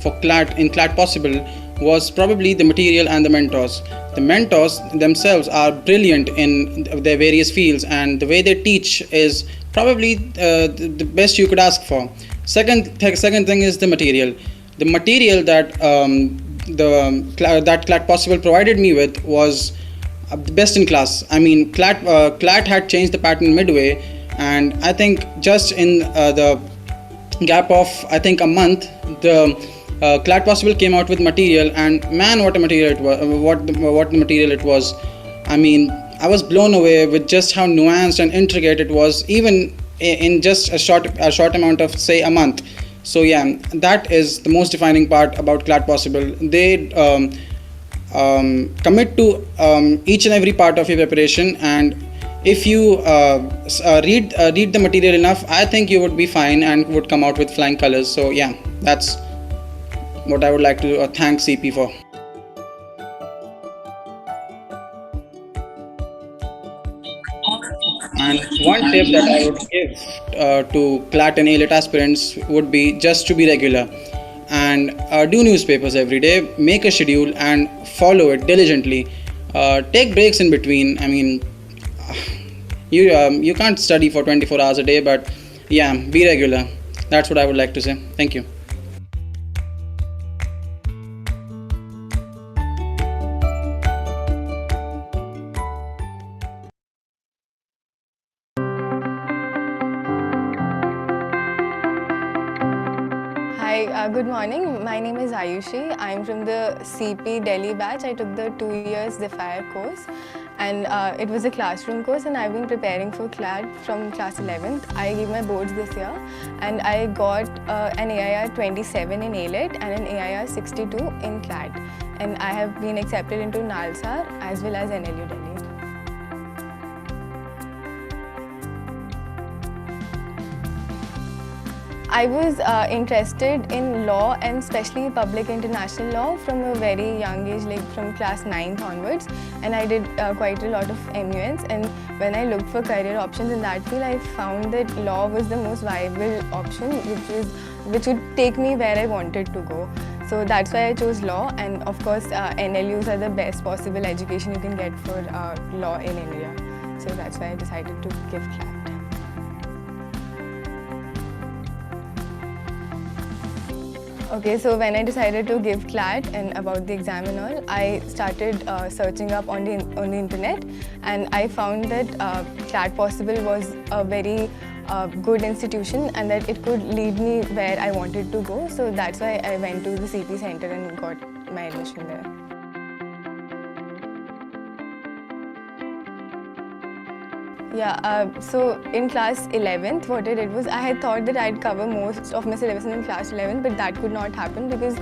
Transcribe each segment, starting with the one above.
for Clat in Clat Possible was probably the material and the mentors. The mentors themselves are brilliant in their various fields, and the way they teach is probably the best you could ask for. Second thing is the material. The material that Clat Possible provided me with was the best in class. I mean, Clat had changed the pattern midway, and I think just in the gap of I think a month, the Clat Possible came out with material, and man, what a material it was! What the material it was! I mean, I was blown away with just how nuanced and intricate it was, even in just a short amount of say a month. So yeah, that is the most defining part about Clat Possible. They commit to each and every part of your preparation, and if you read the material enough, I think you would be fine and would come out with flying colors. So yeah, that's what I would like to thank CP for. And one tip that I would give to Clat and ALET aspirants would be just to be regular and do newspapers every day, make a schedule and follow it diligently. Take breaks in between. I mean, you can't study for 24 hours a day, but yeah, be regular. That's what I would like to say. Thank you. Hi, good morning. My name is Ayushi. I'm from the CP Delhi batch. I took the 2 years DeFire course, and it was a classroom course, and I've been preparing for CLAD from class 11th. I gave my boards this year, and I got an AIR 27 in ALET and an AIR 62 in CLAD. And I have been accepted into NALSAR as well as NLU Delhi. I was interested in law, and especially public international law, from a very young age, like from class 9th onwards. And I did quite a lot of MUNs, and when I looked for career options in that field, I found that law was the most viable option, which would take me where I wanted to go. So that's why I chose law, and of course NLUs are the best possible education you can get for law in India. So that's why I decided to give CLAT. Okay, so when I decided to give CLAT and about the exam and all, I started searching up on the internet, and I found that CLAT Possible was a very good institution, and that it could lead me where I wanted to go. So that's why I went to the CP Center and got my admission there. Yeah, so in class 11th, what I did was I had thought that I'd cover most of my syllabus in class 11, but that could not happen because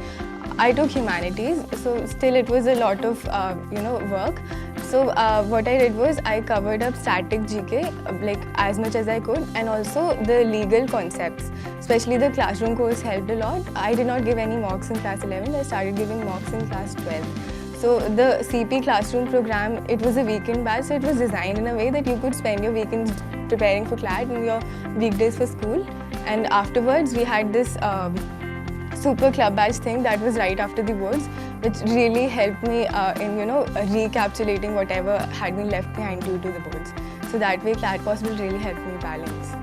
I took humanities, so still it was a lot of work. So what I did was I covered up static GK like as much as I could, and also the legal concepts, especially the classroom course helped a lot. I did not give any mocks in class 11, I started giving mocks in class 12. So the CP classroom program, it was a weekend batch, so it was designed in a way that you could spend your weekends preparing for CLAT and your weekdays for school. And afterwards, we had this super club batch thing that was right after the boards, which really helped me in recapitulating whatever had been left behind due to the boards. So that way, CLAT Possible really helped me balance.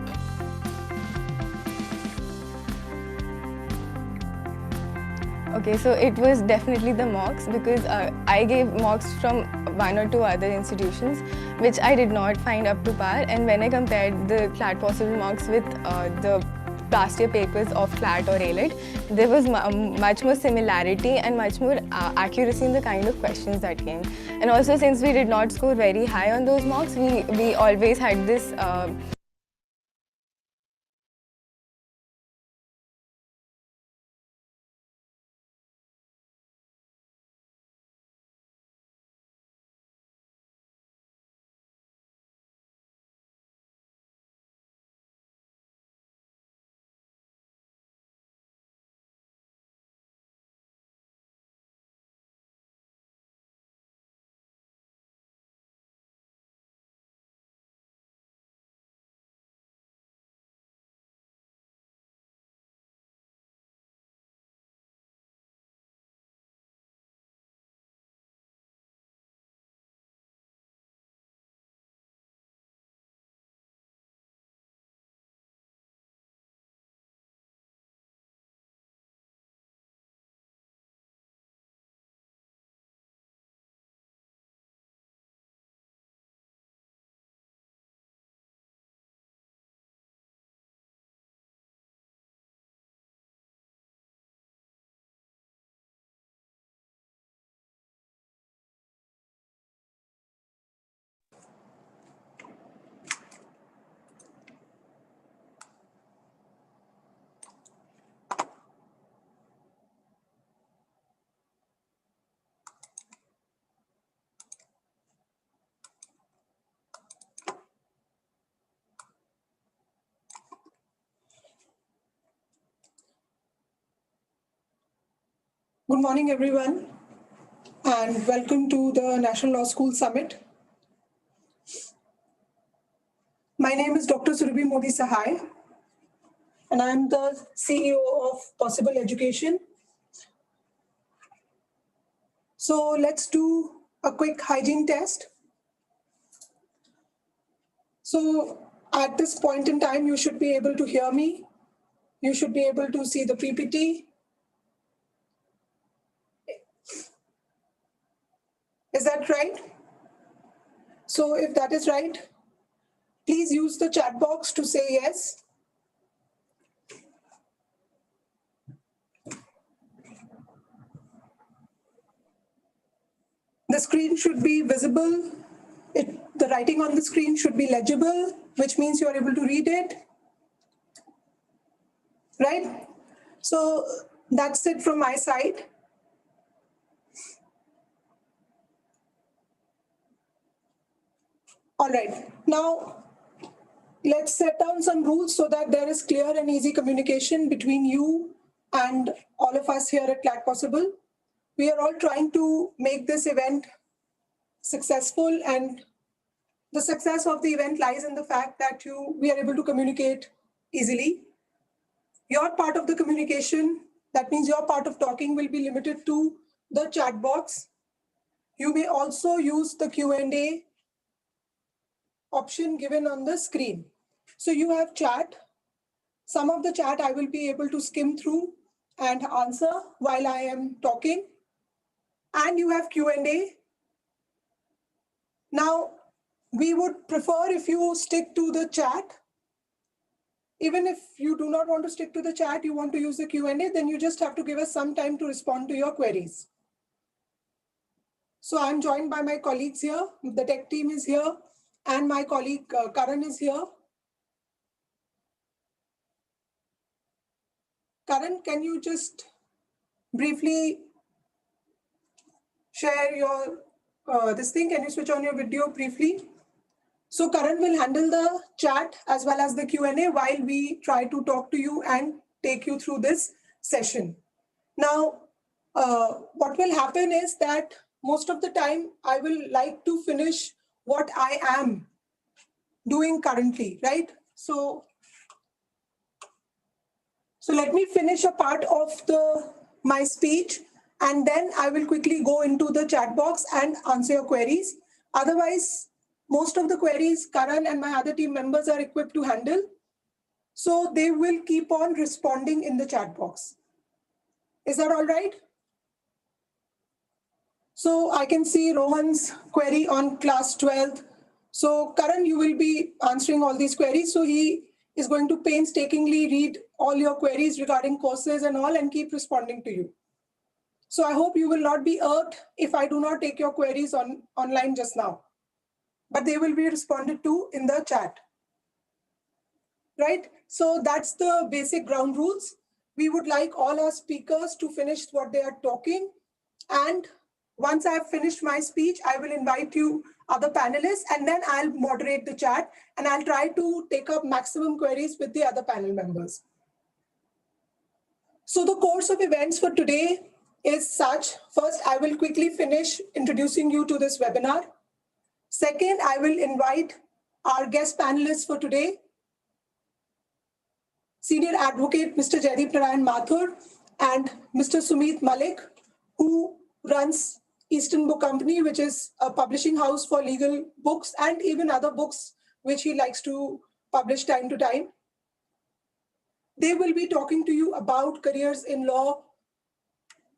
Okay, so it was definitely the mocks, because I gave mocks from one or two other institutions which I did not find up to par, and when I compared the CLAT Possible mocks with the past year papers of CLAT or ALET, there was much more similarity and much more accuracy in the kind of questions that came. And also, since we did not score very high on those mocks, we always had this Good morning, everyone, and welcome to the National Law School Summit. My name is Dr. Surabhi Modi Sahai, and I'm the CEO of Possible Education. So let's do a quick hygiene test. So at this point in time, you should be able to hear me. You should be able to see the PPT. Is that right? So if that is right, please use the chat box to say yes. The screen should be visible. The writing on the screen should be legible, which means you are able to read it. Right? So that's it from my side. All right. Now, let's set down some rules so that there is clear and easy communication between you and all of us here at Clat Possible. We are all trying to make this event successful, and the success of the event lies in the fact that we are able to communicate easily. Your part of the communication, that means your part of talking, will be limited to the chat box. You may also use the Q&A option given on the screen. So you have chat. Some of the chat I will be able to skim through and answer while I am talking. And you have Q&A. Now, we would prefer if you stick to the chat. Even if you do not want to stick to the chat, you want to use the Q&A, then you just have to give us some time to respond to your queries. So I'm joined by my colleagues here. The tech team is here, and my colleague Karan is here. Karan, can you just briefly share your this thing? Can you switch on your video briefly? So Karan will handle the chat as well as the Q&A while we try to talk to you and take you through this session. Now, what will happen is that most of the time I will like to finish what I am doing currently, right? So let me finish a part of my speech, and then I will quickly go into the chat box and answer your queries. Otherwise, most of the queries Karan and my other team members are equipped to handle. So they will keep on responding in the chat box. Is that all right? So I can see Rohan's query on class 12th. So Karan, you will be answering all these queries. So he is going to painstakingly read all your queries regarding courses and all and keep responding to you. So I hope you will not be irked if I do not take your queries online just now, but they will be responded to in the chat. Right? So that's the basic ground rules. We would like all our speakers to finish what they are talking, and once I have finished my speech, I will invite you other panelists, and then I'll moderate the chat, and I'll try to take up maximum queries with the other panel members. So the course of events for today is such. First, I will quickly finish introducing you to this webinar. Second, I will invite our guest panelists for today, Senior Advocate Mr. Jaideep Narayan Mathur and Mr. Sumit Malik, who runs Eastern Book Company, which is a publishing house for legal books and even other books which he likes to publish time to time. They will be talking to you about careers in law,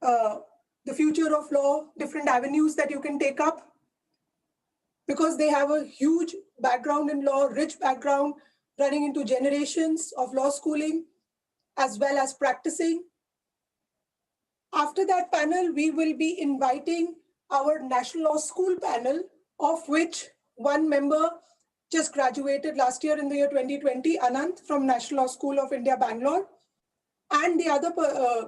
the future of law, different avenues that you can take up, because they have a huge background in law, rich background, running into generations of law schooling, as well as practicing. After that panel, we will be inviting our National Law School panel, of which one member just graduated last year in the year 2020, Anant from National Law School of India, Bangalore. And the other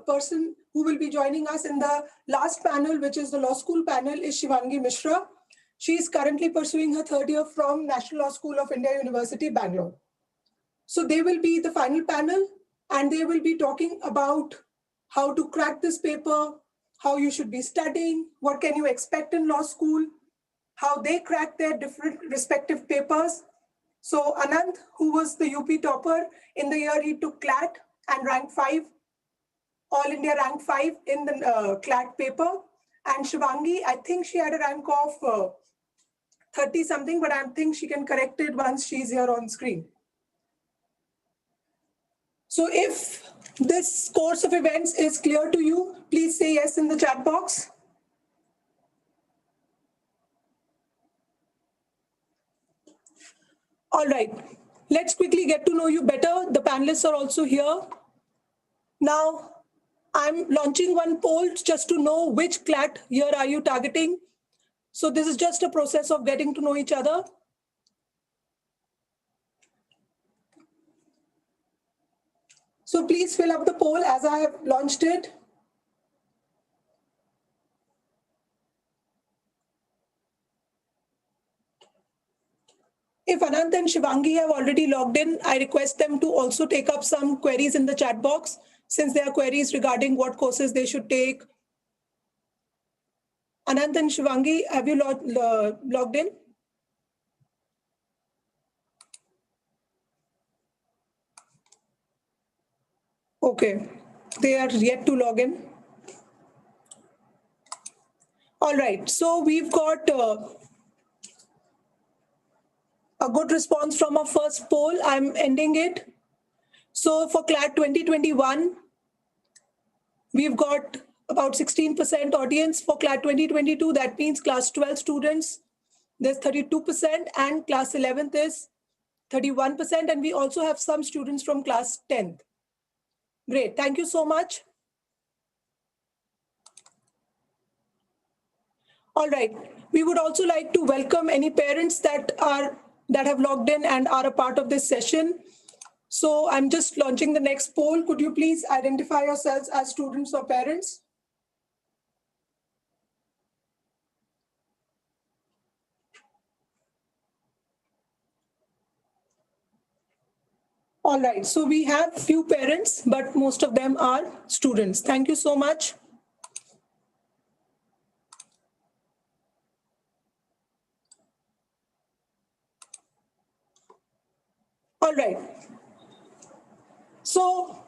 person who will be joining us in the last panel, which is the law school panel, is Shivangi Mishra. She is currently pursuing her third year from National Law School of India, University, Bangalore. So they will be the final panel, and they will be talking about how to crack this paper, how you should be studying, what can you expect in law school, how they crack their different respective papers. So Anand, who was the UP topper in the year, he took Clat and ranked 5, All India rank 5 in the Clat paper. And Shivangi, I think she had a rank of 30 something, but I think she can correct it once she's here on screen. So if this course of events is clear to you, please say yes in the chat box. All right, let's quickly get to know you better. The panelists are also here. Now, I'm launching one poll just to know which CLAT year are you targeting. So this is just a process of getting to know each other. So please fill up the poll as I have launched it. If Anant and Shivangi have already logged in, I request them to also take up some queries in the chat box, since there are queries regarding what courses they should take. Anant and Shivangi, have you logged in? Okay, they are yet to log in. All right, so we've got a good response from our first poll. I'm ending it. So for CLAT 2021, we've got about 16% audience. For CLAT 2022, that means class 12 students, there's 32%, and class 11th is 31%. And we also have some students from class 10th. Great, thank you so much. All right, we would also like to welcome any parents that have logged in and are a part of this session. So I'm just launching the next poll. Could you please identify yourselves as students or parents? All right, so we have few parents, but most of them are students. Thank you so much. All right. So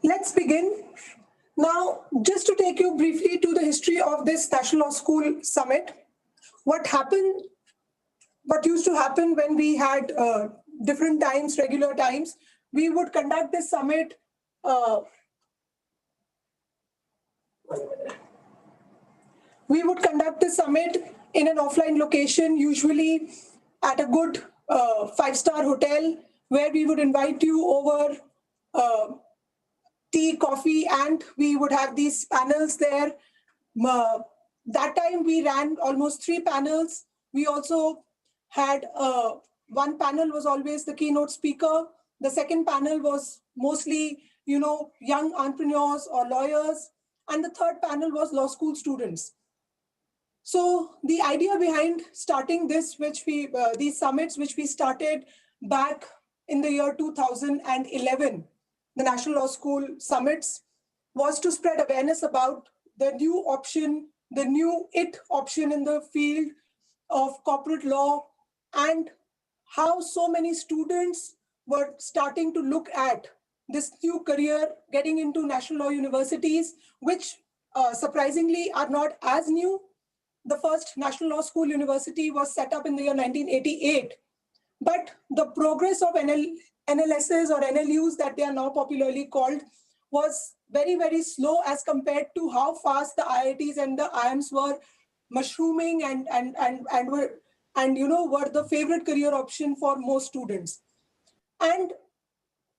let's begin. Now, just to take you briefly to the history of this National Law School Summit, what used to happen when we had different times, regular times, we would conduct this summit in an offline location, usually at a good 5-star hotel, where we would invite you over tea, coffee, and we would have these panels there. That time we ran almost 3 panels. We also had one panel was always the keynote speaker. The second panel was mostly, young entrepreneurs or lawyers. And the third panel was law school students. So the idea behind starting these summits, which we started back in the year 2011, the National Law School Summits, was to spread awareness about the new option, the new IT option in the field of corporate law, and how so many students were starting to look at this new career getting into national law universities, which surprisingly are not as new. The first National Law School University was set up in the year 1988. But the progress of NLSs or NLUs, that they are now popularly called, was very, very slow as compared to how fast the IITs and the IIMs were mushrooming and were the favorite career option for most students. And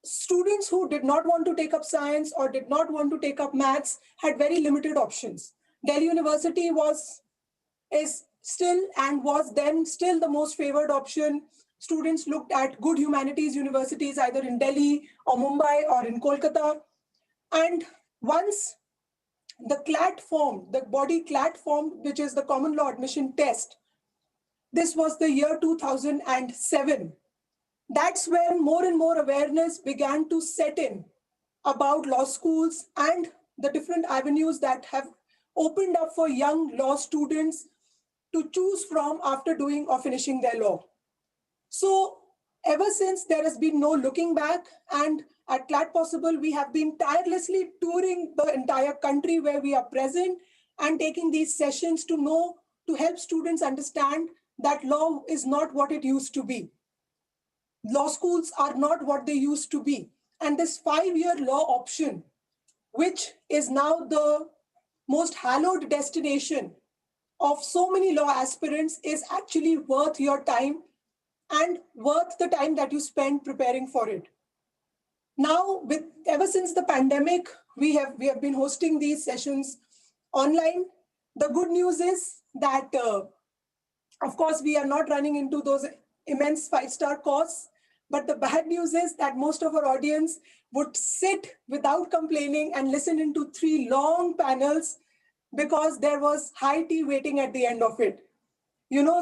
students who did not want to take up science or did not want to take up maths had very limited options. Delhi University is still and was then still the most favored option. Students looked at good humanities universities either in Delhi or Mumbai or in Kolkata. And once the CLAT formed, the body CLAT formed, which is the common law admission test, this was the year 2007. That's when more and more awareness began to set in about law schools and the different avenues that have opened up for young law students to choose from after doing or finishing their law. So ever since, there has been no looking back, and at Clat Possible, we have been tirelessly touring the entire country where we are present and taking these sessions to help students understand that law is not what it used to be. Law schools are not what they used to be. And this 5-year law option, which is now the most hallowed destination of so many law aspirants, is actually worth your time and worth the time that you spend preparing for it. Now, with ever since the pandemic, we have been hosting these sessions online. The good news is that, of course, we are not running into those immense 5-star costs. But the bad news is that most of our audience would sit without complaining and listen into 3 long panels because there was high tea waiting at the end of it.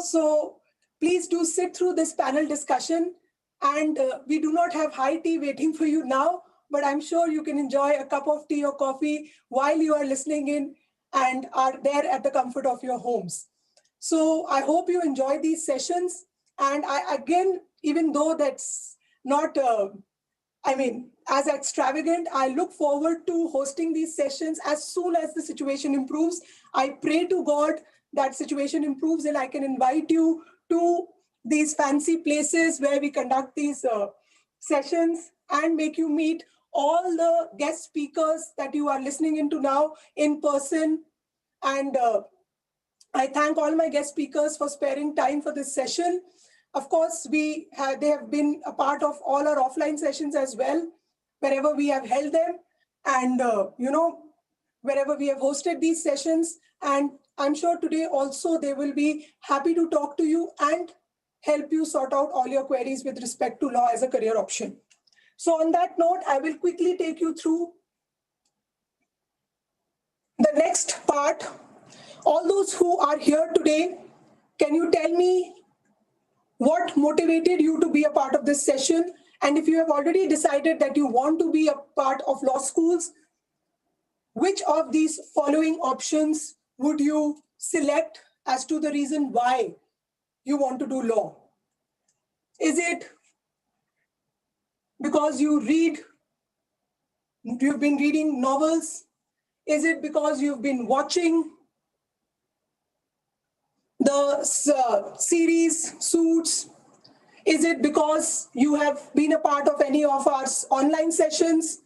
So please do sit through this panel discussion. And we do not have high tea waiting for you now, but I'm sure you can enjoy a cup of tea or coffee while you are listening in and are there at the comfort of your homes. So I hope you enjoy these sessions. And I, again, even though that's not, as extravagant, I look forward to hosting these sessions as soon as the situation improves. I pray to God that situation improves and I can invite you to these fancy places where we conduct these sessions and make you meet all the guest speakers that you are listening into now in person. And I thank all my guest speakers for sparing time for this session. Of course, they have been a part of all our offline sessions as well, wherever we have held them, and wherever we have hosted these sessions. And I'm sure today also they will be happy to talk to you and help you sort out all your queries with respect to law as a career option. So on that note, I will quickly take you through the next part. All those who are here today, can you tell me what motivated you to be a part of this session? And if you have already decided that you want to be a part of law schools, which of these following options would you select as to the reason why you want to do law? Is it because you've been reading novels? Is it because you've been watching the series Suits? Is it because you have been a part of any of our online sessions?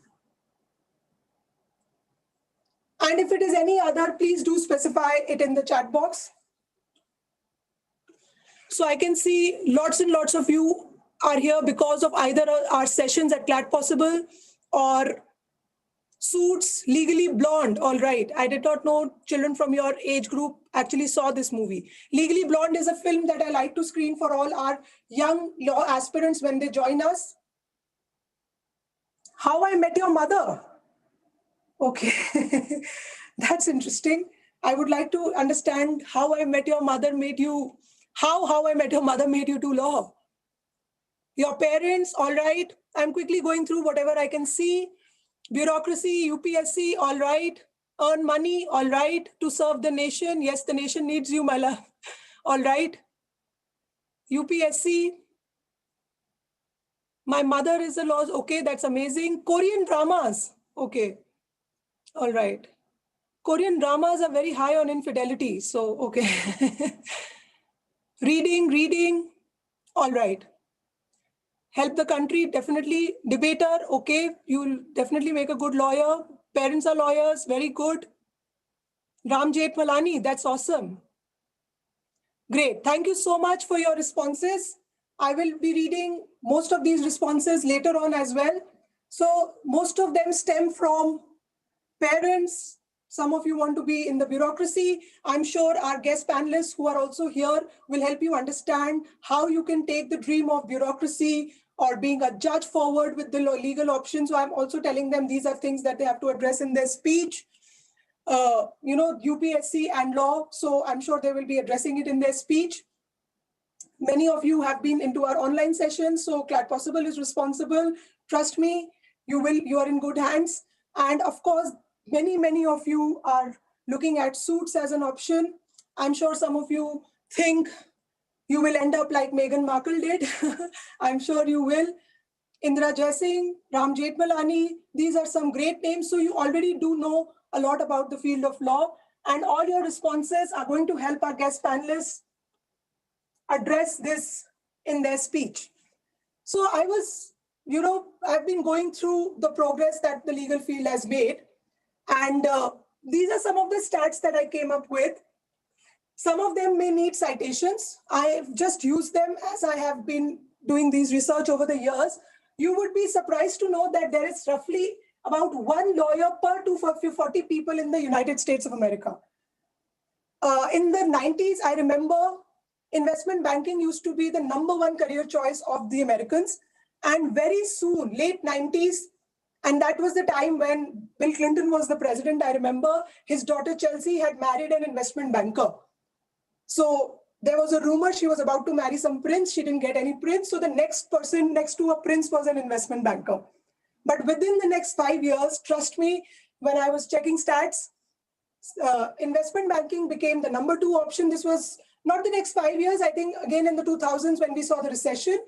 And if it is any other, please do specify it in the chat box. So I can see lots and lots of you are here because of either our sessions at Clat Possible or Suits, Legally Blonde. All right. I did not know children from your age group actually saw this movie. Legally Blonde is a film that I like to screen for all our young law aspirants when they join us. How I Met Your Mother. Okay. That's interesting. I would like to understand how I Met Your Mother made you, how I Met Your Mother made you do law. Your parents, all right. I'm quickly going through whatever I can see. Bureaucracy, UPSC, all right. Earn money, all right. To serve the nation. Yes, the nation needs you, my love. All right. UPSC. My mother is a law. Okay, that's amazing. Korean dramas. Okay. All right. Korean dramas are very high on infidelity. So, okay. reading. All right. Help the country, definitely. Debater, okay. You'll definitely make a good lawyer. Parents are lawyers, very good. Ram Malani, that's awesome. Great. Thank you so much for your responses. I will be reading most of these responses later on as well. So most of them stem from parents. Some of you want to be in the bureaucracy. I'm sure our guest panelists who are also here will help you understand how you can take the dream of bureaucracy or being a judge forward with the legal options. So I'm also telling them these are things that they have to address in their speech. UPSC and law. So I'm sure they will be addressing it in their speech. Many of you have been into our online sessions. So Clat Possible is responsible. Trust me, you are in good hands. And of course, many of you are looking at suits as an option. I'm sure some of you think you will end up like Meghan Markle did. I'm sure you will. Indra Jaising, Ram Jethmalani, these are some great names. So you already do know a lot about the field of law, and all your responses are going to help our guest panelists address this in their speech. So I've been going through the progress that the legal field has made, and these are some of the stats that I came up with. Some of them may need citations. I've just used them as I have been doing these research over the years. You would be surprised to know that there is roughly about one lawyer per 240 people in the United States of America. In the 90s, I remember investment banking used to be the number one career choice of the Americans. And very soon, late 90s, and that was the time when Bill Clinton was the president, I remember his daughter Chelsea had married an investment banker. So there was a rumor she was about to marry some prince. She didn't get any prince. So the next person next to a prince was an investment banker. But within the next 5 years, trust me, when I was checking stats, investment banking became the number two option. This was not the next 5 years, I think again in the 2000s when we saw the recession.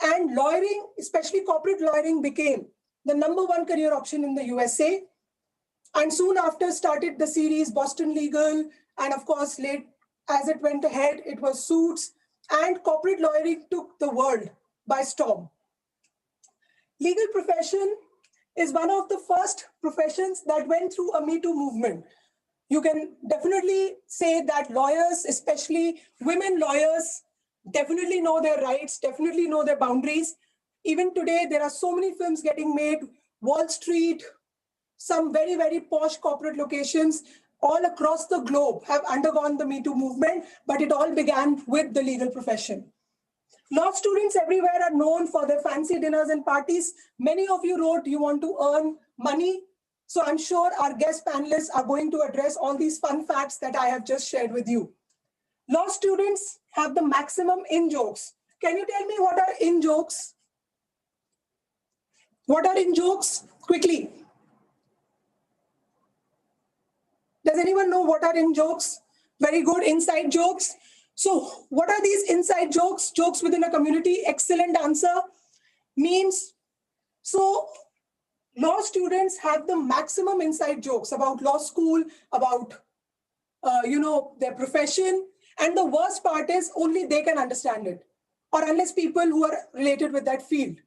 And lawyering, especially corporate lawyering, became the number one career option in the USA. And soon after started the series Boston Legal. And of course, late as it went ahead, it was Suits. And corporate lawyering took the world by storm. Legal profession is one of the first professions that went through a Me Too movement. You can definitely say that lawyers, especially women lawyers, definitely know their rights, definitely know their boundaries. Even today, there are so many films getting made. Wall Street, some very, very posh corporate locations all across the globe have undergone the Me Too movement, but it all began with the legal profession. Law students everywhere are known for their fancy dinners and parties. Many of you wrote you want to earn money. So I'm sure our guest panelists are going to address all these fun facts that I have just shared with you. Law students have the maximum in-jokes. Can you tell me what are in-jokes? What are in-jokes? Quickly. Does anyone know what are in-jokes? Very good, inside jokes. So what are these inside jokes? Jokes within a community. Excellent answer. Memes. So law students have the maximum inside jokes about law school, about their profession. And the worst part is only they can understand it, or unless people who are related with that field.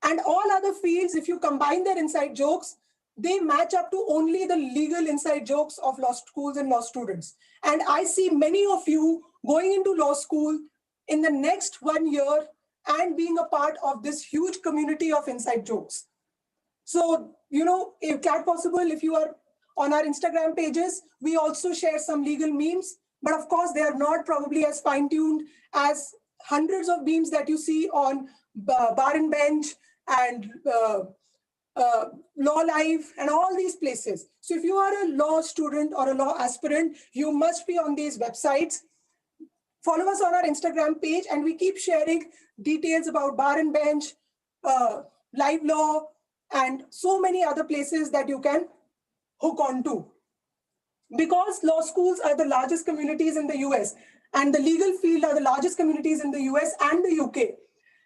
And all other fields, if you combine their inside jokes, they match up to only the legal inside jokes of law schools and law students. And I see many of you going into law school in the next 1 year and being a part of this huge community of inside jokes. So, if Clat possible, if you are on our Instagram pages, we also share some legal memes. But of course, they are not probably as fine-tuned as hundreds of memes that you see on Bar and Bench and Law Live and all these places. So if you are a law student or a law aspirant, you must be on these websites. Follow us on our Instagram page, and we keep sharing details about Bar and Bench, Live Law, and so many other places that you can hook onto. Because law schools are the largest communities in the US and the legal field are the largest communities in the US and the UK,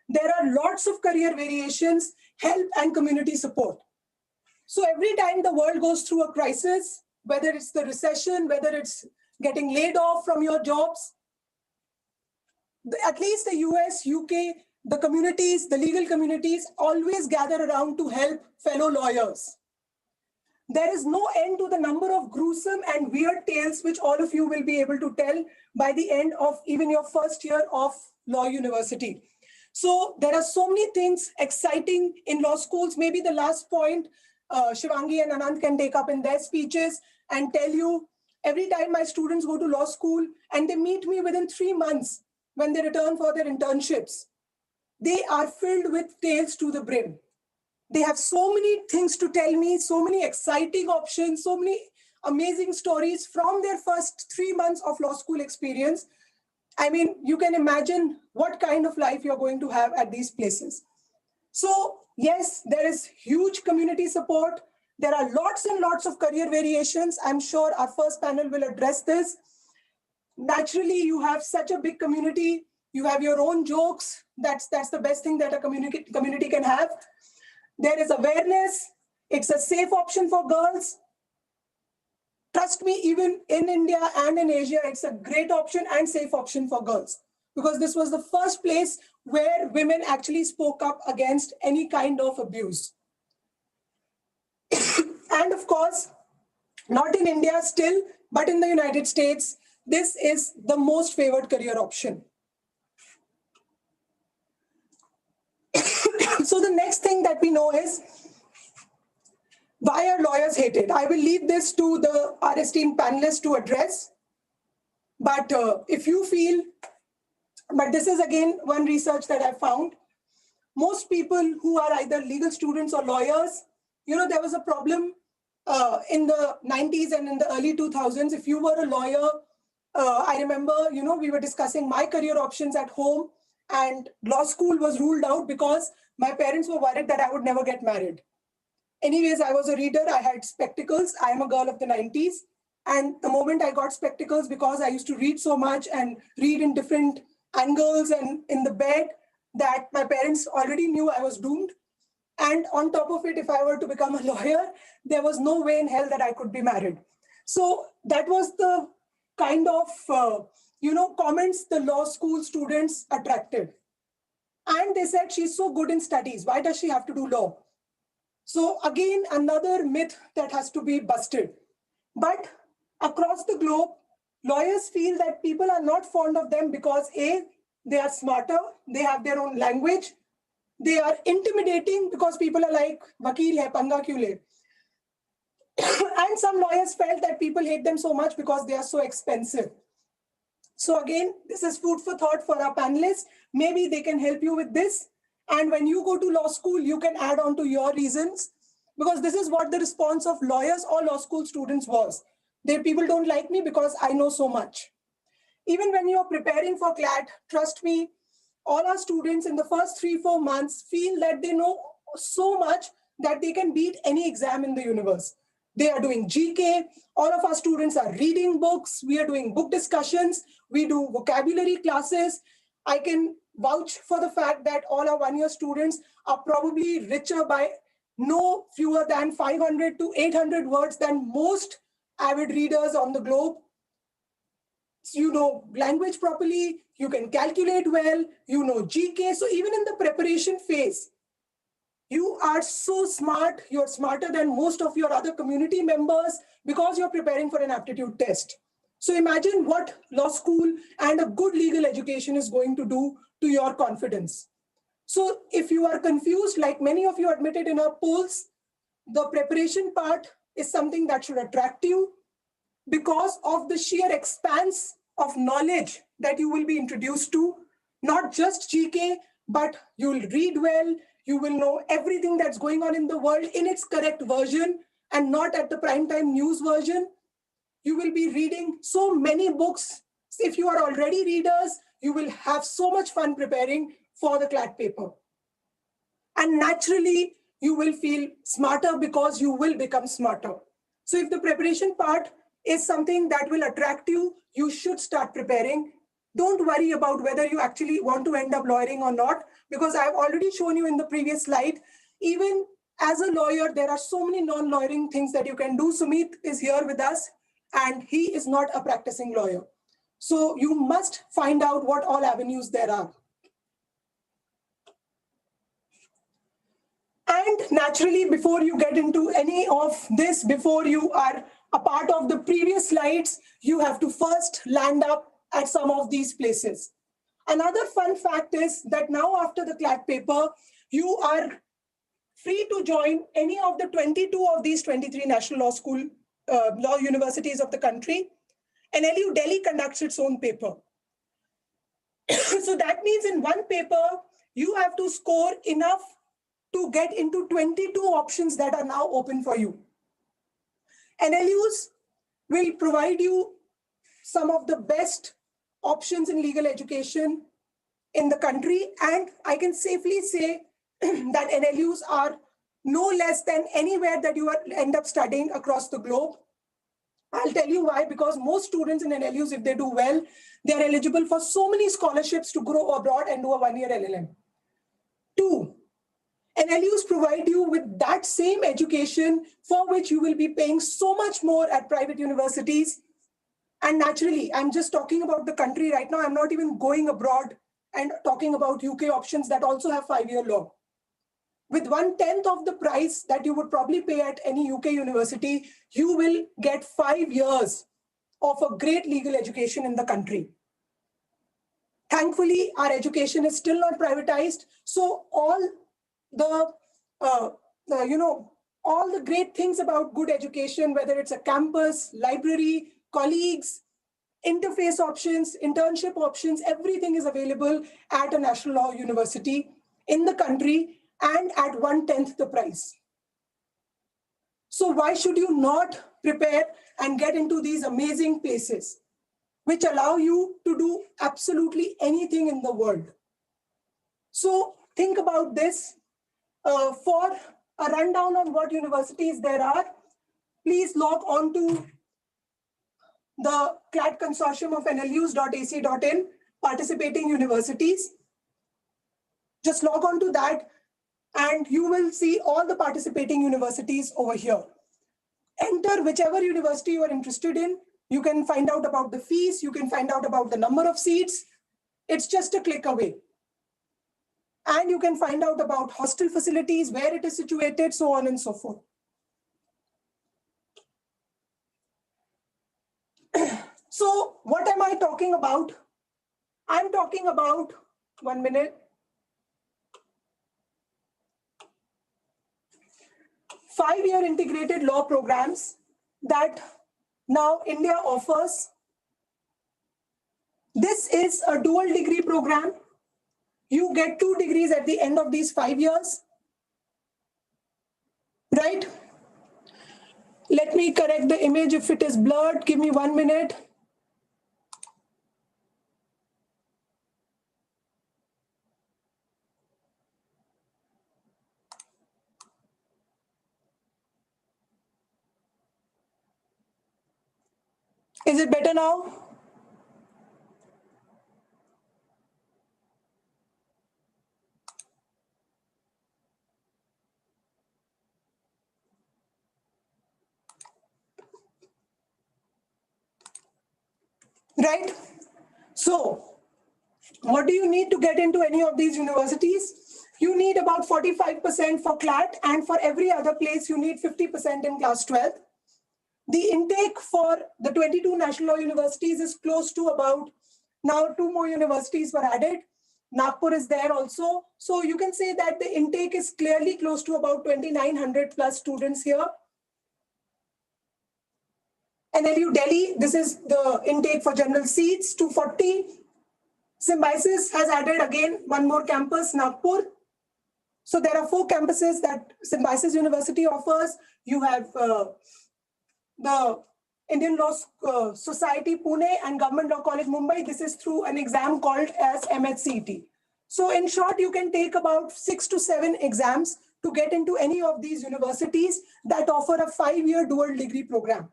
there are lots of career variations, help, and community support. So every time the world goes through a crisis, whether it's the recession, whether it's getting laid off from your jobs, at least the US, UK, the communities, the legal communities always gather around to help fellow lawyers. There is no end to the number of gruesome and weird tales which all of you will be able to tell by the end of even your first year of law university. So there are so many things exciting in law schools. Maybe the last point, Shivangi and Anand can take up in their speeches and tell you, every time my students go to law school and they meet me within 3 months when they return for their internships, they are filled with tales to the brim. They have so many things to tell me, so many exciting options, so many amazing stories from their first 3 months of law school experience. I mean, you can imagine what kind of life you're going to have at these places. So yes, there is huge community support. There are lots and lots of career variations. I'm sure our first panel will address this. Naturally, you have such a big community. You have your own jokes. That's the best thing that a community can have. There is awareness. It's a safe option for girls. Trust me, even in India and in Asia, it's a great option and safe option for girls, because this was the first place where women actually spoke up against any kind of abuse. And of course, not in India still, but in the United States, this is the most favored career option. So the next thing that we know is, why are lawyers hated? I will leave this to our esteemed panelists to address. But if you feel, but this is again one research that I found, most people who are either legal students or lawyers, there was a problem in the 90s and in the early 2000s. If you were a lawyer, I remember, we were discussing my career options at home, and law school was ruled out because my parents were worried that I would never get married. Anyways, I was a reader. I had spectacles. I am a girl of the 90s. And the moment I got spectacles, because I used to read so much and read in different angles and in the bed, that my parents already knew I was doomed. And on top of it, if I were to become a lawyer, there was no way in hell that I could be married. So that was the kind of, comments the law school students attracted. And they said, she's so good in studies. Why does she have to do law? So again, another myth that has to be busted. But across the globe, lawyers feel that people are not fond of them because A, they are smarter, they have their own language, they are intimidating because people are like, Vakil hai, panga kyun le? And some lawyers felt that people hate them so much because they are so expensive. So again, this is food for thought for our panelists. Maybe they can help you with this. And when you go to law school, you can add on to your reasons, because this is what the response of lawyers or law school students was. People don't like me because I know so much. Even when you're preparing for Clat, trust me, all our students in the first 3-4 months feel that they know so much that they can beat any exam in the universe. They are doing GK. All of our students are reading books. We are doing book discussions. We do vocabulary classes. I can vouch for the fact that all our one-year students are probably richer by no fewer than 500 to 800 words than most avid readers on the globe. You know language properly, you can calculate well, you know GK. So even in the preparation phase, you are so smart. You're smarter than most of your other community members because you're preparing for an aptitude test. So imagine what law school and a good legal education is going to do to your confidence. So if you are confused, like many of you admitted in our polls, the preparation part is something that should attract you because of the sheer expanse of knowledge that you will be introduced to, not just GK, but you'll read well, you will know everything that's going on in the world in its correct version and not at the primetime news version. You will be reading so many books. If you are already readers, you will have so much fun preparing for the Clat paper. And naturally, you will feel smarter because you will become smarter. So if the preparation part is something that will attract you, you should start preparing. Don't worry about whether you actually want to end up lawyering or not, because I've already shown you in the previous slide, even as a lawyer, there are so many non-lawyering things that you can do. Sumit is here with us, and he is not a practicing lawyer. So you must find out what all avenues there are. And naturally, before you get into any of this, before you are a part of the previous slides, you have to first land up at some of these places. Another fun fact is that now after the Clat paper, you are free to join any of the 22 of these 23 national law school law universities of the country. And NLU Delhi conducts its own paper. So that means in one paper, you have to score enough to get into 22 options that are now open for you. NLUs will provide you some of the best options in legal education in the country. And I can safely say that NLUs are no less than anywhere that you end up studying across the globe. I'll tell you why, because most students in NLUs, if they do well, they are eligible for so many scholarships to go abroad and do a one-year LLM. Two, NLUs provide you with that same education for which you will be paying so much more at private universities. And naturally, I'm just talking about the country right now. I'm not even going abroad and talking about UK options that also have 5-year law. With 1/10 of the price that you would probably pay at any UK university, you will get 5 years of a great legal education in the country. Thankfully, our education is still not privatized. So all the, all the great things about good education, whether it's a campus, library, colleagues, interface options, internship options, everything is available at a national law university in the country and at 1/10 the price. So why should you not prepare and get into these amazing places, which allow you to do absolutely anything in the world? So think about this. For a rundown on what universities there are, please log on to the Clat consortium of nlus.ac.in, participating universities. Just log on to that and you will see all the participating universities over here. Enter whichever university you are interested in. You can find out about the fees. You can find out about the number of seats. It's just a click away. And you can find out about hostel facilities, where it is situated, so on and so forth. So what am I talking about? I'm talking about, 1 minute, 5-year integrated law programs that now India offers. This is a dual degree program. You get 2 degrees at the end of these 5 years, right? Let me correct the image if it is blurred. Give me 1 minute. Is it better now? Right? So, what do you need to get into any of these universities? You need about 45% for Clat, and for every other place, you need 50% in class 12th. The intake for the 22 national law universities is close to about, now 2 more universities were added. Nagpur is there also. So you can say that the intake is clearly close to about 2,900 plus students here. NLU Delhi, this is the intake for general seats, 240. Symbiosis has added again 1 more campus, Nagpur. So there are 4 campuses that Symbiosis University offers. You have the Indian Law Society Pune and Government Law College Mumbai. This is through an exam called as MHCET. So in short, you can take about 6 to 7 exams to get into any of these universities that offer a 5-year dual degree program.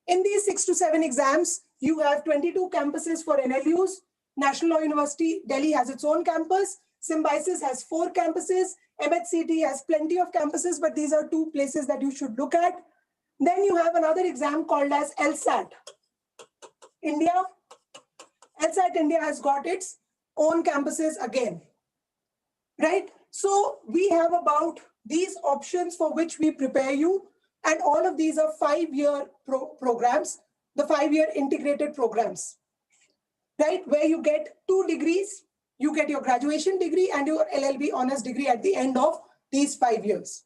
In these 6 to 7 exams, you have 22 campuses for NLUs. National Law University Delhi has its own campus. Symbiosis has 4 campuses. MHCET has plenty of campuses, but these are 2 places that you should look at. Then you have another exam called as LSAT India. LSAT India has got its own campuses again, right? So we have about these options for which we prepare you, and all of these are 5-year programs, the 5-year integrated programs, right? Where you get 2 degrees, you get your graduation degree and your LLB honors degree at the end of these 5 years.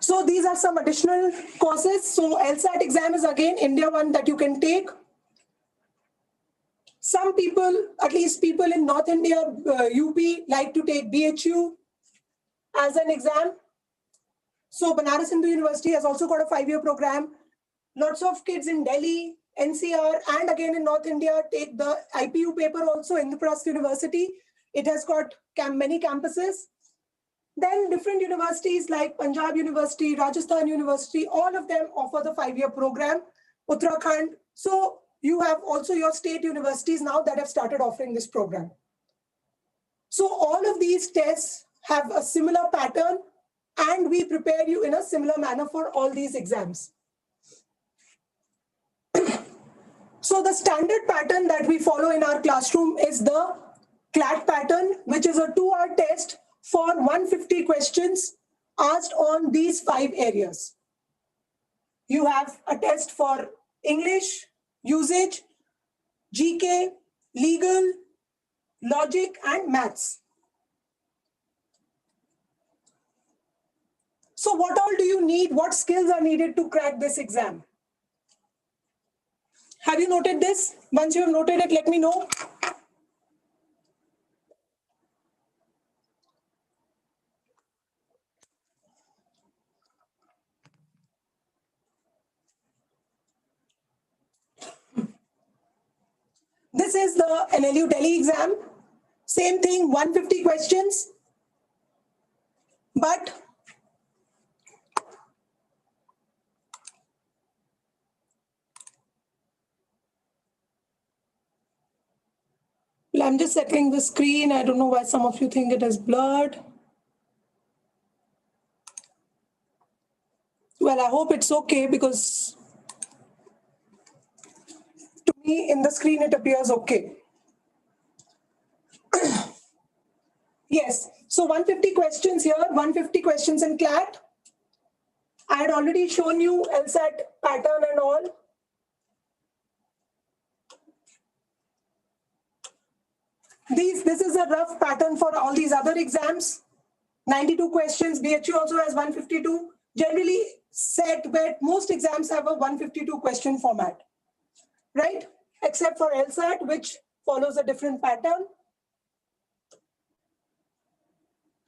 So these are some additional courses. So LSAT exam is again India one that you can take. Some people, at least people in North India, UP, like to take BHU as an exam. So Banaras Hindu University has also got a 5-year program. Lots of kids in Delhi, NCR, and again in North India take the IPU paper also in the Indraprastha University. It has got many campuses. Then different universities like Punjab University, Rajasthan University, all of them offer the 5-year program. Uttarakhand. So you have also your state universities now that have started offering this program. So all of these tests have a similar pattern, and we prepare you in a similar manner for all these exams. So the standard pattern that we follow in our classroom is the Clat pattern, which is a 2-hour test for 150 questions asked on these 5 areas. You have a test for English, usage, GK, legal, logic, and maths. So what all do you need? What skills are needed to crack this exam? Have you noted this? Once you have noted it, let me know. This is the NLU Delhi exam. Same thing, 150 questions. But I'm just settling the screen. I don't know why some of you think it is blurred. Well, I hope it's okay, because to me in the screen it appears okay. Yes, so 150 questions here, 150 questions in Clat. I had already shown you LSAT pattern and all. This is a rough pattern for all these other exams. 92 questions, BHU also has 152. Generally, set, but most exams have a 152 question format, right? Except for LSAT, which follows a different pattern.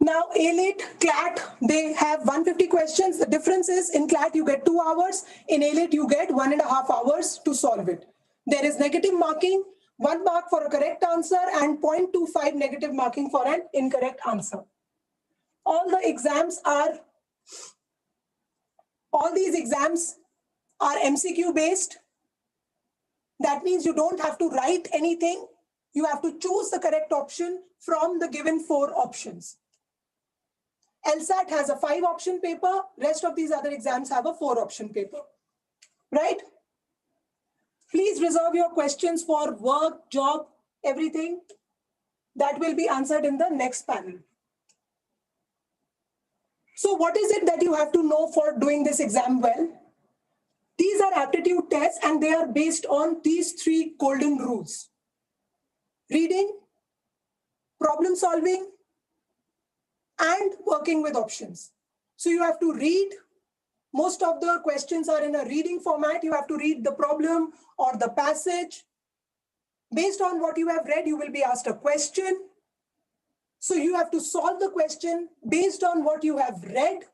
Now, ALATE, Clat, they have 150 questions. The difference is in Clat, you get 2 hours. In ALATE, you get 1.5 hours to solve it. There is negative marking, 1 mark for a correct answer and 0.25 negative marking for an incorrect answer. All these exams are MCQ based. That means you don't have to write anything. You have to choose the correct option from the given 4 options. LSAT has a 5-option paper. Rest of these other exams have a 4-option paper, right? Please reserve your questions for work, job, everything. That will be answered in the next panel. So what is it that you have to know for doing this exam well? These are aptitude tests, and they are based on these 3 golden rules: reading, problem solving, and working with options. So you have to read. Most of the questions are in a reading format. You have to read the problem or the passage. Based on what you have read, you will be asked a question. So you have to solve the question based on what you have read.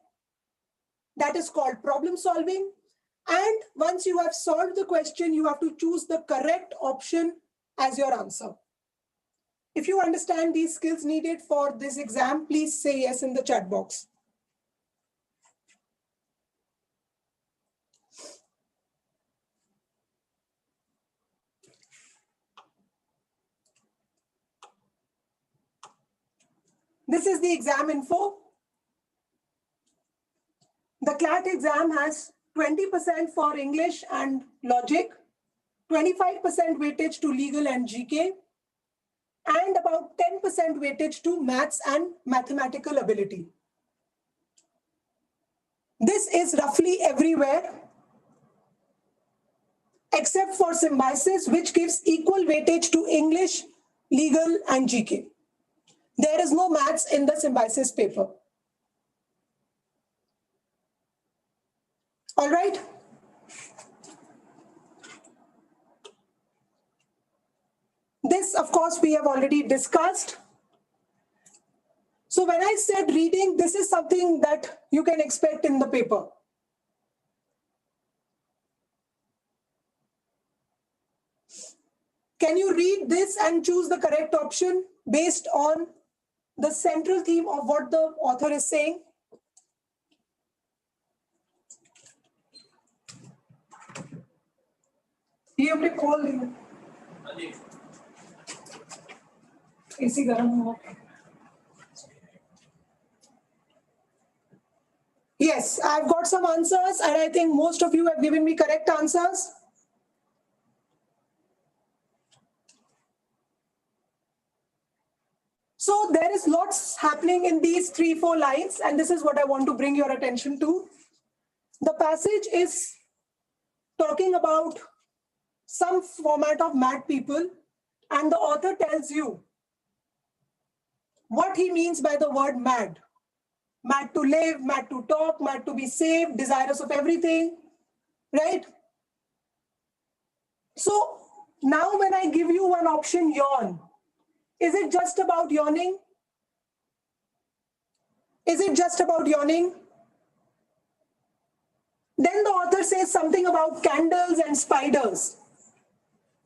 That is called problem solving. And once you have solved the question, you have to choose the correct option as your answer. If you understand these skills needed for this exam, please say yes in the chat box. This is the exam info. The Clat exam has 20% for English and logic, 25% weightage to legal and GK, and about 10% weightage to maths and mathematical ability. This is roughly everywhere, except for symbiosis, which gives equal weightage to English, legal, and GK. There is no maths in the symbiosis paper. All right. This, of course, we have already discussed. So when I said reading, this is something that you can expect in the paper. Can you read this and choose the correct option? based on the central theme of what the author is saying. ये हमने खोल दिया AC गर्म हो Yes, I've got some answers and I think most of you have given me correct answers. So there is lots happening in these 3-4 lines and this is what I want to bring your attention to. The passage is talking about some format of mad people and the author tells you what he means by the word mad. Mad to live, mad to talk, mad to be safe, desirous of everything, right? So now when I give you one option, yawn, is it just about yawning? Is it just about yawning? Then the author says something about candles and spiders.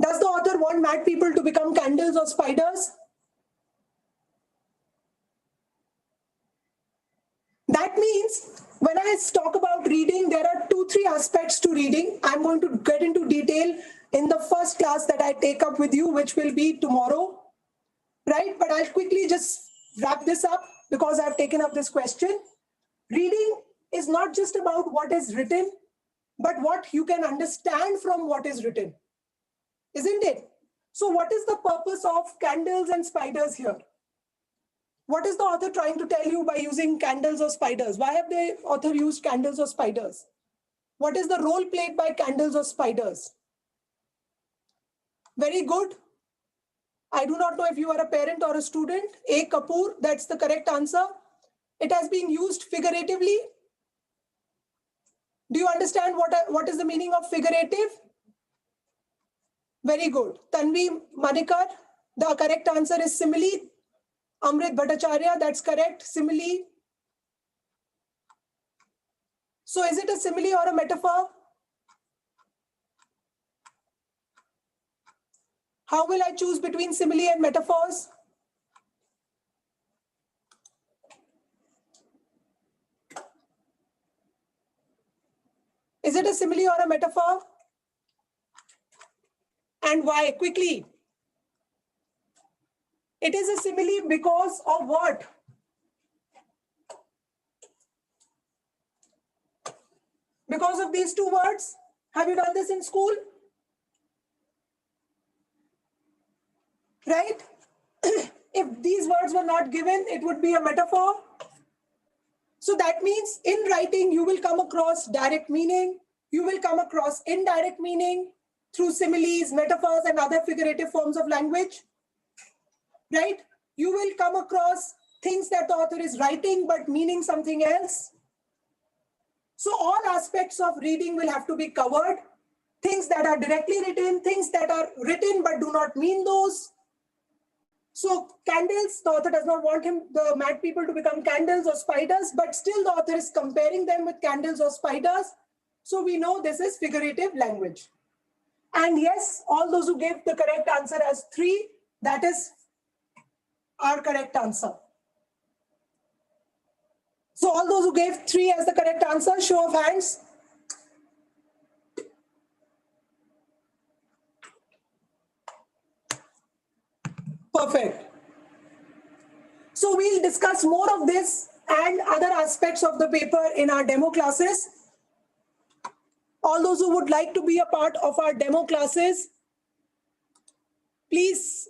Does the author want mad people to become candles or spiders? That means when I talk about reading, there are 2-3 aspects to reading. I'm going to get into detail in the first class that I take up with you, which will be tomorrow, right? But I'll quickly just wrap this up because I've taken up this question. Reading is not just about what is written, but what you can understand from what is written, isn't it? So what is the purpose of candles and spiders here? What is the author trying to tell you by using candles or spiders? Why have the author used candles or spiders? What is the role played by candles or spiders? Very good. I do not know if you are a parent or a student. A. Kapoor, that's the correct answer. It has been used figuratively. Do you understand what is the meaning of figurative? Very good. Tanvi Manikar, the correct answer is simile. Amrit Bhattacharya, that's correct, simile. So is it a simile or a metaphor? How will I choose between simile and metaphors? Is it a simile or a metaphor? And why? Quickly. It is a simile because of what? Because of these 2 words. Have you done this in school? Right? If these words were not given, it would be a metaphor. So that means in writing, you will come across direct meaning. You will come across indirect meaning through similes, metaphors, and other figurative forms of language. Right? You will come across things that the author is writing but meaning something else. So all aspects of reading will have to be covered. Things that are directly written, things that are written but do not mean those. So candles, the author does not want the mad people to become candles or spiders, but still the author is comparing them with candles or spiders. So we know this is figurative language. And yes, all those who gave the correct answer as 3, that is our correct answer. So all those who gave 3 as the correct answer, show of hands. Perfect. So we'll discuss more of this and other aspects of the paper in our demo classes. All those who would like to be a part of our demo classes, please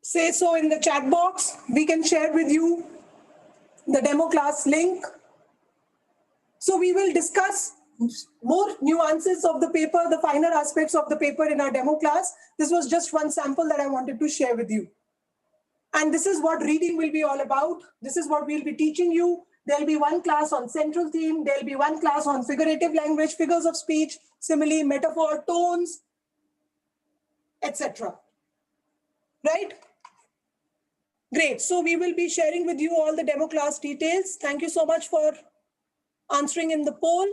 say so in the chat box. We can share with you the demo class link. So we will discuss more nuances of the paper, the finer aspects of the paper in our demo class. This was just one sample that I wanted to share with you. And this is what reading will be all about. This is what we'll be teaching you. There'll be one class on central theme. There'll be one class on figurative language, figures of speech, simile, metaphor, tones, etc. Right? Great. So we will be sharing with you all the demo class details. Thank you so much for answering in the poll.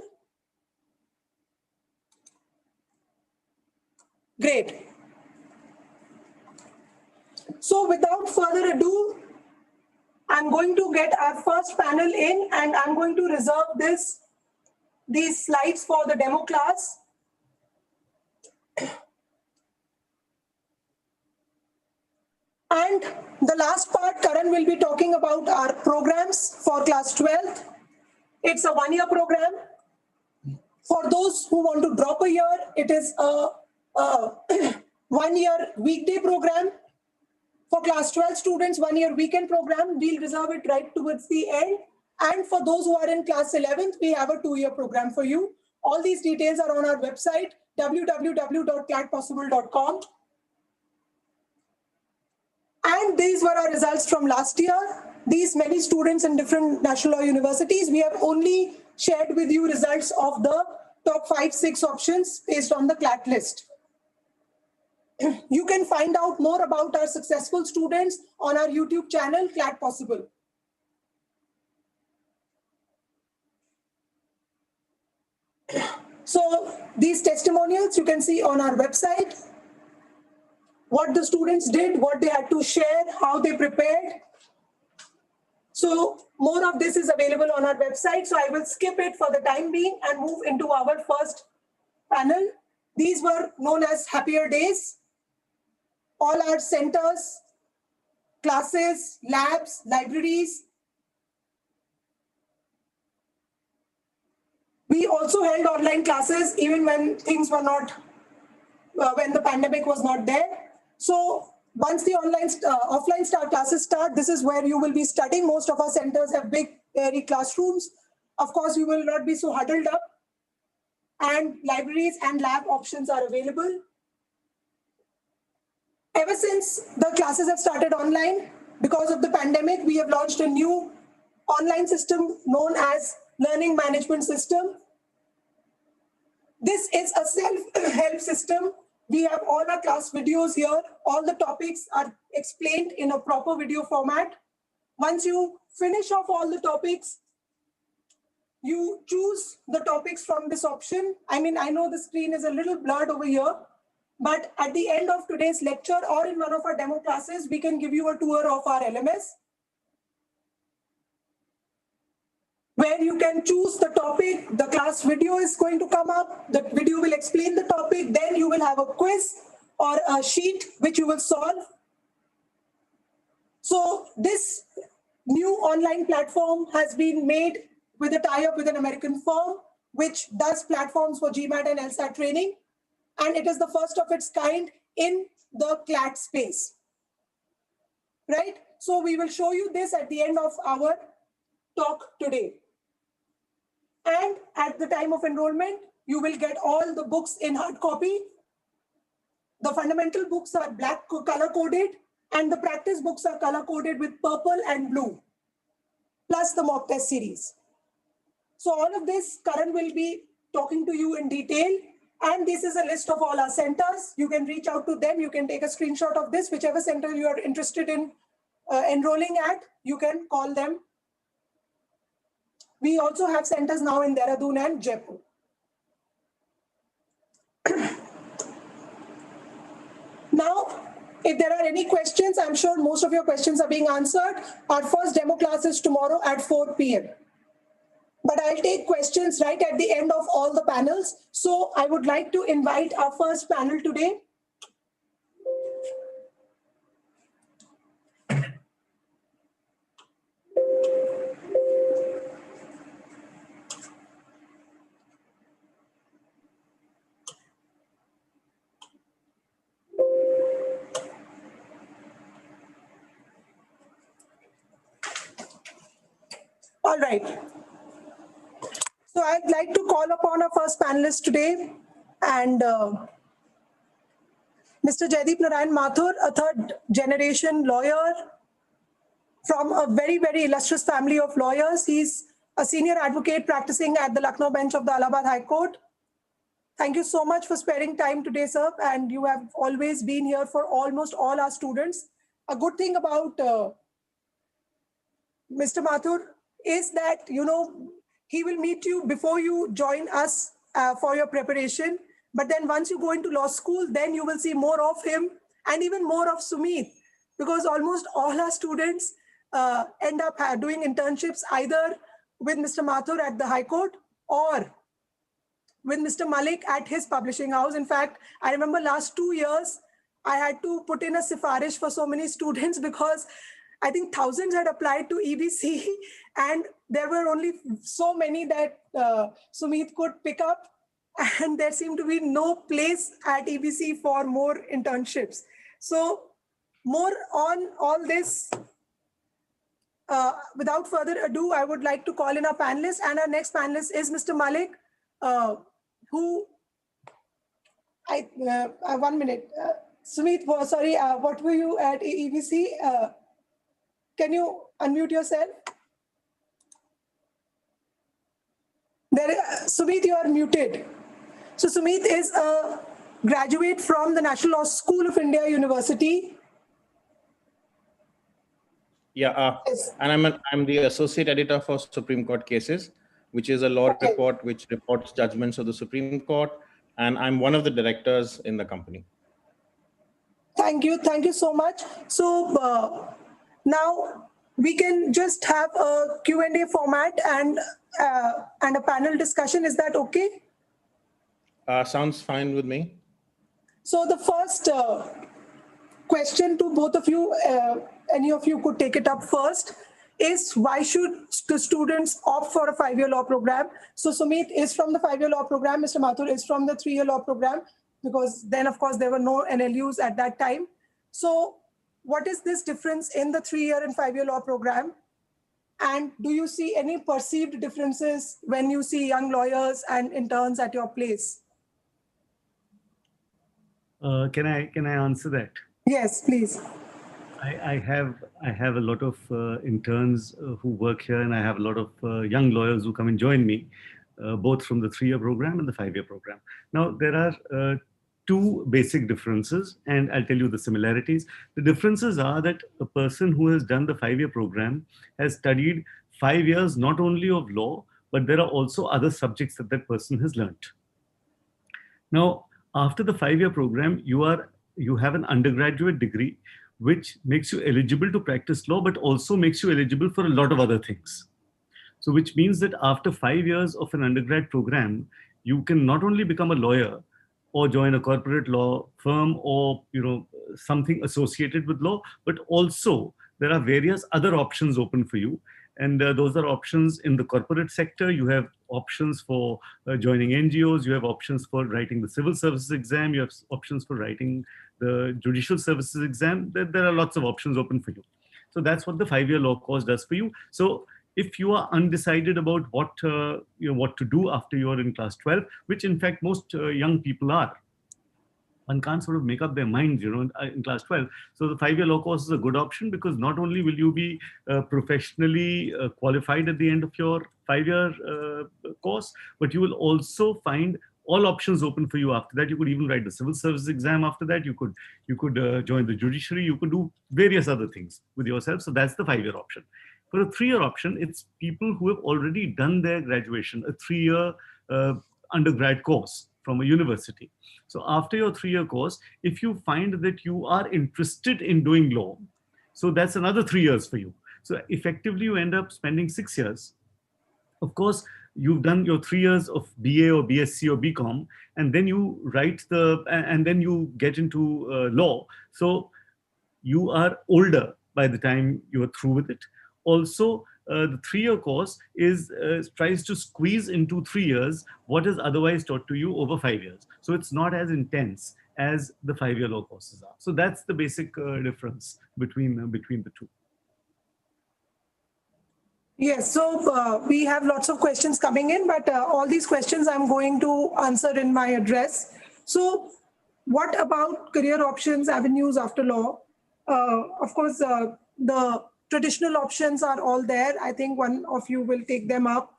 Great. So without further ado, I'm going to get our first panel in, and I'm going to reserve these slides for the demo class. And the last part, Karan will be talking about our programs for class 12th. It's a one-year program. For those who want to drop a year, it is a 1-year weekday program. For class 12 students, 1-year weekend program. We'll reserve it right towards the end. And for those who are in class 11th, we have a 2-year program for you. All these details are on our website, www.clatpossible.com. And these were our results from last year. These many students in different national law universities, we have only shared with you results of the top 5-6 options based on the Clat list. You can find out more about our successful students on our YouTube channel, Clat Possible. So these testimonials you can see on our website, what the students did, what they had to share, how they prepared. So more of this is available on our website. So I will skip it for the time being and move into our first panel. These were known as happier days. All our centers, classes, labs, libraries. We also held online classes even when things were not, when the pandemic was not there. So once the offline classes start, this is where you will be studying. Most of our centers have big, airy classrooms. Of course, you will not be so huddled up. And libraries and lab options are available. Ever since the classes have started online, because of the pandemic, we have launched a new online system known as Learning Management System. This is a self-help system. We have all our class videos here. All the topics are explained in a proper video format. Once you finish off all the topics, you choose the topics from this option. I mean, I know the screen is a little blurred over here, but at the end of today's lecture or in one of our demo classes, we can give you a tour of our LMS, where you can choose the topic. The class video is going to come up. The video will explain the topic. Then you will have a quiz or a sheet which you will solve. So this new online platform has been made with a tie-up with an American firm, which does platforms for GMAT and LSAT training. And it is the first of its kind in the Clat space, right? So we will show you this at the end of our talk today. And at the time of enrollment, you will get all the books in hard copy. The fundamental books are black color coded, and the practice books are color coded with purple and blue, plus the mock test series. So all of this, Karan will be talking to you in detail. And this is a list of all our centers. You can reach out to them. You can take a screenshot of this, whichever center you are interested in enrolling at, you can call them. We also have centers now in Dehradun and Jaipur. Now, if there are any questions, I'm sure most of your questions are being answered. Our first demo class is tomorrow at 4 p.m. But I'll take questions right at the end of all the panels. So I would like to invite our first panel today. All right. So I'd like to call upon our first panelist today, and Mr. Jaideep Narayan Mathur, a third-generation lawyer from a very, very illustrious family of lawyers. He's a senior advocate practicing at the Lucknow bench of the Allahabad High Court. Thank you so much for sparing time today, sir, and you have always been here for almost all our students. A good thing about Mr. Mathur is that, you know, he will meet you before you join us for your preparation. But then once you go into law school, then you will see more of him and even more of Sumit, because almost all our students end up doing internships either with Mr. Mathur at the High Court or with Mr. Malik at his publishing house. In fact, I remember last 2 years, I had to put in a sifarish for so many students because I think thousands had applied to EBC and there were only so many that Sumit could pick up. And there seemed to be no place at EBC for more internships. So more on all this, without further ado, I would like to call in our panelists. And our next panelist is Mr. Malik, who, 1 minute. Sumit, sorry, what were you at EBC? Can you unmute yourself? Sumit, you are muted. So Sumit is a graduate from the National Law School of India University. Yeah, and I'm the associate editor for Supreme Court cases, which is a law report which reports judgments of the Supreme Court, and I'm one of the directors in the company. Thank you so much. So now we can just have a Q&A format and a panel discussion. Is that okay? Sounds fine with me. So the first question to both of you, any of you could take it up first, is why should the students opt for a 5-year law program? So Sumit is from the 5-year law program, Mr. Mathur is from the 3-year law program, because then of course there were no NLUs at that time. So what is this difference in the 3-year and 5-year law program? And do you see any perceived differences when you see young lawyers and interns at your place? Can I answer that? Yes, please. I have a lot of interns who work here, and I have a lot of young lawyers who come and join me, both from the 3-year program and the 5-year program. Now, there are two basic differences, and I'll tell you the similarities. The differences are that a person who has done the 5-year program has studied 5 years not only of law, but there are also other subjects that that person has learnt. Now, after the 5-year program, you have an undergraduate degree, which makes you eligible to practice law, but also makes you eligible for a lot of other things. So which means that after 5 years of an undergrad program, you can not only become a lawyer or join a corporate law firm or something associated with law, but also there are various other options open for you. And those are options in the corporate sector. You have options for joining NGOs. You have options for writing the civil services exam. You have options for writing the judicial services exam. There are lots of options open for you. So that's what the 5-year law course does for you. So if you are undecided about what to do after you're in class 12, which in fact most young people are, one can't sort of make up their minds, in class 12. So the 5-year law course is a good option because not only will you be professionally qualified at the end of your 5-year course, but you will also find all options open for you after that. You could even write the civil service exam after that. You could join the judiciary. You could do various other things with yourself. So that's the 5-year option. For a 3-year option, it's people who have already done their graduation, a 3-year undergrad course from a university. So after your 3-year course, if you find that you are interested in doing law, so that's another 3 years for you. So effectively, you end up spending 6 years. Of course, you've done your 3 years of BA or BSc or BCom, and then you and then you get into law. So you are older by the time you are through with it. Also, the 3-year course tries to squeeze into 3 years what is otherwise taught to you over 5 years. So it's not as intense as the 5-year law courses are. So that's the basic difference between the two. Yes, so we have lots of questions coming in, but all these questions I'm going to answer in my address. So what about career options, avenues after law? Of course, the traditional options are all there. I think one of you will take them up.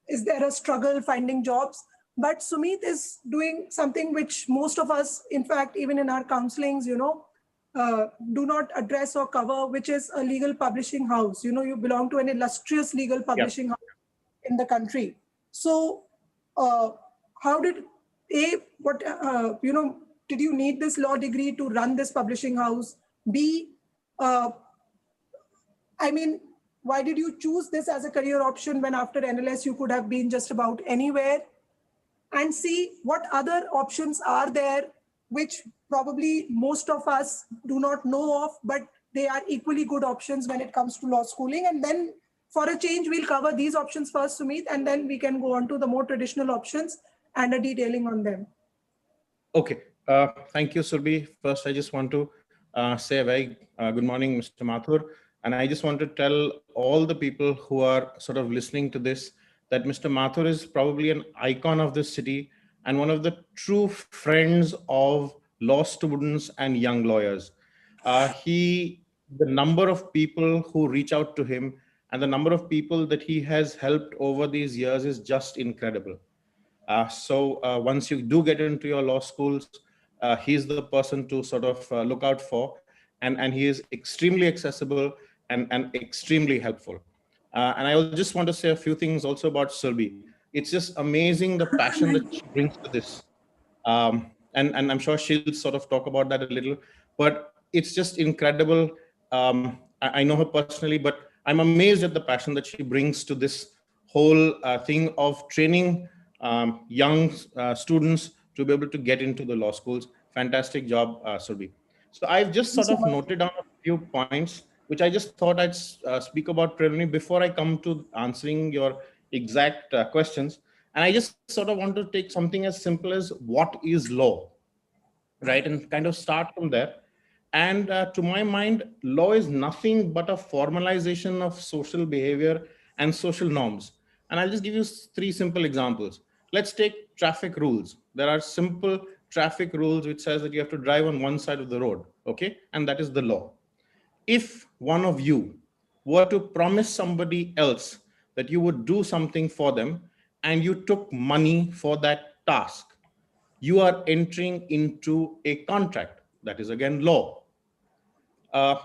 Is there a struggle finding jobs? But Sumit is doing something which most of us, in fact, even in our counselings, do not address or cover, which is a legal publishing house. You belong to an illustrious legal publishing house in the country. So how did, did you need this law degree to run this publishing house? B, uh, I mean, why did you choose this as a career option when after NLS you could have been just about anywhere? And see what other options are there, which probably most of us do not know of, but they are equally good options when it comes to law schooling. And then for a change, we'll cover these options first, Sumit, and then we can go on to the more traditional options and a detailing on them. Okay. Thank you, Surbi. First, I just want to say a very good morning, Mr. Mathur. And I just want to tell all the people who are sort of listening to this that Mr. Mathur is probably an icon of this city and one of the true friends of law students and young lawyers. The number of people who reach out to him and the number of people that he has helped over these years is just incredible. So once you do get into your law schools, he's the person to sort of look out for, and he is extremely accessible and extremely helpful. And I will just want to say a few things also about Surbi. It's just amazing the passion that she brings to this. And I'm sure she'll sort of talk about that a little, but it's just incredible. I know her personally, but I'm amazed at the passion that she brings to this whole thing of training young students to be able to get into the law schools. Fantastic job, Surbi. So I've just sort of noted down a few points, which I just thought I'd speak about preliminary before I come to answering your exact questions. And I just sort of want to take something as simple as what is law, right? And kind of start from there. And to my mind, law is nothing but a formalization of social behavior and social norms. And I'll just give you three simple examples. Let's take traffic rules. There are simple traffic rules which says that you have to drive on one side of the road, okay? And that is the law. If one of you were to promise somebody else that you would do something for them and you took money for that task, you are entering into a contract. That is again law. uh,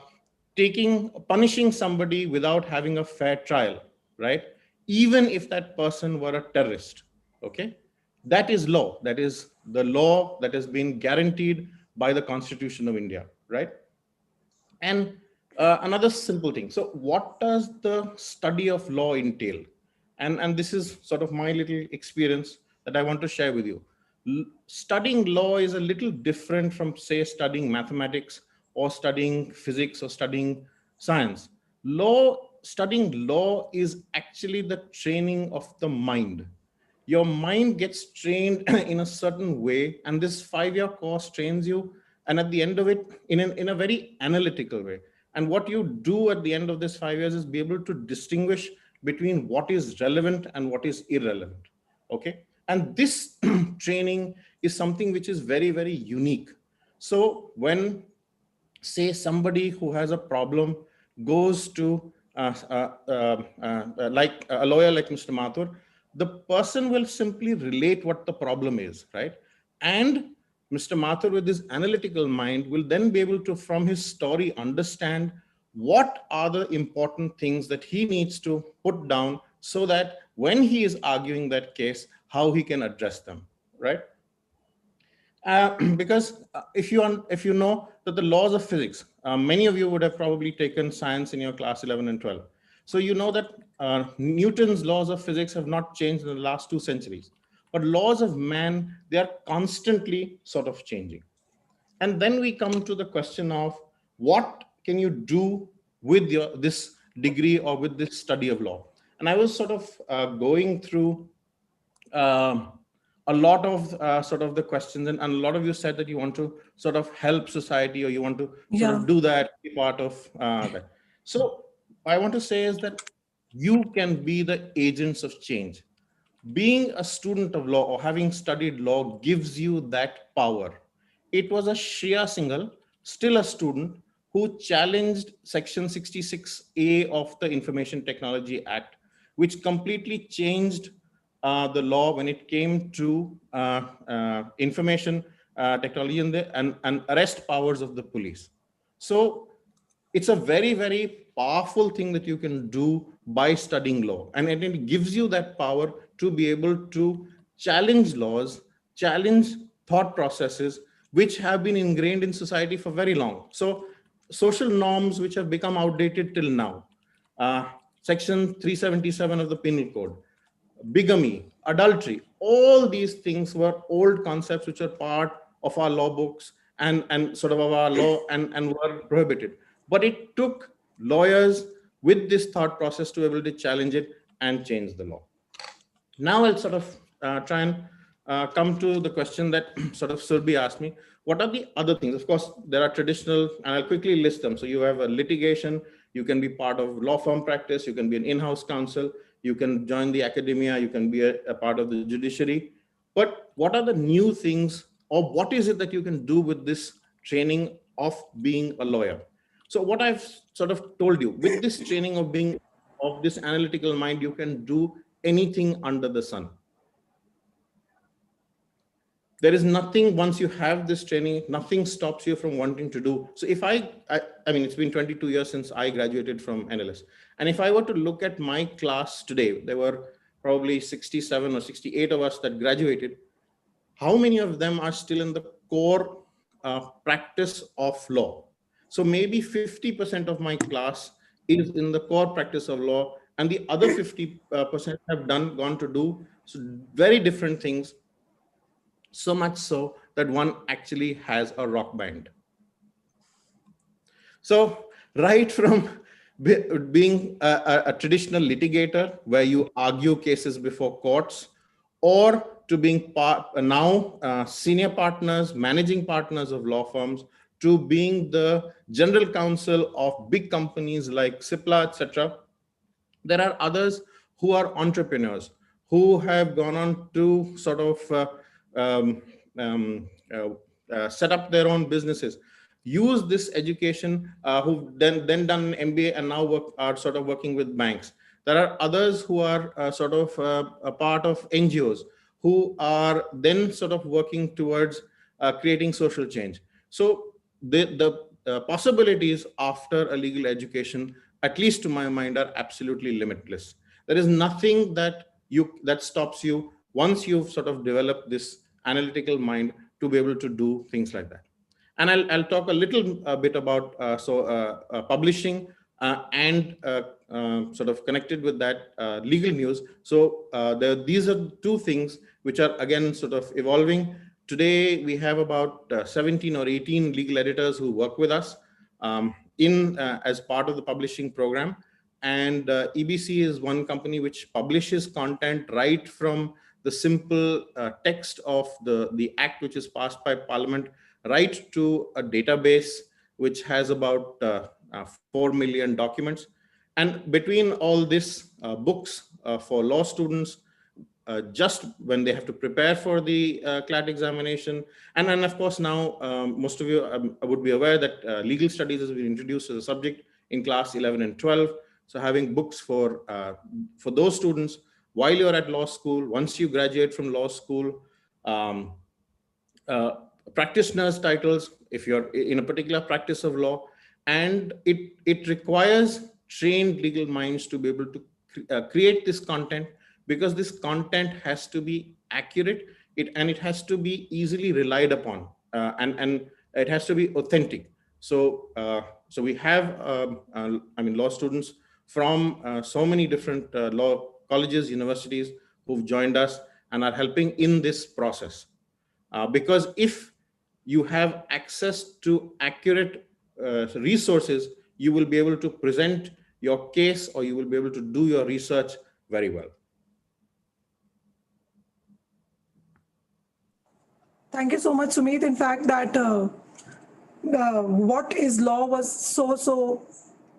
Punishing somebody without having a fair trial, right? Even if that person were a terrorist, okay? That is law. That is the law that has been guaranteed by the Constitution of India, right? And another simple thing. So, what does the study of law entail? And this is sort of my little experience that I want to share with you. Studying law is a little different from, say, studying mathematics or studying physics or studying science. Studying law is actually the training of the mind. Your mind gets trained in a certain way, and this 5-year course trains you, and at the end of it, in a very analytical way. And what you do at the end of this 5 years is be able to distinguish between what is relevant and what is irrelevant, okay? And this training is something which is very, very unique. So when, say, somebody who has a problem goes to like a lawyer like Mr. Mathur, the person will simply relate what the problem is, right? And Mr. Mathur, with his analytical mind, will then be able to, from his story, understand what are the important things that he needs to put down so that when he is arguing that case, how he can address them, right? Because if you know that the laws of physics, many of you would have probably taken science in your class 11 and 12. So you know that Newton's laws of physics have not changed in the last 2 centuries. But laws of man, they are constantly sort of changing. And then we come to the question of what can you do with this degree or with this study of law? And I was sort of going through um, a lot of sort of the questions, and a lot of you said that you want to sort of help society, or you want to sort of do that, be part of that. So I want to say is that you can be the agents of change. Being a student of law or having studied law gives you that power. It was a Shreya Singhal, still a student, who challenged Section 66A of the Information Technology Act, which completely changed the law when it came to information technology and arrest powers of the police. So it's a very, very powerful thing that you can do by studying law. And it gives you that power to be able to challenge laws, challenge thought processes, which have been ingrained in society for very long. So social norms which have become outdated till now. Section 377 of the Penal Code, bigamy, adultery, all these things were old concepts which are part of our law books and sort of our law and were prohibited. But it took lawyers with this thought process to be able to challenge it and change the law. Now I'll sort of try and come to the question that sort of Surbi asked me. What are the other things? Of course, there are traditional, and I'll quickly list them. So you have a litigation, you can be part of law firm practice, you can be an in-house counsel, you can join the academia, you can be a part of the judiciary. But what are the new things, or what is it that you can do with this training of being a lawyer? So what I've sort of told you, with this training of being of this analytical mind, you can do anything under the sun. There is nothing, once you have this training, nothing stops you from wanting to do. So if I mean, it's been 22 years since I graduated from NLS. And if I were to look at my class today, there were probably 67 or 68 of us that graduated. How many of them are still in the core practice of law? So maybe 50% of my class is in the core practice of law, and the other 50% have gone to do very different things, so much so that one actually has a rock band. So right from being a traditional litigator where you argue cases before courts, or to being now senior partners, managing partners of law firms, to being the general counsel of big companies like Cipla, etc. There are others who are entrepreneurs, who have gone on to sort of set up their own businesses, use this education, who've then done an MBA and now are sort of working with banks. There are others who are sort of a part of NGOs, who are then sort of working towards creating social change. So the possibilities after a legal education, at least to my mind, are absolutely limitless. There is nothing that stops you once you've sort of developed this analytical mind to be able to do things like that. And I'll talk a little bit about publishing and sort of connected with that legal news. So these are two things which are again sort of evolving. Today we have about 17 or 18 legal editors who work with us as part of the publishing program. And EBC is one company which publishes content right from the simple text of the act which is passed by Parliament, right to a database which has about 4 million documents. And between all this, books for law students, just when they have to prepare for the Clat examination. And then, of course, now most of you would be aware that legal studies has been introduced as a subject in class 11 and 12. So having books for those students while you're at law school, once you graduate from law school, practitioner's titles, if you're in a particular practice of law, and it requires trained legal minds to be able to create this content, because this content has to be accurate, and it has to be easily relied upon, and it has to be authentic. So so we have law students from so many different law colleges, universities who've joined us and are helping in this process. Because if you have access to accurate resources, you will be able to present your case, or you will be able to do your research very well. Thank you so much, Sumit. In fact, that what is law was so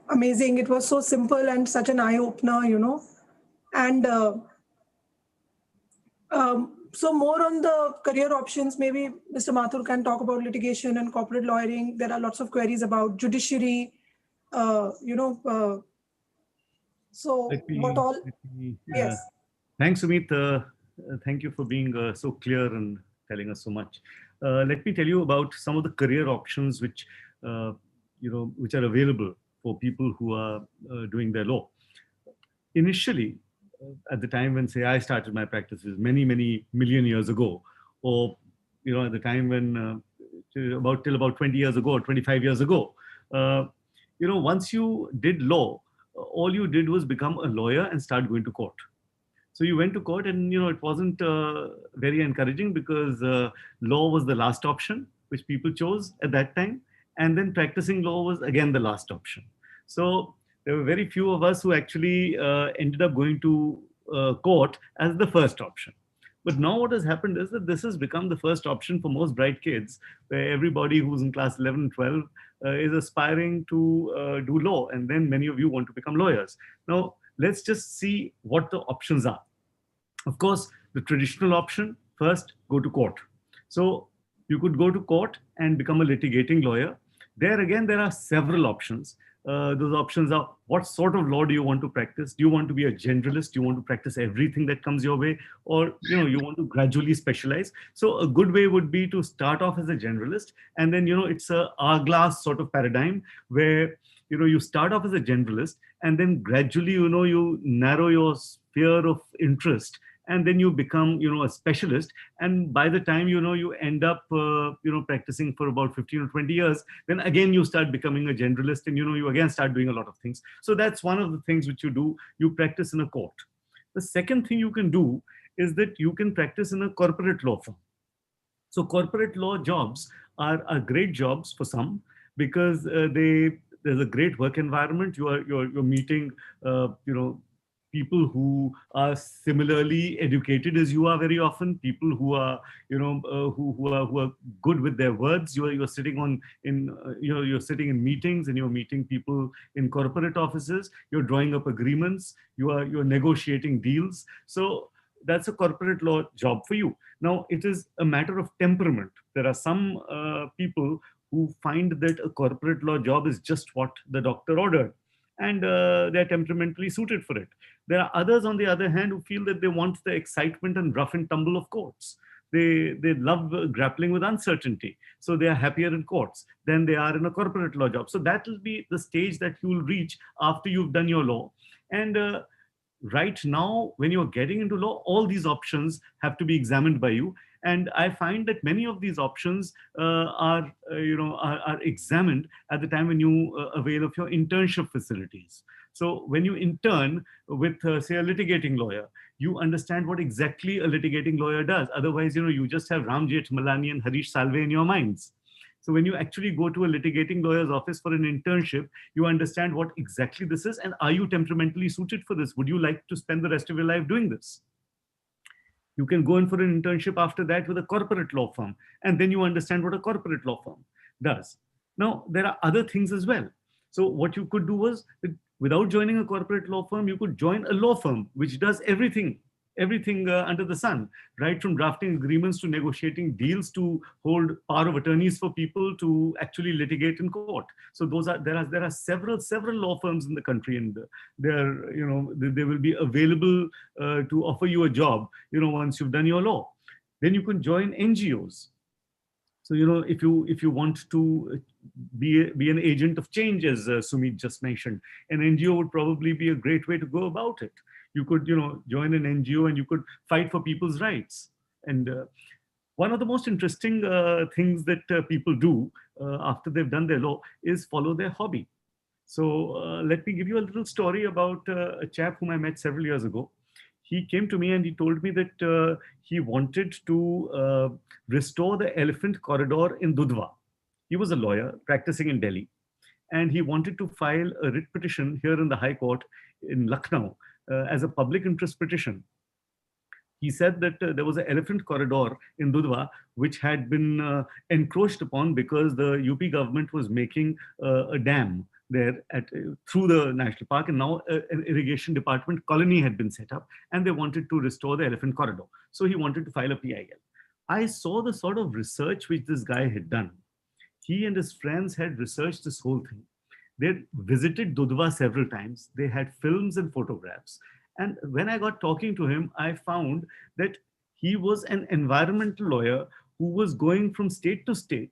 amazing. It was so simple and such an eye-opener, you know. And so more on the career options, maybe Mr. Mathur can talk about litigation and corporate lawyering. There are lots of queries about judiciary, so what all? Yes. Thanks, Sumit. Thank you for being so clear and telling us so much. Let me tell you about some of the career options which which are available for people who are doing their law. Initially, at the time when, say, I started my practices many million years ago, or at the time when till about 20 years ago or 25 years ago, uh, once you did law, all you did was become a lawyer and start going to court. So you went to court, and it wasn't very encouraging, because law was the last option which people chose at that time, and then practicing law was again the last option. So there were very few of us who actually ended up going to court as the first option. But now what has happened is that this has become the first option for most bright kids, where everybody who's in class 11 and 12 is aspiring to do law, and then many of you want to become lawyers. Now let's just see what the options are. Of course, the traditional option, first, go to court. So you could go to court and become a litigating lawyer. There again, there are several options. Those options are: what sort of law do you want to practice? Do you want to be a generalist? Do you want to practice everything that comes your way? Or you want to gradually specialize? So a good way would be to start off as a generalist, and then it's a hourglass sort of paradigm, where you start off as a generalist, and then gradually you narrow your sphere of interest, and then you become a specialist. And by the time you end up practicing for about 15 or 20 years, then again you start becoming a generalist, and you again start doing a lot of things. So that's one of the things which you do. You practice in a court. The second thing you can do is that you can practice in a corporate law firm. So corporate law jobs are great jobs for some, because there's a great work environment. You're meeting people who are similarly educated as you are very often, people who are who are good with their words. You're sitting you're sitting in meetings, and you're meeting people in corporate offices. You're drawing up agreements. You're negotiating deals. So that's a corporate law job for you. Now it is a matter of temperament. There are some people who find that a corporate law job is just what the doctor ordered, and they're temperamentally suited for it. There are others, on the other hand, who feel that they want the excitement and rough and tumble of courts. They love grappling with uncertainty. So they are happier in courts than they are in a corporate law job. So that will be the stage that you will reach after you've done your law. And right now, when you're getting into law, all these options have to be examined by you. And I find that many of these options are examined at the time when you avail of your internship facilities. So when you intern with, say, a litigating lawyer, you understand what exactly a litigating lawyer does. Otherwise, you just have Ram Jethmalani and Harish Salve in your minds. So when you actually go to a litigating lawyer's office for an internship, you understand what exactly this is, and are you temperamentally suited for this? Would you like to spend the rest of your life doing this? You can go in for an internship after that with a corporate law firm, and then you understand what a corporate law firm does. Now, there are other things as well. So what you could do was, without joining a corporate law firm, you could join a law firm which does everything under the sun, right from drafting agreements to negotiating deals to hold power of attorneys for people to actually litigate in court. So there are several law firms in the country, and they will be available to offer you a job once you've done your law. Then you can join NGOs. So if you want to be an agent of change, as Sumit just mentioned, an NGO would probably be a great way to go about it. You could join an NGO, and you could fight for people's rights. And one of the most interesting things that people do after they've done their law is follow their hobby. So let me give you a little story about a chap whom I met several years ago. He came to me and he told me that he wanted to restore the elephant corridor in Dudhwa. He was a lawyer practicing in Delhi, and he wanted to file a writ petition here in the High Court in Lucknow as a public interest petition. He said that there was an elephant corridor in Dudhwa which had been encroached upon because the UP government was making a dam there through the national park, and now an irrigation department colony had been set up, and they wanted to restore the elephant corridor. So he wanted to file a PIL. I saw the sort of research which this guy had done. He and his friends had researched this whole thing. They visited Dudhwa several times. They had films and photographs. And when I got talking to him, I found that he was an environmental lawyer who was going from state to state.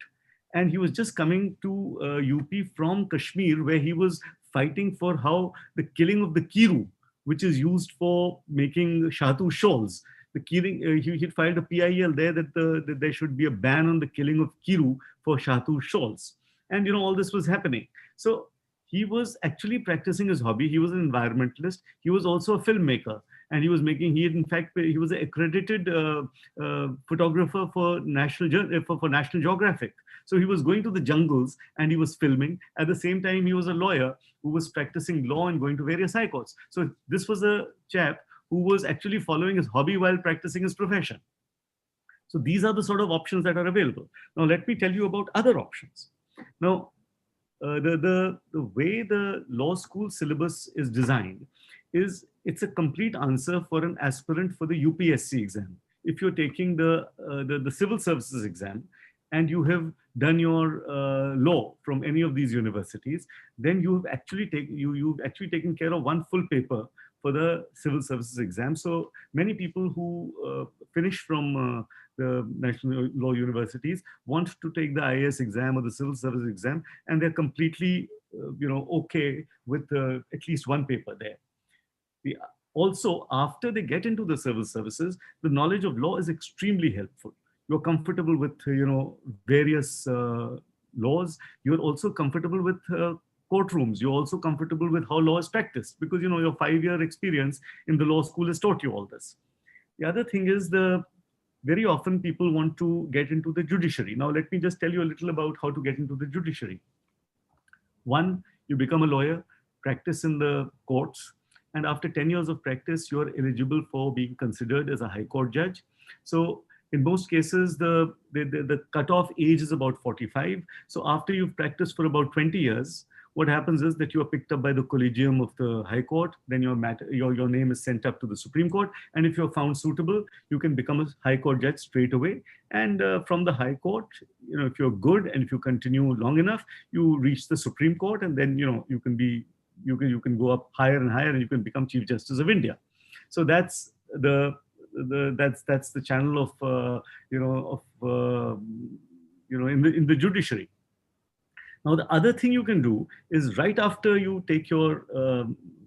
And he was just coming to UP from Kashmir, where he was fighting for how the killing of the kiru, which is used for making shahtu shawls, the killing, he filed a PIL there that there should be a ban on the killing of kiru for shahtu shawls. And all this was happening. So he was actually practicing his hobby. He was an environmentalist. He was also a filmmaker, and he was making. He had, in fact, he was an accredited photographer for for National Geographic. So he was going to the jungles and he was filming. At the same time, he was a lawyer who was practicing law and going to various high courts. So this was a chap who was actually following his hobby while practicing his profession. So these are the sort of options that are available. Now let me tell you about other options. Now, the way the law school syllabus is designed is it's a complete answer for an aspirant for the UPSC exam. If you're taking the civil services exam and you have done your law from any of these universities, then you've actually taken care of one full paper for the civil services exam. So many people who finish from the national law universities want to take the IAS exam or the civil service exam, and they're completely, okay with at least one paper there. Also, after they get into the civil services, the knowledge of law is extremely helpful. You're comfortable with, various laws. You're also comfortable with courtrooms. You're also comfortable with how law is practiced because, your 5-year experience in the law school has taught you all this. The other thing is very often people want to get into the judiciary. Now, let me just tell you a little about how to get into the judiciary. One, you become a lawyer, practice in the courts, and after 10 years of practice, you're eligible for being considered as a high court judge. So in most cases, the cutoff age is about 45. So after you've practiced for about 20 years, what happens is that you are picked up by the collegium of the High Court, then your name is sent up to the Supreme Court, and if you're found suitable, you can become a High Court judge straight away. And from the High Court, if you're good and if you continue long enough, you reach the Supreme Court, and then you can go up higher and higher, and you can become Chief Justice of India. So that's that's the channel of in the judiciary. Now, the other thing you can do is right after you take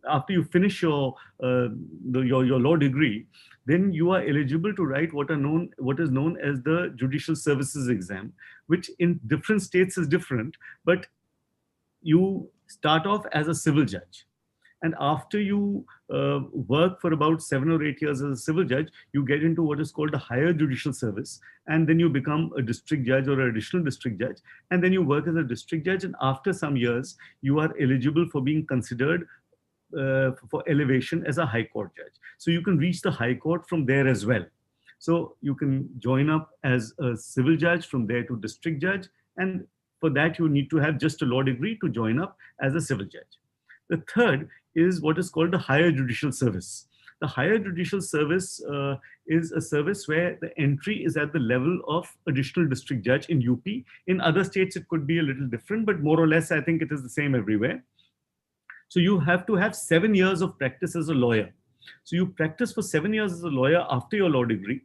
after you finish your law degree, then you are eligible to write what is known as the Judicial Services exam, which in different states is different, but you start off as a civil judge. And after you work for about 7 or 8 years as a civil judge, you get into what is called a higher judicial service. And then you become a district judge or an additional district judge. And then you work as a district judge. And after some years, you are eligible for being considered for elevation as a high court judge. So you can reach the high court from there as well. So you can join up as a civil judge, from there to district judge. And for that, you need to have just a law degree to join up as a civil judge. The third is what is called the higher judicial service. The higher judicial service is a service where the entry is at the level of additional district judge in UP. In other states, it could be a little different, but more or less, I think it is the same everywhere. So you have to have 7 years of practice as a lawyer. So you practice for 7 years as a lawyer after your law degree,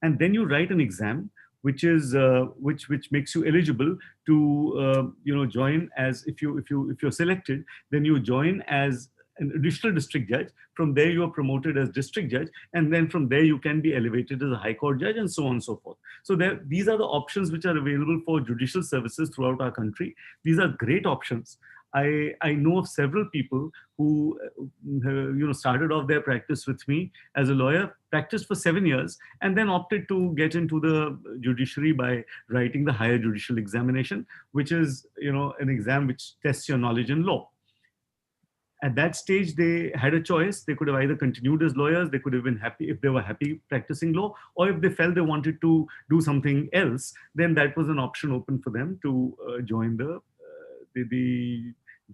and then you write an exam, which is which makes you eligible to join as if you're selected, then you join as an additional district judge. From there you are promoted as district judge, and then from there you can be elevated as a high court judge, and so on and so forth. So these are the options which are available for judicial services throughout our country. These are great options. I know of several people who started off their practice with me as a lawyer, practiced for 7 years, and then opted to get into the judiciary by writing the higher judicial examination, which is an exam which tests your knowledge in law. At that stage, they had a choice. They could have either continued as lawyers, they could have been happy if they were happy practicing law, or if they felt they wanted to do something else, then that was an option open for them to join the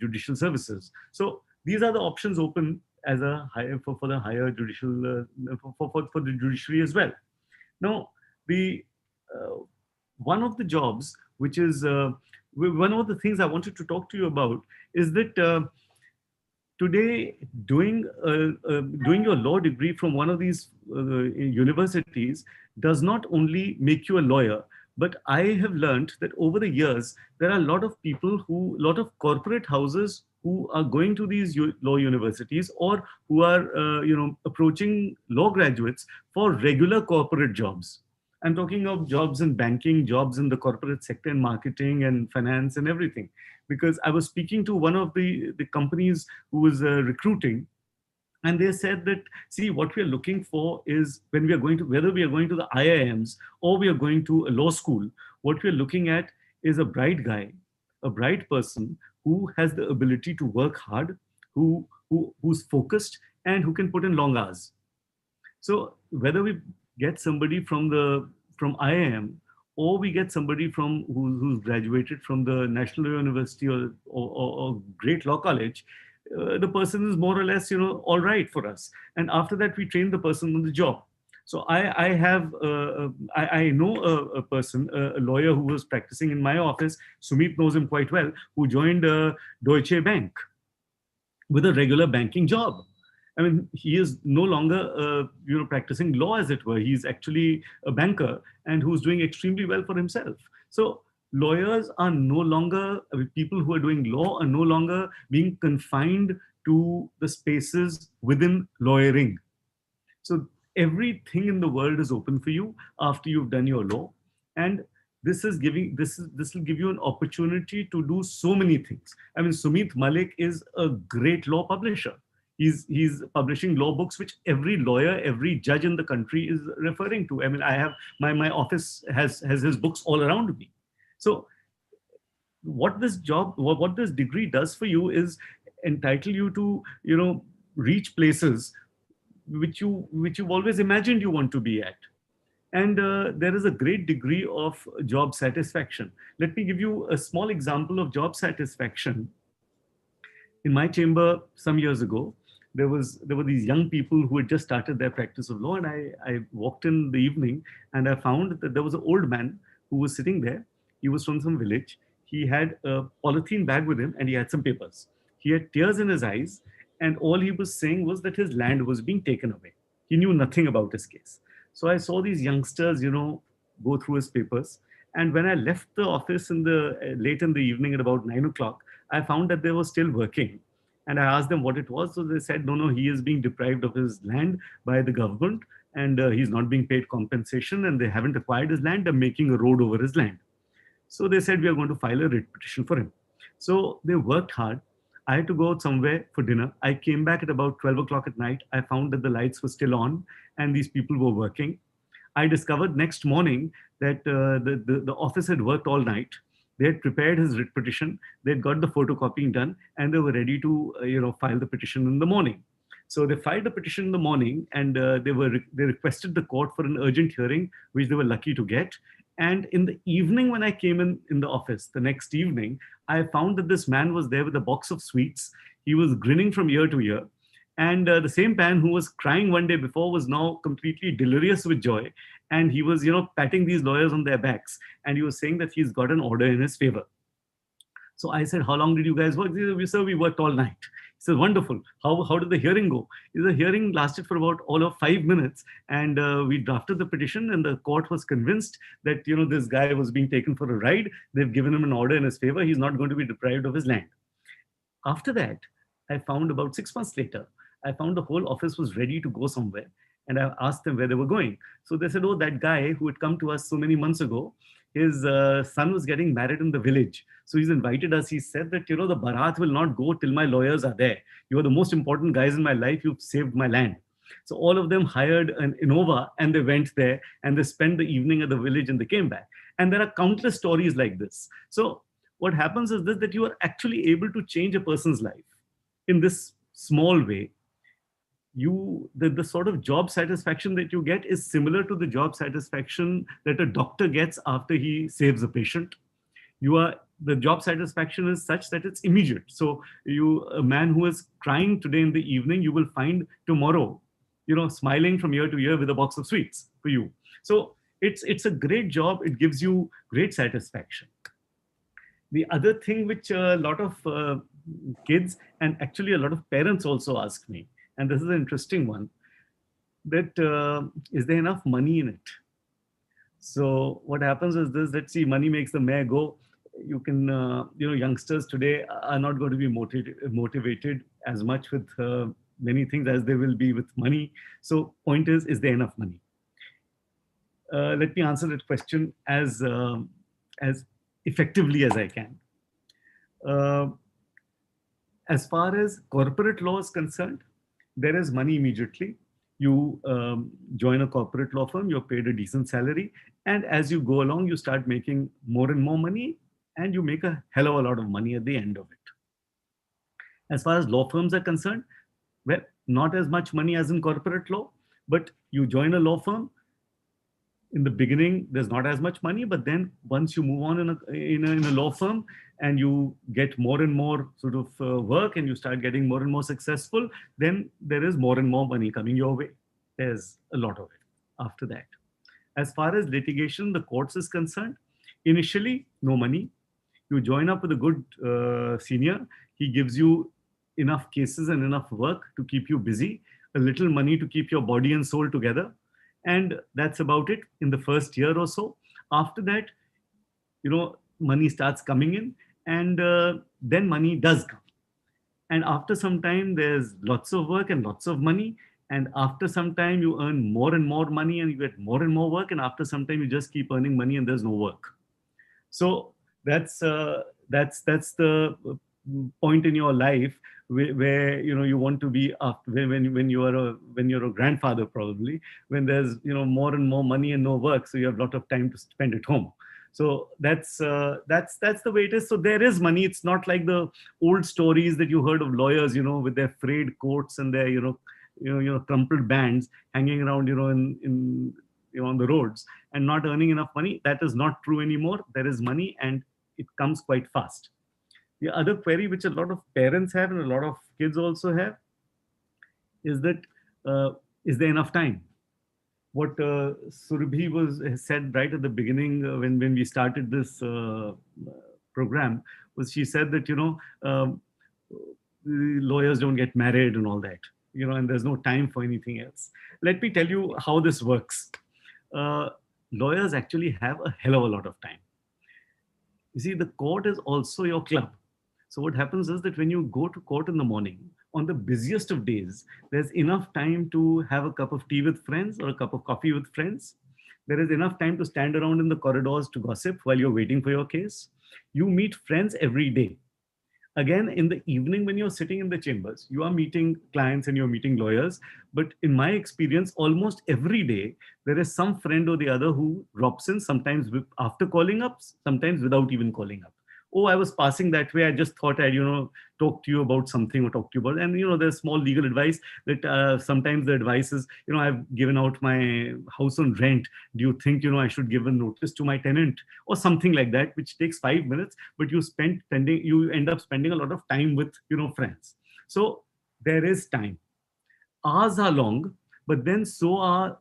judicial services. So these are the options open as a higher for the higher judicial for the judiciary as well. Now, the one of the jobs, which is one of the things I wanted to talk to you about, is that today doing your law degree from one of these universities does not only make you a lawyer, but I have learned that over the years, there are a lot of people a lot of corporate houses who are going to these law universities, or who are, approaching law graduates for regular corporate jobs. I'm talking of jobs in banking, jobs in the corporate sector, in marketing and finance and everything. because I was speaking to one of the companies who was recruiting, and they said that, see, what we are looking for is when we are going to, whether we are going to the IIMs or we are going to a law school, what we are looking at is a bright guy, a bright person who has the ability to work hard, who's focused, and who can put in long hours. So whether we get somebody from IIM, or we get somebody who's graduated from the National University or great law college, the person is more or less, all right for us. And after that, we train the person on the job. So I know a person, a lawyer who was practicing in my office. Sumit knows him quite well, who joined Deutsche Bank with a regular banking job. I mean, he is no longer, practicing law, as it were. He's actually a banker and who's doing extremely well for himself. So lawyers are no longer, people who are doing law are no longer being confined to the spaces within lawyering. So everything in the world is open for you after you've done your law, and this will give you an opportunity to do so many things. I mean, Sumit Malik is a great law publisher. He's publishing law books which every lawyer, every judge in the country is referring to. I mean, I have my office has his books all around me. So what this degree does for you is entitle you to, reach places which you've always imagined you want to be at. And there is a great degree of job satisfaction. Let me give you a small example of job satisfaction. In my chamber some years ago, there were these young people who had just started their practice of law, and I walked in the evening and I found that there was an old man who was sitting there. He was from some village. He had a polythene bag with him and he had some papers. He had tears in his eyes, and all he was saying was that his land was being taken away. He knew nothing about his case. So I saw these youngsters, go through his papers. And when I left the office late in the evening at about 9 o'clock, I found that they were still working. And I asked them what it was. So they said, no, he is being deprived of his land by the government, and he's not being paid compensation, and they haven't acquired his land. They're making a road over his land. So they said, we are going to file a writ petition for him. So they worked hard. I had to go out somewhere for dinner. I came back at about 12 o'clock at night. I found that the lights were still on and these people were working. I discovered next morning that the office had worked all night. They had prepared his writ petition. They had got the photocopying done, and they were ready to file the petition in the morning. So they filed the petition in the morning, and they requested the court for an urgent hearing, which they were lucky to get. And in the evening, when I came in the office, the next evening, I found that this man was there with a box of sweets. He was grinning from ear to ear. And the same man who was crying one day before was now completely delirious with joy. And he was, patting these lawyers on their backs. And he was saying that he's got an order in his favor. So I said, how long did you guys work? He said, sir, we worked all night. He said, wonderful. How did the hearing go? The hearing lasted for about all of 5 minutes. And we drafted the petition, and the court was convinced that, this guy was being taken for a ride. They've given him an order in his favor. He's not going to be deprived of his land. After that, I found about 6 months later, I found the whole office was ready to go somewhere. And I asked them where they were going. So they said, oh, that guy who had come to us so many months ago, his son was getting married in the village. So he's invited us. He said that, the Bharat will not go till my lawyers are there. You are the most important guys in my life. You've saved my land. So all of them hired an Innova and they went there and they spent the evening at the village and they came back. And there are countless stories like this. So what happens is this, that you are actually able to change a person's life in this small way. The sort of job satisfaction that you get is similar to the job satisfaction that a doctor gets after he saves a patient. The job satisfaction is such that it's immediate. So a man who is crying today in the evening, you will find tomorrow, smiling from ear to ear with a box of sweets for you. So it's a great job. It gives you great satisfaction. The other thing which a lot of kids and actually a lot of parents also ask me, and this is an interesting one, that is there enough money in it? So what happens is this, that see, money makes the mayor go. You can, youngsters today are not going to be motivated as much with many things as they will be with money. So point is there enough money? Let me answer that question as effectively as I can. Uh, as far as corporate law is concerned, there is money immediately. You join a corporate law firm, you're paid a decent salary, and as you go along, you start making more and more money, and you make a hell of a lot of money at the end of it. As far as law firms are concerned, well, not as much money as in corporate law, but you join a law firm. In the beginning, there's not as much money, but then once you move on in a law firm and you get more and more sort of work and you start getting more and more successful, then there is more and more money coming your way. There's a lot of it after that. As far as litigation, the courts is concerned, initially, no money. You join up with a good senior. He gives you enough cases and enough work to keep you busy, a little money to keep your body and soul together. And that's about it in the first year or so. After that, money starts coming in, and then money does come. And after some time, there's lots of work and lots of money. And after some time, you earn more and more money and you get more and more work. And after some time, you just keep earning money and there's no work. So that's the point in your life where you want to be after, when you're a grandfather, probably, when there's more and more money and no work, so you have a lot of time to spend at home. So that's the way it is. So there is money. It's not like the old stories that you heard of lawyers, with their frayed coats and their crumpled bands hanging around in on the roads and not earning enough money. That is not true anymore. There is money and it comes quite fast. The other query which a lot of parents have and a lot of kids also have is that is there enough time? What Surabhi said right at the beginning when we started this program was, she said that lawyers don't get married and all that, and there's no time for anything else. Let me tell you how this works. Lawyers actually have a hell of a lot of time. You see, the court is also your club. So what happens is that when you go to court in the morning, on the busiest of days, there's enough time to have a cup of tea with friends or a cup of coffee with friends. There is enough time to stand around in the corridors to gossip while you're waiting for your case. You meet friends every day. Again, in the evening, when you're sitting in the chambers, you are meeting clients and you're meeting lawyers. But in my experience, almost every day, there is some friend or the other who drops in, sometimes after calling up, sometimes without even calling up. Oh, I was passing that way. I just thought I'd, talk to you about something or talk to you about, and, there's small legal advice that sometimes the advice is, I've given out my house on rent. Do you think, I should give a notice to my tenant or something like that, which takes 5 minutes, but you end up spending a lot of time with, friends. So there is time. Hours are long, but then so are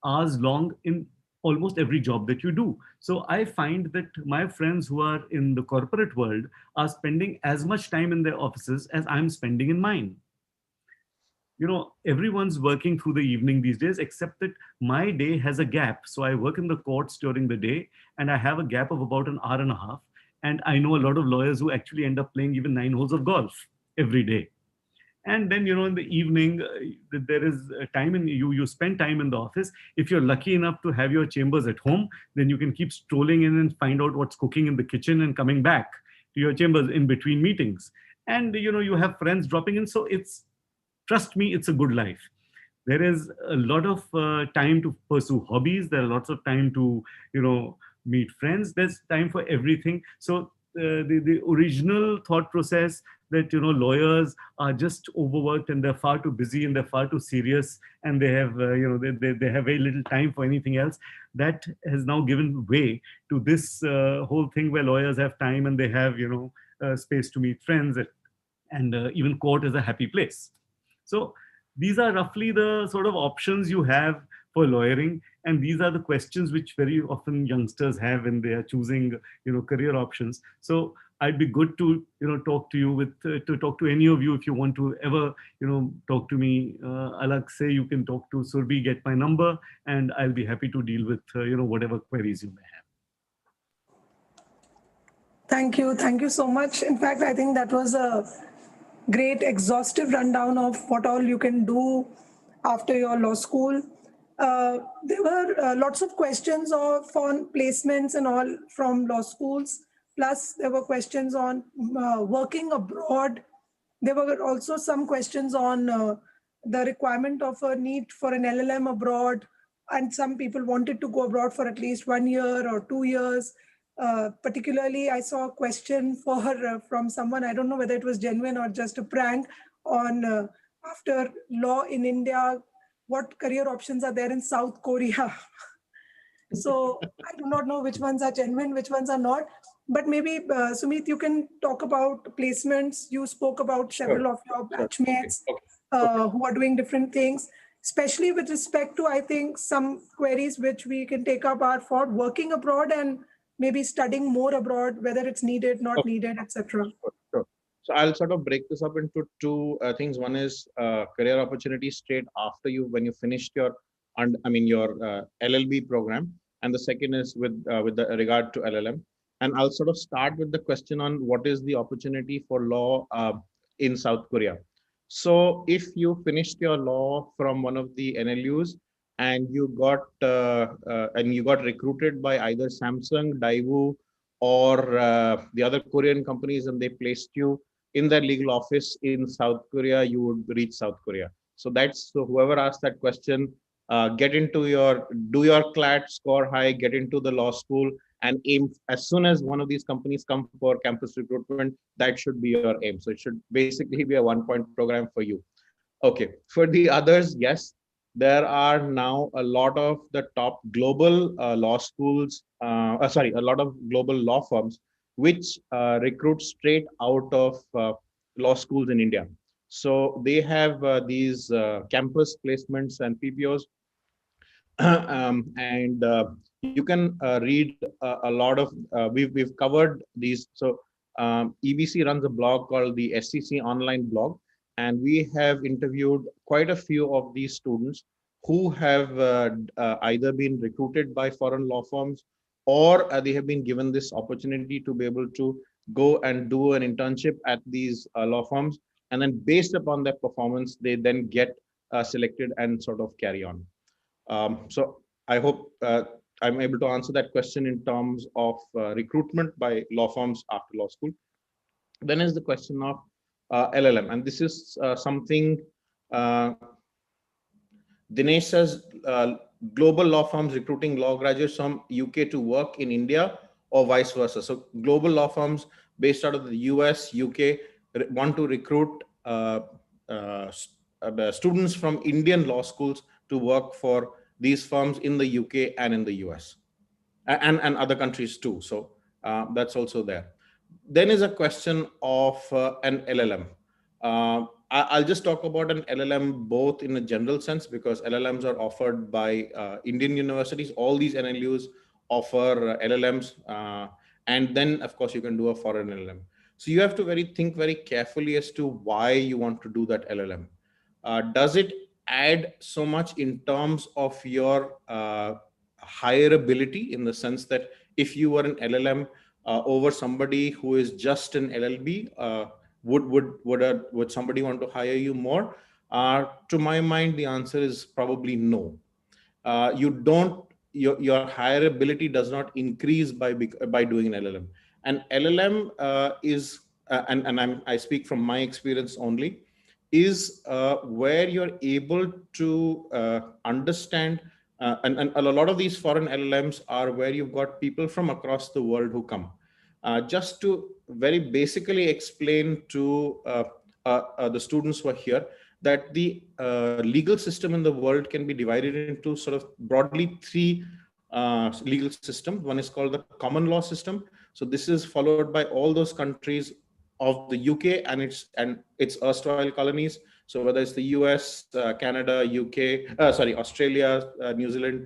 hours long in almost every job that you do. So I find that my friends who are in the corporate world are spending as much time in their offices as I'm spending in mine. Everyone's working through the evening these days, except that my day has a gap. So I work in the courts during the day and I have a gap of about an hour and a half. And I know a lot of lawyers who actually end up playing even 9 holes of golf every day. And then, in the evening, there is time and you spend time in the office. If you're lucky enough to have your chambers at home, then you can keep strolling in and find out what's cooking in the kitchen and coming back to your chambers in between meetings. And, you have friends dropping in. So trust me, it's a good life. There is a lot of time to pursue hobbies. There are lots of time to, meet friends. There's time for everything. So the original thought process that lawyers are just overworked and they're far too busy and they're far too serious and they have they have very little time for anything else, that has now given way to this whole thing where lawyers have time and they have space to meet friends, and even court is a happy place. So these are roughly the sort of options you have for lawyering, and these are the questions which very often youngsters have when they are choosing career options. So I'd be good to talk to you to talk to any of you if you want to ever talk to me. I'll say you can talk to Surbi, get my number, and I'll be happy to deal with whatever queries you may have. Thank you so much. In fact, I think that was a great exhaustive rundown of what all you can do after your law school. There were lots of questions on placements and all from law schools. Plus, there were questions on working abroad. There were also some questions on the requirement of a need for an LLM abroad. And some people wanted to go abroad for at least 1 year or 2 years. Particularly, I saw a question from someone, I don't know whether it was genuine or just a prank, on after law in India, what career options are there in South Korea? So I do not know which ones are genuine, which ones are not. But maybe, Sumit, you can talk about placements. You spoke about several of your batchmates who are doing different things, especially with respect to, I think, some queries which we can take up are for working abroad and maybe studying more abroad, whether it's needed, not needed, etc. Sure. So I'll sort of break this up into two things. One is career opportunities straight after when you finished your, your LLB program, and the second is with the regard to LLM. And I'll sort of start with the question on what is the opportunity for law in South Korea. So if you finished your law from one of the NLUs and you got recruited by either Samsung, Daewoo, or the other Korean companies, and they placed you in their legal office in South Korea, you would reach South Korea. So whoever asked that question, do your Clat, score high, get into the law school, and aim as soon as one of these companies come for campus recruitment. That should be your aim. So it should basically be a 1-point program for you. Okay, for the others, yes, there are now a lot of the top global law schools, a lot of global law firms, which recruit straight out of law schools in India. So they have these campus placements and PPOs. And you can read a lot of, we've covered these. So EBC runs a blog called the SCC Online Blog, and we have interviewed quite a few of these students who have either been recruited by foreign law firms, or they have been given this opportunity to be able to go and do an internship at these law firms, and then based upon their performance, they then get selected and sort of carry on. So I hope I'm able to answer that question in terms of recruitment by law firms after law school. Then is the question of LLM, and this is something Dinesh says, global law firms recruiting law graduates from UK to work in India, or vice versa. So global law firms based out of the US, UK want to recruit students from Indian law schools to work for these firms in the UK and in the US and other countries too. So that's also there. Then is a question of an LLM. I'll just talk about an LLM both in a general sense, because LLMs are offered by Indian universities. All these NLUs offer LLMs, and then of course you can do a foreign LLM. So you have to think very carefully as to why you want to do that LLM. Does it add so much in terms of your higher ability, in the sense that if you were an LLM over somebody who is just an LLB, would somebody want to hire you more? To my mind, the answer is probably no. Your higher ability does not increase by doing an LLM. An LLM I speak from my experience only, is where you're able to understand, and a lot of these foreign LLMs are where you've got people from across the world who come. Just to very basically explain to the students who are here, that the legal system in the world can be divided into sort of broadly 3 legal systems. One is called the common law system. So this is followed by all those countries of the UK and its erstwhile colonies. So whether it's the US, Canada, Australia, New Zealand,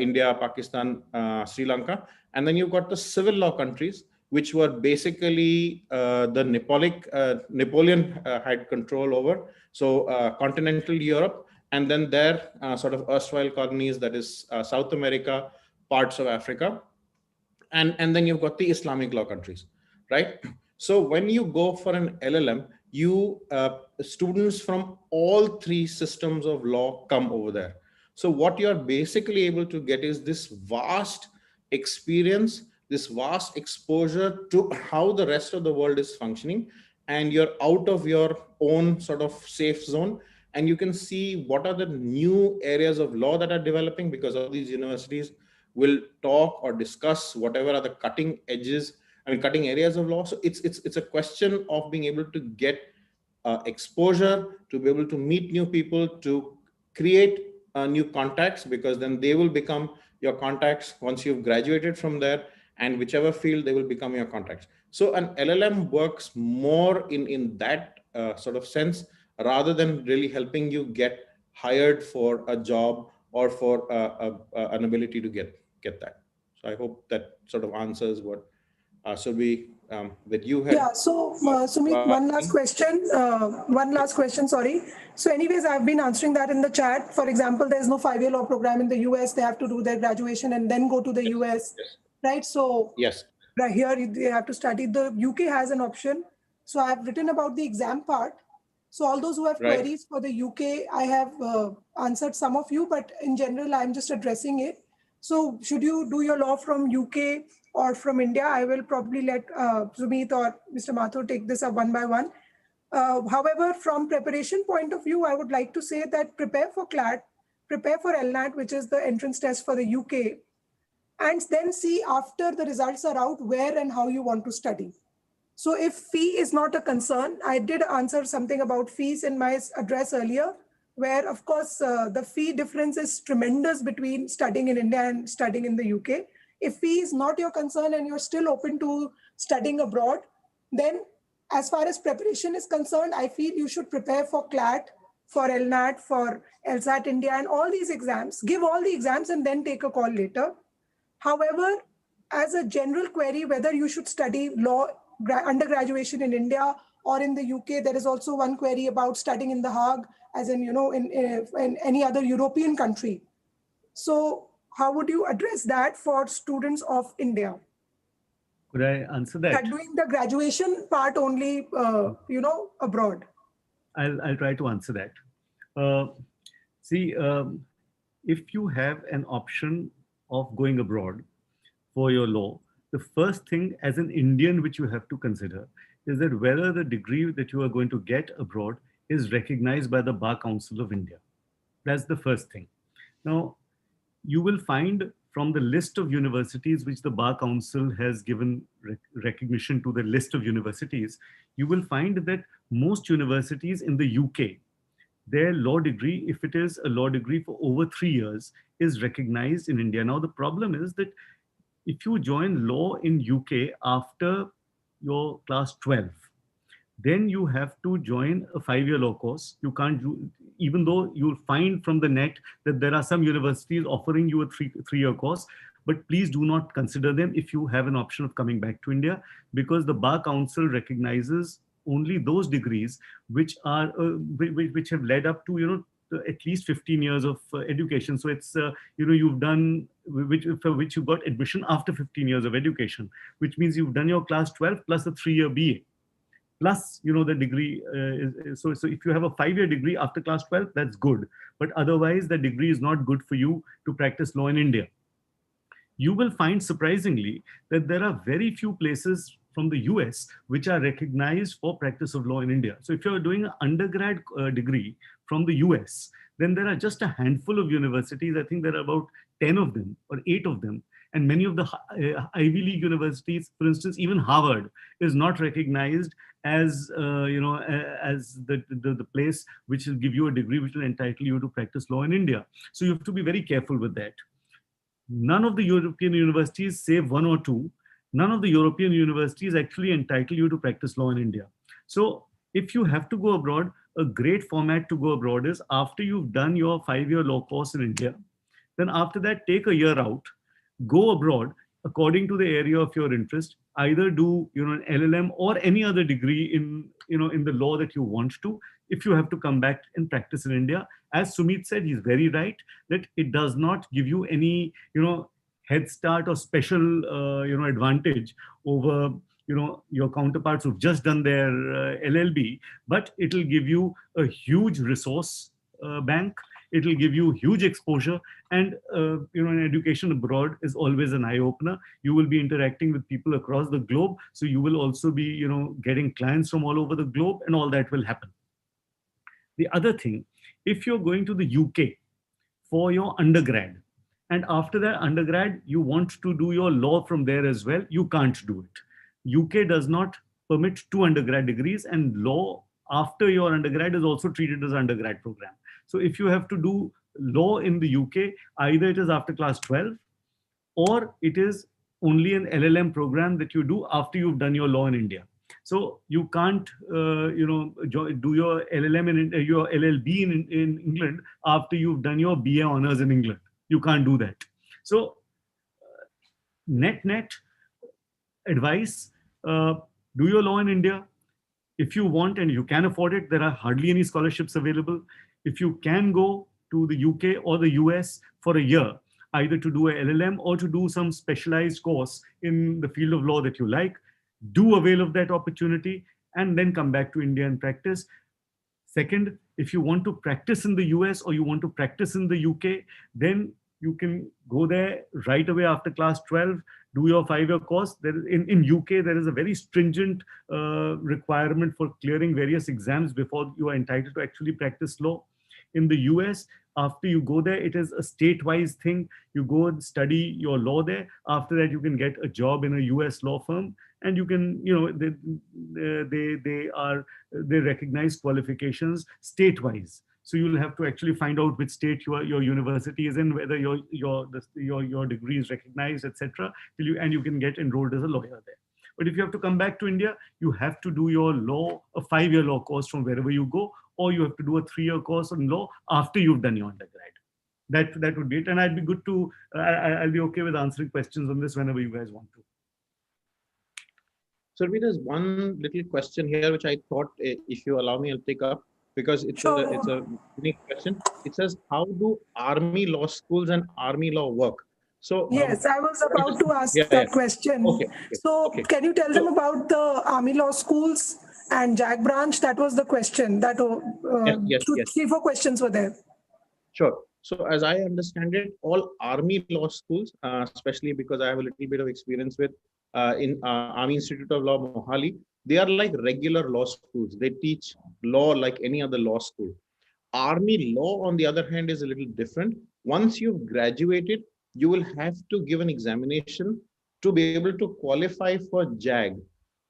India, Pakistan, Sri Lanka. And then you've got the civil law countries, which were basically the Napoleon had control over. So continental Europe, and then their sort of erstwhile colonies, that is South America, parts of Africa. And then you've got the Islamic law countries, right? So when you go for an LLM, students from all 3 systems of law come over there. So what you're basically able to get is this vast experience, this vast exposure to how the rest of the world is functioning, and you're out of your own sort of safe zone, and you can see what are the new areas of law that are developing, because all these universities will talk or discuss whatever are the cutting edges, cutting areas of law. So it's a question of being able to get exposure, to be able to meet new people, to create new contacts, because then they will become your contacts once you've graduated from there, and whichever field, they will become your contacts. So an LLM works more in that sort of sense, rather than really helping you get hired for a job or for an ability to get that. So I hope that sort of answers what Surbi, that you had. Yeah, so Sumit, one last question. One last question, sorry. So, anyways, I've been answering that in the chat. For example, there's no 5-year law program in the US. They have to do their graduation and then go to the US, Yes. right? So, Yes. right here, they have to study. The UK has an option. So, I've written about the exam part. So, all those who have Right. queries for the UK, I have answered some of you, but in general, I'm just addressing it. So, should you do your law from UK or from India? I will probably let Sumit or Mr. Mathur take this up one by one. However, from preparation point of view, I would like to say that prepare for Clat, prepare for LNAT, which is the entrance test for the UK, and then see after the results are out where and how you want to study. So if fee is not a concern, I did answer something about fees in my address earlier, where of course the fee difference is tremendous between studying in India and studying in the UK. If fee is not your concern and you're still open to studying abroad, then as far as preparation is concerned, I feel you should prepare for CLAT, for LNAT, for LSAT India, and all these exams. Give all the exams and then take a call later. However, as a general query, whether you should study law undergraduation in India or in the UK, there is also one query about studying in The Hague, as in, in any other European country. So how would you address that for students of India? Could I answer that? That doing the graduation part only, abroad. I'll try to answer that. See, if you have an option of going abroad for your law, the first thing as an Indian which you have to consider is that whether the degree that you are going to get abroad is recognized by the Bar Council of India. That's the first thing. Now, you will find from the list of universities which the Bar Council has given recognition to, the list of universities, you will find that most universities in the UK, their law degree, if it is a law degree for over 3 years, is recognized in India. Now, the problem is that if you join law in UK after your class 12, then you have to join a 5-year law course. You can't do, even though you'll find from the net that there are some universities offering you a three-year course, but please do not consider them if you have an option of coming back to India, because the Bar Council recognizes only those degrees which are which have led up to at least 15 years of education. So it's you've done for which you got admission after 15 years of education, which means you've done your class 12 plus a 3-year BA. Plus, the degree so if you have a 5-year degree after class 12, that's good. But otherwise, the degree is not good for you to practice law in India. You will find, surprisingly, that there are very few places from the US which are recognized for practice of law in India. So if you're doing an undergrad degree from the US, then there are just a handful of universities. I think there are about 10 of them or 8 of them. And many of the Ivy League universities, for instance, even Harvard is not recognized as as the place which will give you a degree which will entitle you to practice law in India. So you have to be very careful with that. None of the European universities, save 1 or 2, none of the European universities actually entitle you to practice law in India. So if you have to go abroad, a great format to go abroad is after you've done your 5-year law course in India, then after that, take a year out, go abroad according to the area of your interest, either do an LLM or any other degree in in the law that you want to, if you have to come back and practice in India. As Sumit said, he's very right that it does not give you any head start or special advantage over your counterparts who've just done their LLB, but it'll give you a huge resource bank. It will give you huge exposure, and an education abroad is always an eye opener. You will be interacting with people across the globe, so you will also be getting clients from all over the globe, and all that will happen. The other thing, if you're going to the UK for your undergrad, and after that undergrad you want to do your law from there as well, you can't do it. UK does not permit 2 undergrad degrees, and law after your undergrad is also treated as an undergrad program. So if you have to do law in the UK, either it is after class 12, or it is only an LLM program that you do after you've done your law in India. So you can't, do your LLM in your LLB in England after you've done your BA honors in England. You can't do that. So net advice: do your law in India. If you want and you can afford it, there are hardly any scholarships available. If you can go to the UK or the US for a year, either to do a LLM or to do some specialized course in the field of law that you like, do avail of that opportunity and then come back to India and practice. Second, if you want to practice in the US or you want to practice in the UK, then you can go there right away after class 12, do your 5-year course. In UK, there is a very stringent requirement for clearing various exams before you are entitled to actually practice law. In the US, after you go there, it is a state-wise thing. You go and study your law there. After that, you can get a job in a US law firm, and you can, they recognize qualifications state-wise. So you'll have to actually find out which state your university is in, whether your degree is recognized, etc. And you can get enrolled as a lawyer there. But if you have to come back to India, you have to do your law, a 5-year law course from wherever you go, or you have to do a 3-year course on law after you've done your undergrad. That would be it. And I'd be good to, I'll be okay with answering questions on this whenever you guys want to. So there's one little question here, which I thought, if you allow me, I'll take up, because it's a unique question. It says, how do army law schools and army law work? So yes, I was about to ask that question. Okay. So can you tell them about the army law schools and JAG branch? That was the question. That 3-4 questions were there. Sure. So as I understand it, all army law schools, especially because I have a little bit of experience with in Army Institute of Law, Mohali, they are like regular law schools. They teach law like any other law school. Army law, on the other hand, is a little different. Once you've graduated, you will have to give an examination to be able to qualify for JAG.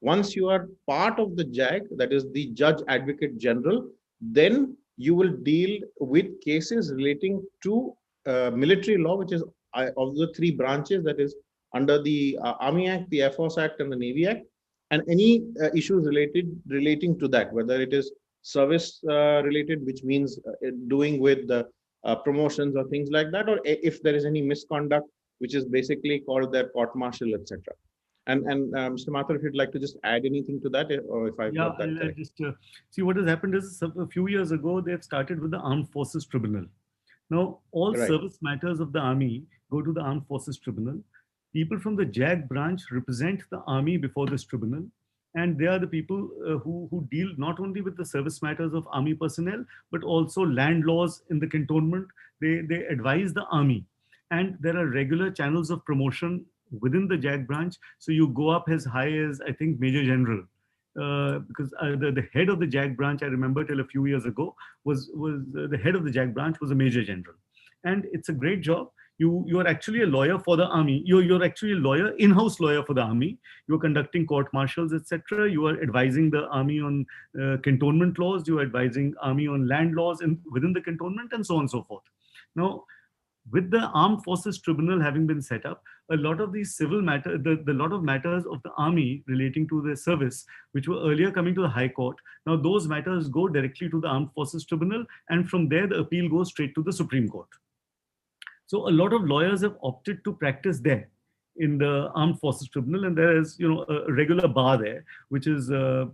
Once you are part of the JAG, that is the Judge Advocate General, then you will deal with cases relating to military law, which is of the 3 branches, that is under the Army Act, the Air Force Act, and the Navy Act, and any issues relating to that, whether it is service related, which means doing with the promotions or things like that, or if there is any misconduct, which is basically called their court-martial, etc. And Mr. Mathur, if you'd like to just add anything to that, or if I've got that correct. Just see what has happened is a few years ago they've started with the Armed Forces Tribunal. Now all service matters of the army go to the Armed Forces Tribunal. People from the JAG branch represent the army before this tribunal, and they are the people who deal not only with the service matters of army personnel, but also land laws in the cantonment. They advise the army, and there are regular channels of promotion within the JAG branch. So you go up as high as, I think, Major General, because the head of the JAG branch, I remember till a few years ago, was the head of the JAG branch was a Major General, and it's a great job. You are actually a lawyer for the army. You're actually a lawyer, in-house lawyer for the army. You're conducting court-martials, etc. You are advising the army on cantonment laws. You are advising army on land laws within the cantonment, and so on and so forth. Now, with the Armed Forces Tribunal having been set up, a lot of these civil matters, the lot of matters of the army relating to their service, which were earlier coming to the High Court, now those matters go directly to the Armed Forces Tribunal, and from there the appeal goes straight to the Supreme Court. So a lot of lawyers have opted to practice there in the Armed Forces Tribunal, and there is, a regular bar there, which is, a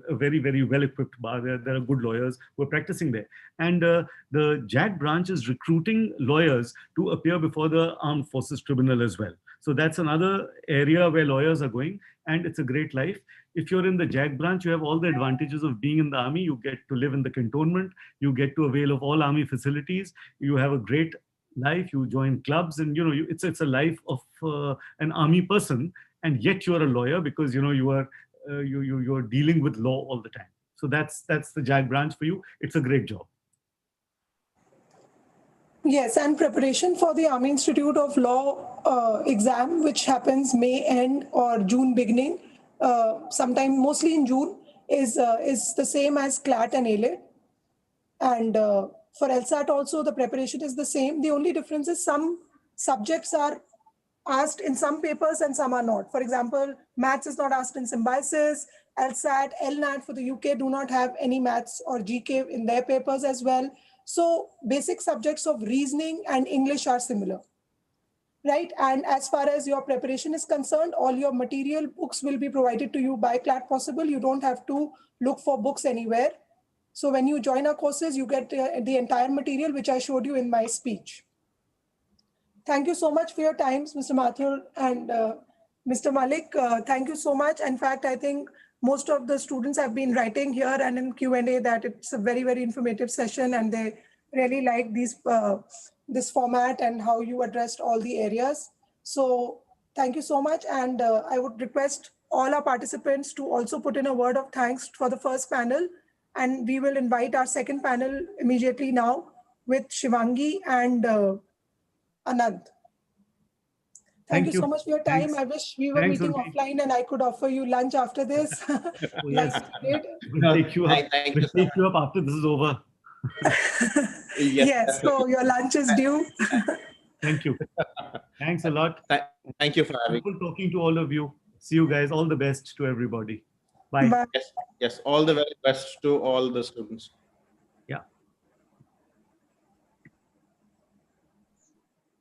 very, very well-equipped bar. There are good lawyers who are practicing there. And the JAG branch is recruiting lawyers to appear before the Armed Forces Tribunal as well. So that's another area where lawyers are going, and it's a great life. If you're in the JAG branch, you have all the advantages of being in the army. You get to live in the cantonment, you get to avail of all army facilities, you have a great life, you join clubs, and it's a life of an army person, and yet you're a lawyer because you are you're dealing with law all the time. So that's the JAG branch for you. It's a great job. Yes, and preparation for the Army Institute of Law exam, which happens May end or June beginning, sometime mostly in June, is the same as CLAT and ALET. And for LSAT also, the preparation is the same. The only difference is some subjects are asked in some papers and some are not. For example, maths is not asked in symbiosis. LSAT, LNAT for the UK do not have any maths or GK in their papers as well. So basic subjects of reasoning and English are similar, right? And as far as your preparation is concerned, all your material books will be provided to you by Clat Possible. You don't have to look for books anywhere. So when you join our courses, you get the entire material, which I showed you in my speech. Thank you so much for your times, Mr. Mathur and Mr. Malik. Thank you so much. In fact, I think most of the students have been writing here and in Q&A that it's a very, very informative session, and they really like this format and how you addressed all the areas. So thank you so much. And I would request all our participants to also put in a word of thanks for the first panel. And we will invite our second panel immediately now with Shivangi and Anand. Thank you so much for your time. Thanks. I wish we were meeting offline and I could offer you lunch after this. Oh, yes. Great. We'll take you up. Thank We'll you, take you up after this is over. Yes, so your lunch is due. Thank you. Thanks a lot. Thank you for having me. Wonderful talking to all of you. See you guys. All the best to everybody. Bye. Bye. Yes, all the very best to all the students. Yeah.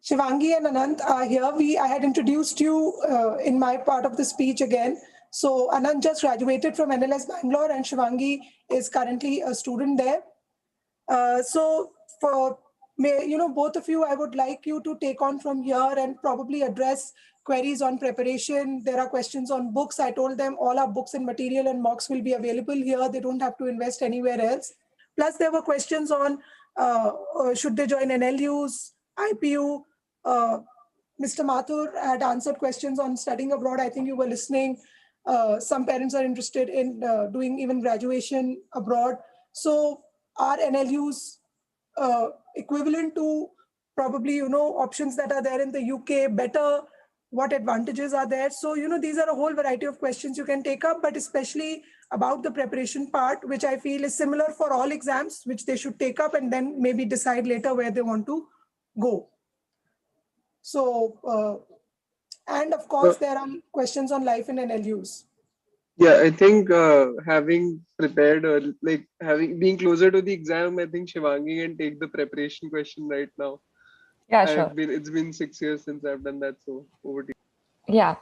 Shivangi and Anand are here. I had introduced you in my part of the speech again. So Anand just graduated from NLS Bangalore and Shivangi is currently a student there. So for both of you, I would like you to take on from here and probably address queries on preparation. There are questions on books. I told them all our books and material and mocks will be available here. They don't have to invest anywhere else. Plus, there were questions on should they join NLUs, IPU. Mr. Mathur had answered questions on studying abroad. I think you were listening. Some parents are interested in doing even graduation abroad. So are NLUs equivalent to probably, options that are there in the UK better? What advantages are there? So, these are a whole variety of questions you can take up, but especially about the preparation part, which I feel is similar for all exams, which they should take up and then maybe decide later where they want to go. So, and of course, there are questions on life in NLUs. Yeah, I think having prepared or being closer to the exam, I think Shivangi can take the preparation question right now. Yeah, sure. It's been 6 years since I've done that, so over to you. Yeah.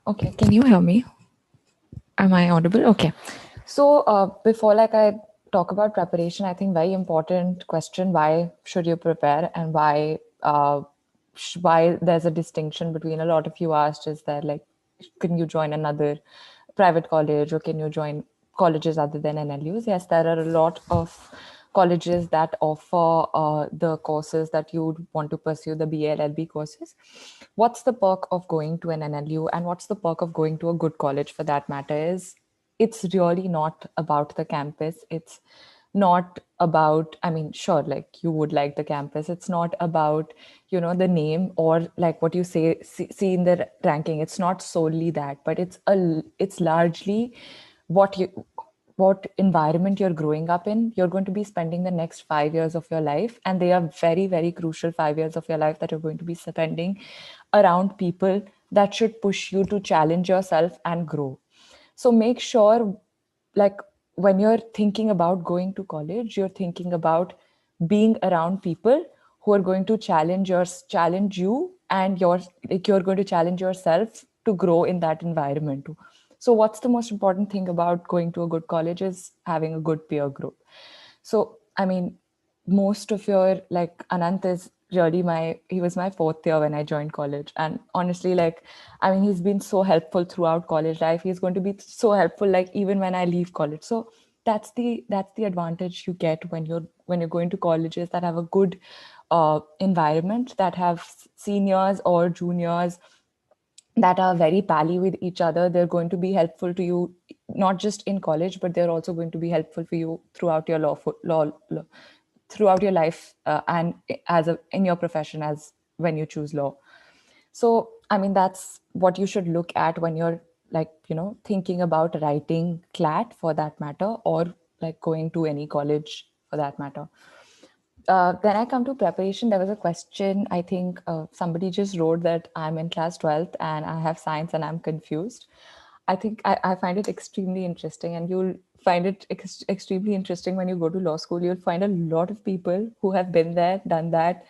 Okay. Can you hear me? Am I audible? Okay. So before I talk about preparation, I think very important question: why should you prepare, and why there's a distinction between, a lot of you asked, is that can you join another private college or can you join colleges other than NLUs? Yes, there are a lot of colleges that offer the courses that you would want to pursue, the BA LLB courses. What's the perk of going to an NLU, and what's the perk of going to a good college for that matter is it's really not about the campus. It's not about, sure, you would like the campus. It's not about, the name or what you see in the ranking. It's not solely that, but it's largely what environment you're growing up in. You're going to be spending the next 5 years of your life, and they are very, very crucial 5 years of your life that you're going to be spending around people that should push you to challenge yourself and grow. So make sure, when you're thinking about going to college, you're thinking about being around people who are going to challenge you, and you're going to challenge yourself to grow in that environment too. So what's the most important thing about going to a good college is having a good peer group. So, most of your, Anant is really he was my fourth year when I joined college. And honestly, like, I mean, he's been so helpful throughout college life. He's going to be so helpful, like, even when I leave college. So that's the advantage you get when you're going to colleges that have a good environment, that have seniors or juniors that are very pally with each other. They're going to be helpful to you, not just in college, but they're also going to be helpful for you throughout your law throughout your life, and in your profession, as when you choose law. So I mean, that's what you should look at when you're, like, thinking about writing clat, for that matter, or like going to any college for that matter. Then I come to preparation. There was a question, I think somebody just wrote that I'm in class 12th and I have science and I'm confused. I think I find it extremely interesting, and you'll find it extremely interesting when you go to law school. You'll find a lot of people who have been there, done that,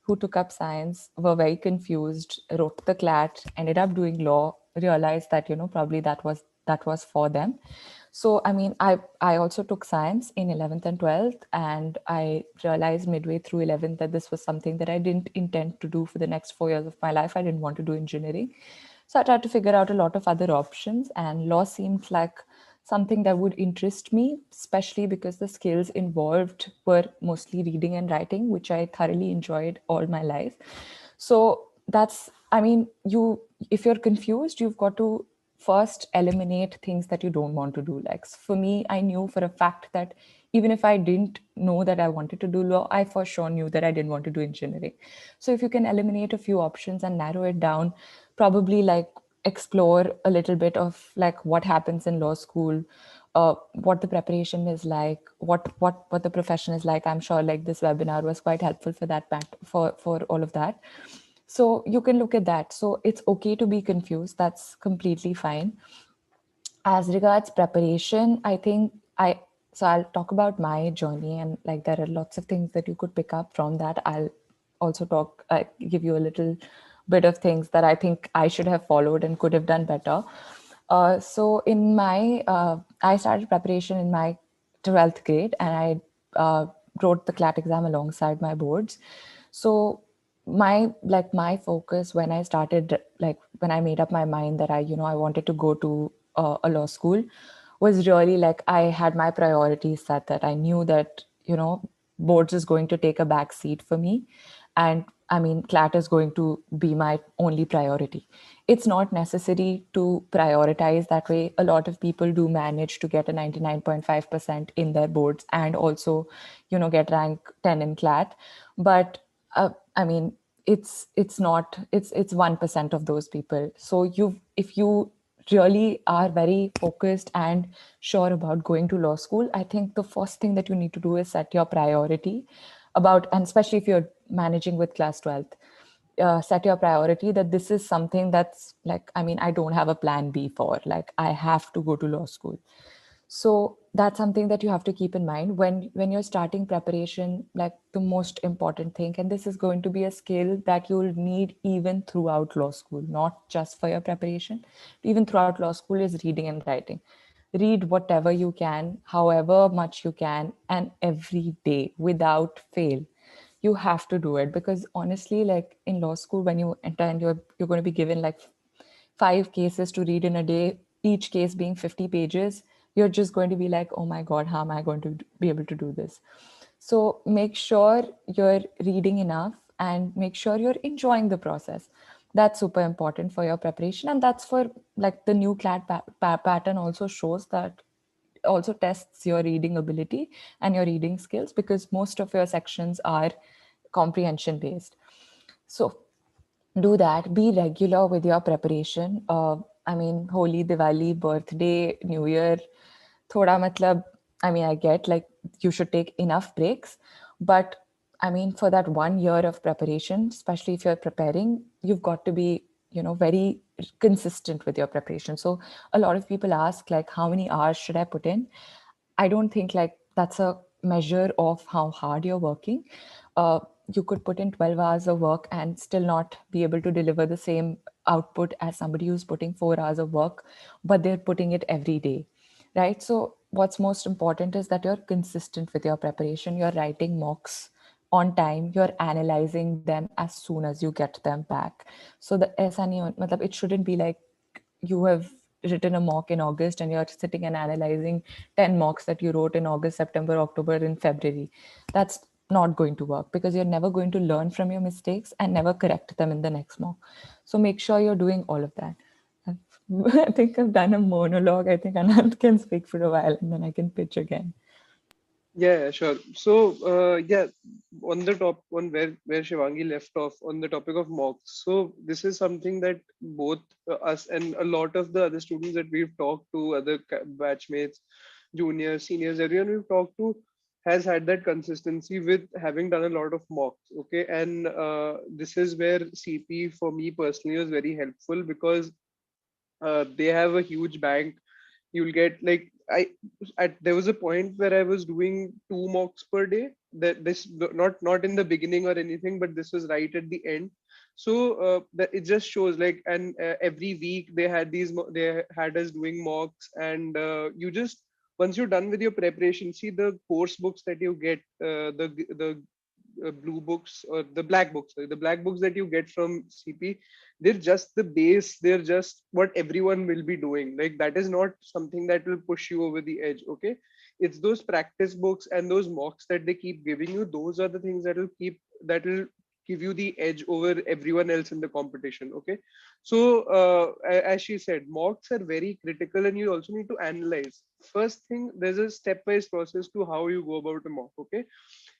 who took up science, were very confused, wrote the clat, ended up doing law, realized that, probably that was for them. So, I mean, I also took science in 11th and 12th, and I realized midway through 11th that this was something that I didn't intend to do for the next 4 years of my life. I didn't want to do engineering. So I tried to figure out a lot of other options, and law seemed like something that would interest me, especially because the skills involved were mostly reading and writing, which I thoroughly enjoyed all my life. So that's, I mean, if you're confused, you've got to first eliminate things that you don't want to do. Like, for me, I knew for a fact that even if I didn't know that I wanted to do law, I for sure knew that I didn't want to do engineering. So if you can eliminate a few options and narrow it down, probably like explore a little bit of like what happens in law school, what the preparation is like, what the profession is like. I'm sure like this webinar was quite helpful for that for all of that. So you can look at that. So it's okay to be confused. That's completely fine. As regards preparation, I think I'll talk about my journey, and like there are lots of things that you could pick up from that. I'll also give you a little bit of things that I think I should have followed and could have done better. So I started preparation in my 12th grade, and I wrote the CLAT exam alongside my boards. So my focus when I started, like when I made up my mind that I wanted to go to a law school, was really like I had my priorities set, that I knew that boards is going to take a back seat for me, and I mean CLAT is going to be my only priority. It's not necessary to prioritize that way. A lot of people do manage to get a 99.5% in their boards and also get rank 10 in CLAT, but I mean, it's not, it's 1% of those people. So if you really are very focused and sure about going to law school, I think the first thing that you need to do is set your priority and especially if you're managing with class 12th, set your priority that this is something that's like, I mean, I don't have a plan B for, like, I have to go to law school. So that's something that you have to keep in mind when you're starting preparation. Like, the most important thing, and this is going to be a skill that you'll need even throughout law school, not just for your preparation, even throughout law school, is reading and writing. Read whatever you can, however much you can, and every day without fail. You have to do it, because honestly, like in law school, when you enter and you're going to be given like 5 cases to read in a day, each case being 50 pages, you're just going to be like, oh my God, how am I going to be able to do this? So make sure you're reading enough and make sure you're enjoying the process. That's super important for your preparation. And that's for like the new CLAT pattern also shows that, also tests your reading ability and your reading skills, because most of your sections are comprehension based. So do that. Be regular with your preparation. I mean, Holi, Diwali, birthday, New Year, thoda matlab, I mean, I get like you should take enough breaks, but I mean, for that 1 year of preparation, especially if you're preparing, you've got to be, very consistent with your preparation. So a lot of people ask, like, how many hours should I put in? I don't think like that's a measure of how hard you're working. You could put in 12 hours of work and still not be able to deliver the same output as somebody who's putting 4 hours of work, but they're putting it every day, right? So what's most important is that you're consistent with your preparation. You're writing mocks on time, you're analyzing them as soon as you get them back. So the ऐसा नहीं मतलब it shouldn't be like you have written a mock in August and you're sitting and analyzing 10 mocks that you wrote in August, September, October, in February. That's not going to work because you're never going to learn from your mistakes and never correct them in the next mock. So make sure you're doing all of that. I think I've done a monologue. I think Anand can speak for a while and then I can pitch again. Yeah, sure. So, yeah, on the top, on where Shivangi left off on the topic of mocks. So, this is something that both us and a lot of the other students that we've talked to, other batchmates, juniors, seniors, everyone we've talked to has had that consistency with having done a lot of mocks. Okay, and this is where CP for me personally was very helpful because they have a huge bank. You'll get like there was a point where I was doing 2 mocks per day. That this not in the beginning or anything, but this was right at the end. So that it just shows like, and every week they had they had us doing mocks, and you just, once you're done with your preparation, see the course books that you get, the blue books or the black books, sorry, the black books that you get from CP, they're just the base. They're just what everyone will be doing. Like that is not something that will push you over the edge. Okay, it's those practice books and those mocks that they keep giving you. Those are the things that will give you the edge over everyone else in the competition. Okay, so as she said, mocks are very critical, and you also need to analyze. First thing, there's a step-wise process to how you go about a mock. Okay,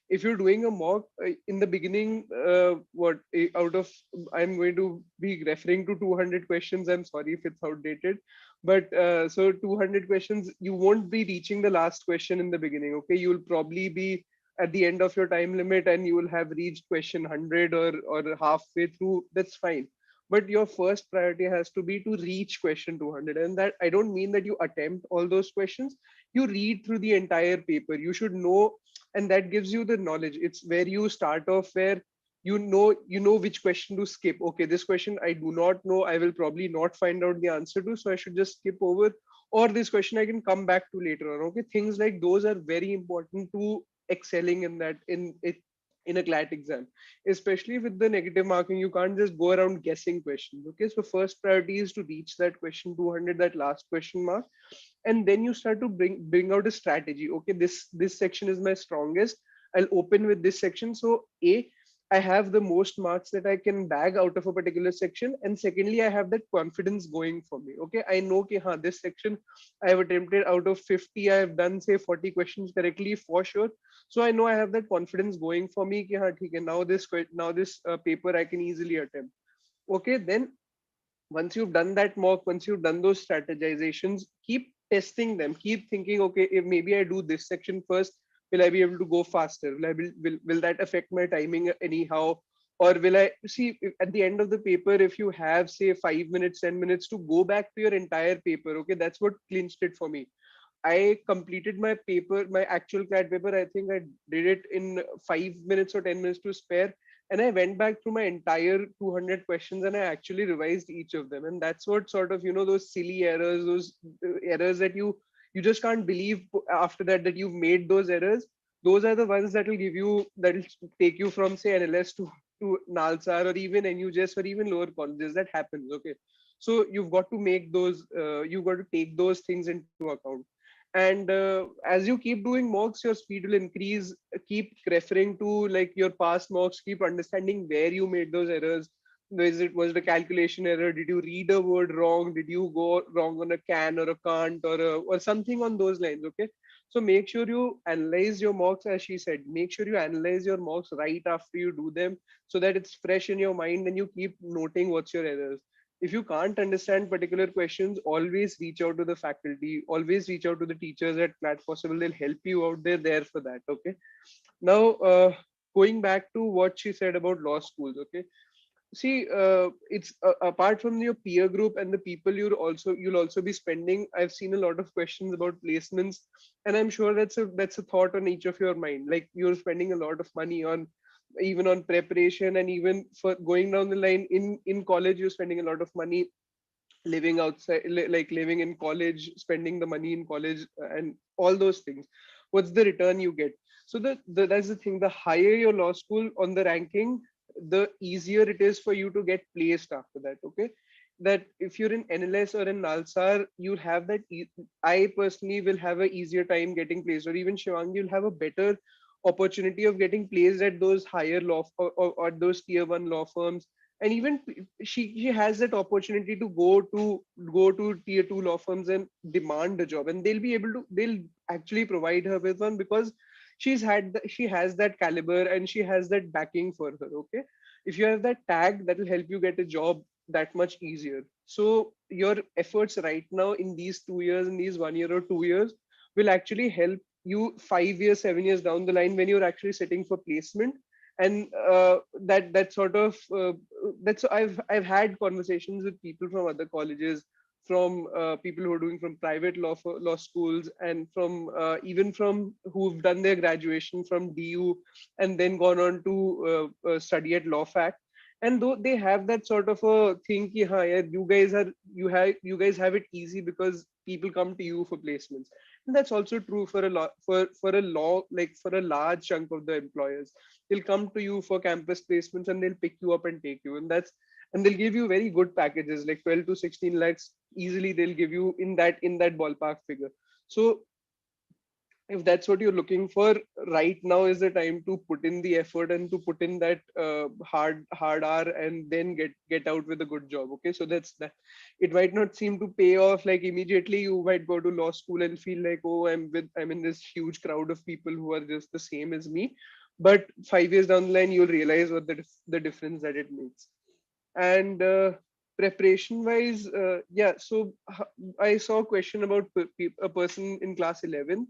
if you're doing a mock in the beginning, out of, I'm going to be referring to 200 questions. I'm sorry if it's outdated, but so 200 questions, you won't be reaching the last question in the beginning. Okay, you'll probably be at the end of your time limit and you will have reached question 100 or halfway through. That's fine, but your first priority has to be to reach question 200. And that, I don't mean that you attempt all those questions. You read through the entire paper. You should know, and that gives you the knowledge. It's where you start off, where you know which question to skip. Okay, this question I do not know, I will probably not find out the answer to, so I should just skip over. Or this question I can come back to later on. Okay, things like those are very important to excelling in that, in it, in a Clat exam, especially with the negative marking. You can't just go around guessing questions. Okay, so first priority is to reach that question 200, that last question mark, and then you start to bring out a strategy. Okay, this section is my strongest, I'll open with this section. So I have the most marks that I can bag out of a particular section, and secondly, I have that confidence going for me. Okay, I know ki, this section I have attempted, out of 50 I have done say 40 questions correctly for sure. So I know I have that confidence going for me ki, theek hai, now this paper I can easily attempt. Okay, then once you've done that mock, once you've done those strategizations, keep testing them. Keep thinking, okay, if maybe I do this section first, will I be able to go faster? Will that affect my timing anyhow? Or will I see at the end of the paper, if you have say 5 minutes, 10 minutes to go back to your entire paper? Okay, that's what clinched it for me. I completed my paper, my actual CAT paper. I think I did it in 5 minutes or 10 minutes to spare. And I went back through my entire 200 questions and I actually revised each of them. And that's what sort of, those silly errors, those errors that you just can't believe after that you've made those errors. Those are the ones that will take you from say NLS to Nalsar or even NUJS or even lower colleges. That happens. Okay. So you've got to make those, you've got to take those things into account. And as you keep doing mocks, your speed will increase. Keep referring to like your past mocks, keep understanding where you made those errors. Was it a calculation error? Did you read a word wrong? Did you go wrong on a can or a can't or something on those lines? Okay, so make sure you analyze your mocks. As she said, make sure you analyze your mocks right after you do them, so that it's fresh in your mind and you keep noting what's your errors. If you can't understand particular questions, always reach out to the faculty, always reach out to the teachers at Clat Possible. They'll help you out. They're there for that. Okay. Now, going back to what she said about law schools. Okay. See, it's apart from your peer group and the people you'll also be spending. I've seen a lot of questions about placements, and I'm sure that's a thought on each of your mind. Like you're spending a lot of money on, even on preparation, and even for going down the line in college, you're spending a lot of money living outside, like living in college, spending the money in college, and all those things. What's the return you get? So that's the thing. The higher your law school on the ranking, the easier it is for you to get placed after that. Okay, that if you're in NLS or in Nalsar, you'll have that. I personally will have a easier time getting placed, or even Shivangi, you'll have a better opportunity of getting placed at those higher law or those tier one law firms. And even she has that opportunity to go to tier two law firms and demand a job, and they'll actually provide her with one, because she has that caliber and she has that backing for her. Okay, if you have that tag, that will help you get a job that much easier. So your efforts right now in these 2 years, in these 1 year or 2 years, will actually help you 5 years, 7 years down the line when you're actually sitting for placement. And that sort of that's I've had conversations with people from other colleges, from people who are doing from private law schools, and from even from who've done their graduation from DU and then gone on to study at law fac. And though they have that sort of a thing ki, हाँ, यार, you guys have it easy because people come to you for placements. And that's also true for a lot for a law like for a large chunk of the employers. They'll come to you for campus placements and they'll pick you up and take you. And they'll give you very good packages like 12 to 16 lakhs easily. They'll give you in that ballpark figure. So if that's what you're looking for, right now is the time to put in the effort and to put in that hard hour, and then get out with a good job. Okay, so that's that. It might not seem to pay off like immediately. You might go to law school and feel like, oh, I'm in this huge crowd of people who are just the same as me. But 5 years down the line, you'll realize what the difference that it makes. And preparation wise, yeah, so I saw a question about a person in class 11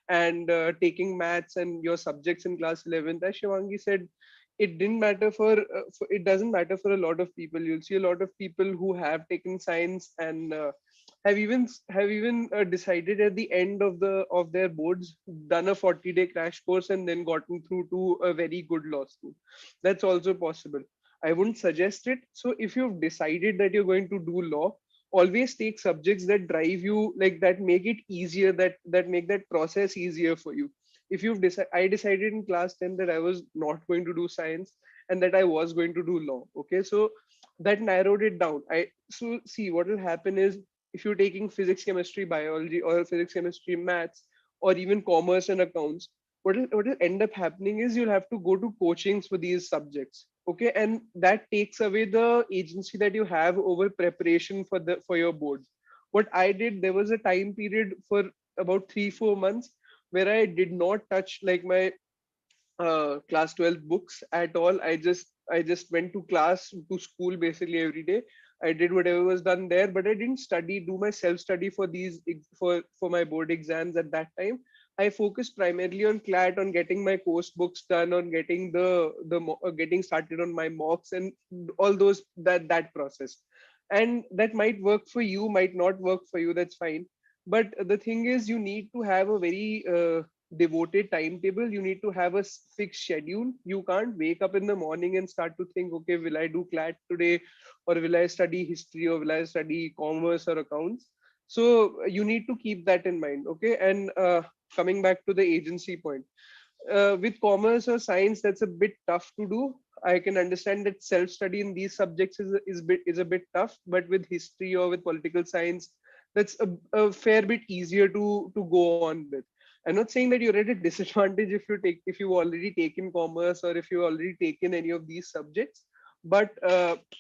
and taking maths and your subjects in class 11th. As Shivangi said, it didn't matter it doesn't matter for a lot of people. You'll see a lot of people who have taken science and have even decided at the end of their boards, done a 40-day crash course and then gotten through to a very good law school. That's also possible. I wouldn't suggest it. So if you've decided that you're going to do law, always take subjects that drive you, like that make it easier, that make that process easier for you. If I decided in class 10 that I was not going to do science and that I was going to do law. Okay, so that narrowed it down. So see, what will happen is, if you're taking physics, chemistry, biology, or physics, chemistry, maths, or even commerce and accounts, what will end up happening is you'll have to go to coachings for these subjects. Okay, and that takes away the agency that you have over preparation for your boards. What I did, there was a time period for about 3-4 months where I did not touch like my class 12 books at all. I just went to school basically every day. I did whatever was done there, but I didn't do my self study for for my board exams at that time. I focused primarily on Clat, on getting my course books done, on getting getting started on my mocks and all those that process. And that might work for you, might not work for you. That's fine. But the thing is, you need to have a very devoted timetable. You need to have a fixed schedule. You can't wake up in the morning and start to think, okay, will I do Clat today, or will I study history, or will I study commerce or accounts? So you need to keep that in mind. Okay, and coming back to the agency point, with commerce or science, that's a bit tough to do. I can understand that self study in these subjects is a bit tough, but with history or with political science, that's a fair bit easier to go on with. I'm not saying that you're at a disadvantage if you've already taken commerce, or if you've already taken any of these subjects, but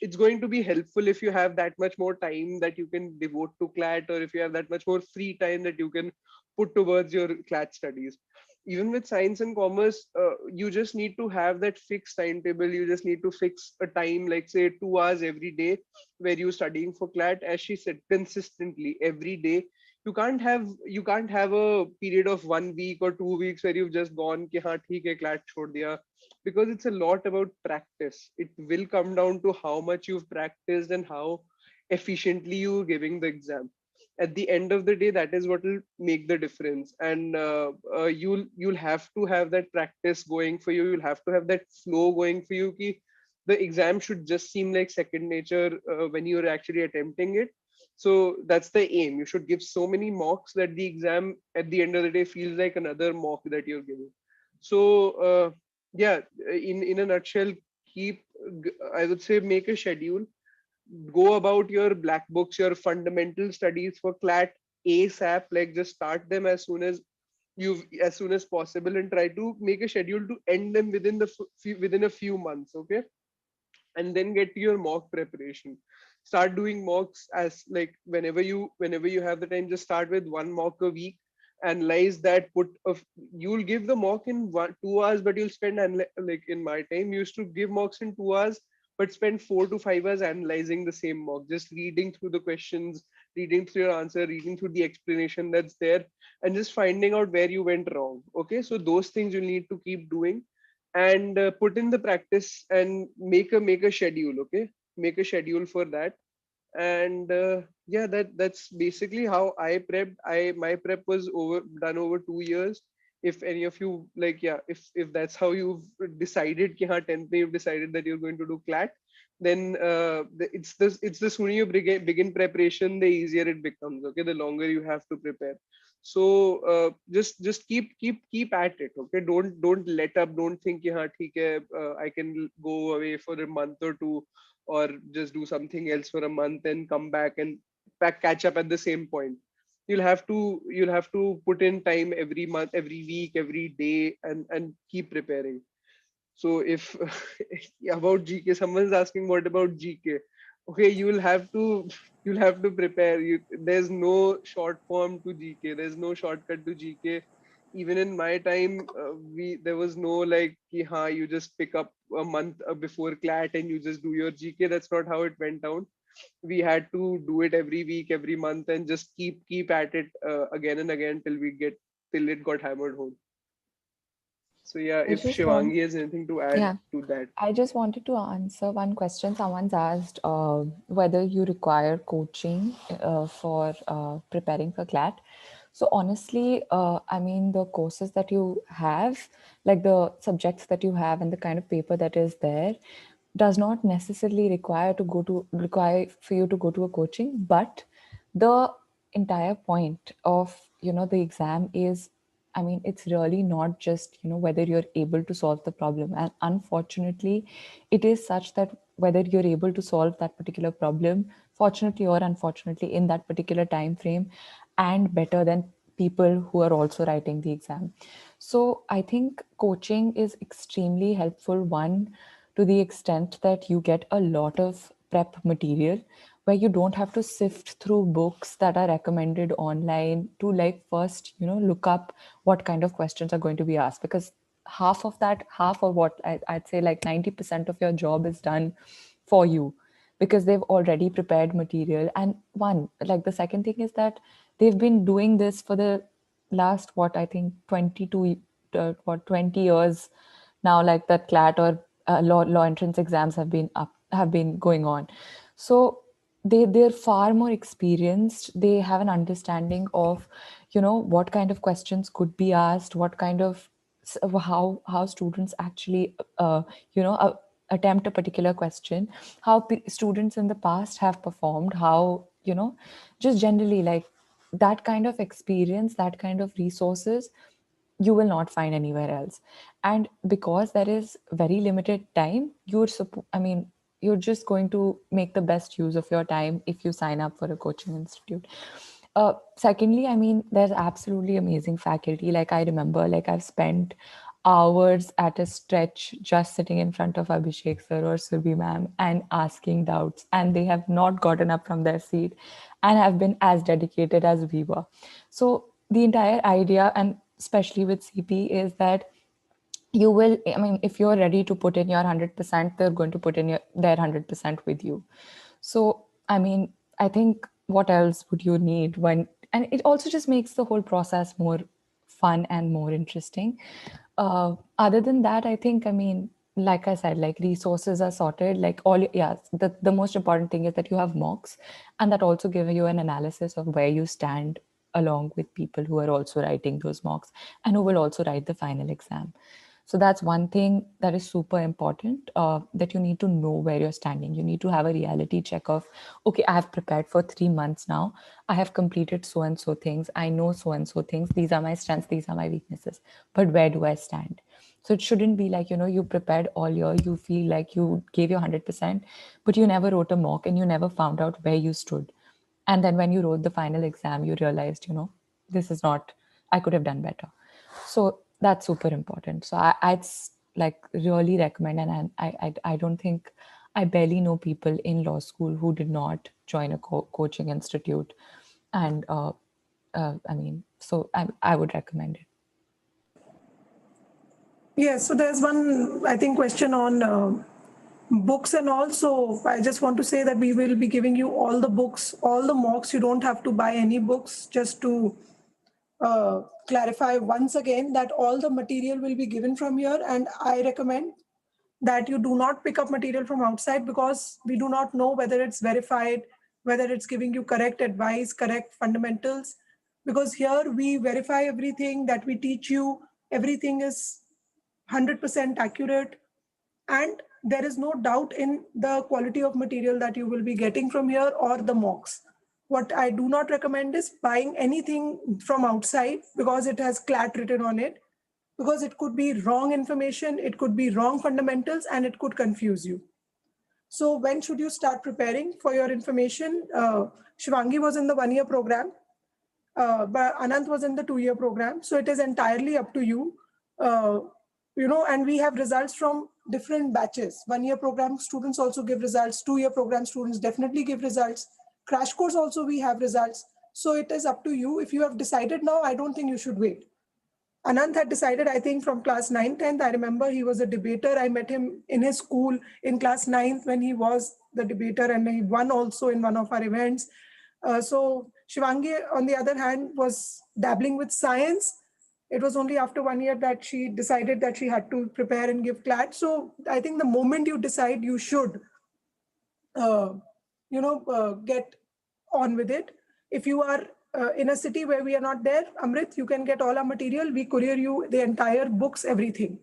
it's going to be helpful if you have that much more time that you can devote to Clat, or if you have that much more free time that you can put towards your Clat studies. Even with science and commerce, you just need to have that fixed timetable. You just need to fix a time, like say 2 hours every day, where you're studying for Clat, as she said, consistently every day. You can't have a period of 1 week or 2 weeks where you've just gone कि हाँ ठीक है Clat छोड़ दिया, because it's a lot about practice. It will come down to how much you've practiced and how efficiently you're giving the exam. At the end of the day, that is what will make the difference. And you'll have to have that practice going for you. You'll have to have that flow going for you. Ki the exam should just seem like second nature when you're actually attempting it. So that's the aim. You should give so many mocks that the exam at the end of the day feels like another mock that you're giving. So yeah, in a nutshell, keep I would say make a schedule, go about your black books, your fundamental studies for Clat ASAP. Like just start them as soon as possible, and try to make a schedule to end them within a few months. Okay, and then get to your mock preparation. Start doing mocks as like whenever you have the time. Just start with one mock a week, analyze that. You'll give the mock in 2 hours, but you'll spend like in my time used to give mocks in 2 hours, but spend 4 to 5 hours analyzing the same mock, just reading through the questions, reading through your answer, reading through the explanation that's there, and just finding out where you went wrong. Okay, so those things you need to keep doing, and put in the practice, and make a schedule. Okay, make a schedule for that. And yeah, that's basically how I prepped. My prep was over 2 years. If any of you, like, yeah, if that's how you've decided ki, 10th May you've decided that you're going to do Clat, then it's the sooner you begin preparation, the easier it becomes. Okay, the longer you have to prepare. So just keep at it. Okay, don't let up. Don't think ki, theek hai, I can go away for a month or two, or just do something else for a month and come back and catch up at the same point. You'll have to put in time every month, every week, every day, and keep preparing. So if about GK, someone's asking what about GK? Okay, you'll have to prepare. There's no short form to GK. There's no shortcut to GK. Even in my time, we there was no like ki, you just pick up a month before Clat and you just do your GK. That's not how it went down. We had to do it every week, every month, and just keep at it again and again till it got hammered home. So yeah, I if just want, Shivangi has anything to add yeah, to that. I just wanted to answer one question. Someone's asked whether you require coaching for preparing for CLAT. So honestly, I mean, the courses that you have, like the subjects that you have and the kind of paper that is there, does not necessarily require for you to go to a coaching, but the entire point of the exam is, I mean, it's really not just whether you're able to solve the problem. And unfortunately, it is such that whether you're able to solve that particular problem, fortunately or unfortunately, in that particular time frame, and better than people who are also writing the exam. So I think coaching is extremely helpful, one, to the extent that you get a lot of prep material where you don't have to sift through books that are recommended online to like first look up what kind of questions are going to be asked, because half of what I'd say like 90% of your job is done for you, because they've already prepared material. And one, like the second thing is that they've been doing this for the last, what I think 22 what 20 years now, like that CLAT or law entrance exams have been going on. So they're far more experienced. They have an understanding of what kind of questions could be asked, what kind of how students actually attempt a particular question, how students in the past have performed, how just generally, like, that kind of experience, that kind of resources you will not find anywhere else. And because there is very limited time, I mean, you're just going to make the best use of your time if you sign up for a coaching institute. Secondly, I mean, there's absolutely amazing faculty. Like, I remember, like, I've spent hours at a stretch just sitting in front of Abhishek sir or Surbhi ma'am and asking doubts, and they have not gotten up from their seat and have been as dedicated as we were. So the entire idea, and especially with CP, is that you will, I mean, if you're ready to put in your 100%, they're going to put in their 100% with you. So I mean, I think what else would you need when, and it also just makes the whole process more fun and more interesting. Other than that, I think, I mean, like I said, like, resources are sorted, like all, yeah, the most important thing is that you have mocks, and that also give you an analysis of where you stand along with people who are also writing those mocks and who will also write the final exam. So that's one thing that is super important, that you need to know where you're standing. You need to have a reality check of, okay, I have prepared for 3 months now. I have completed so and so things. I know so and so things. These are my strengths. These are my weaknesses. But where do I stand? So it shouldn't be like, you prepared all year, you feel like you gave your 100%, but you never wrote a mock and you never found out where you stood. And then when you wrote the final exam, you realized, this is not, I could have done better. So that's super important. So I'd like really recommend, and I don't think, I barely know people in law school who did not join a coaching institute. And I mean, so I would recommend it. Yes, so there's one, I think, question on books and all. So I just want to say that we will be giving you all the books, all the mocks. You don't have to buy any books. Just to clarify once again that all the material will be given from here, and I recommend that you do not pick up material from outside, because we do not know whether it's verified, whether it's giving you correct advice, correct fundamentals. Because here we verify everything that we teach you, everything is 100% accurate, and there is no doubt in the quality of material that you will be getting from here or the mocks. What I do not recommend is buying anything from outside because it has Clat written on it, because it could be wrong information, it could be wrong fundamentals, and it could confuse you. So when should you start preparing? For your information, Shivangi was in the 1-year program, but Anant was in the 2-year program. So it is entirely up to you. And we have results from different batches. 1-year program students also give results. 2-year program students definitely give results. Crash course also we have results. So it is up to you. If you have decided now, I don't think you should wait. Anant had decided, I think, from class 9th, 10th. I remember he was a debater. I met him in his school in class 9th when he was the debater, and he won also in one of our events. So Shivangi, on the other hand, was dabbling with science. It was only after 1 year that she decided that she had to prepare and give Clat. So I think the moment you decide, you should, get on with it. If you are in a city where we are not there, Amrit, you can get all our material. We courier you the entire books, everything,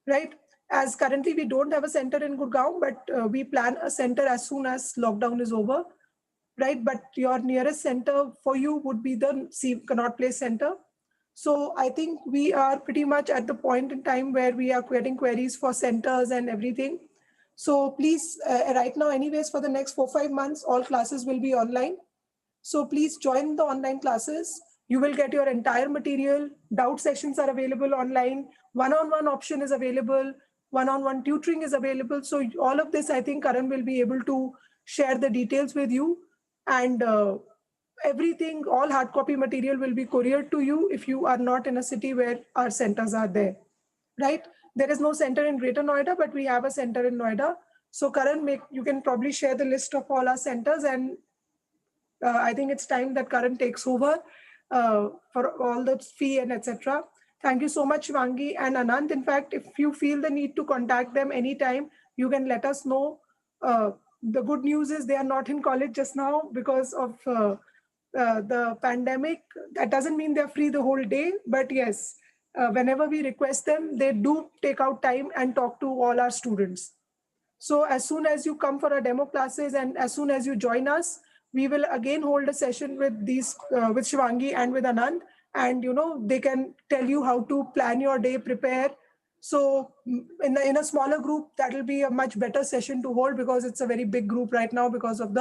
right? As currently we don't have a center in Gurgaon, but we plan a center as soon as lockdown is over, right? But your nearest center for you would be the Connaught Place Center. So I think we are pretty much at the point in time where we are getting queries for centers and everything. So please, right now anyways, for the next 4-5 months, all classes will be online. So please join the online classes. You will get your entire material. Doubt sessions are available online. One-on-one option is available. One-on-one tutoring is available. So all of this, I think Karan will be able to share the details with you. And everything, all hard copy material will be couriered to you if you are not in a city where our centers are there, right? There is no center in Greater Noida, but we have a center in Noida. So Karan, you can probably share the list of all our centers, and I think it's time that Karan takes over for all the fee and etc. Thank you so much, Shivangi and Anant. In fact, if you feel the need to contact them anytime, you can let us know. The good news is they are not in college just now because of the pandemic. That doesn't mean they're free the whole day, but yes, whenever we request them, they do take out time and talk to all our students. So as soon as you come for our demo classes and as soon as you join us, we will again hold a session with with Shivangi and with Anand, and they can tell you how to plan your day, prepare. So in a smaller group, that will be a much better session to hold, because it's a very big group right now because of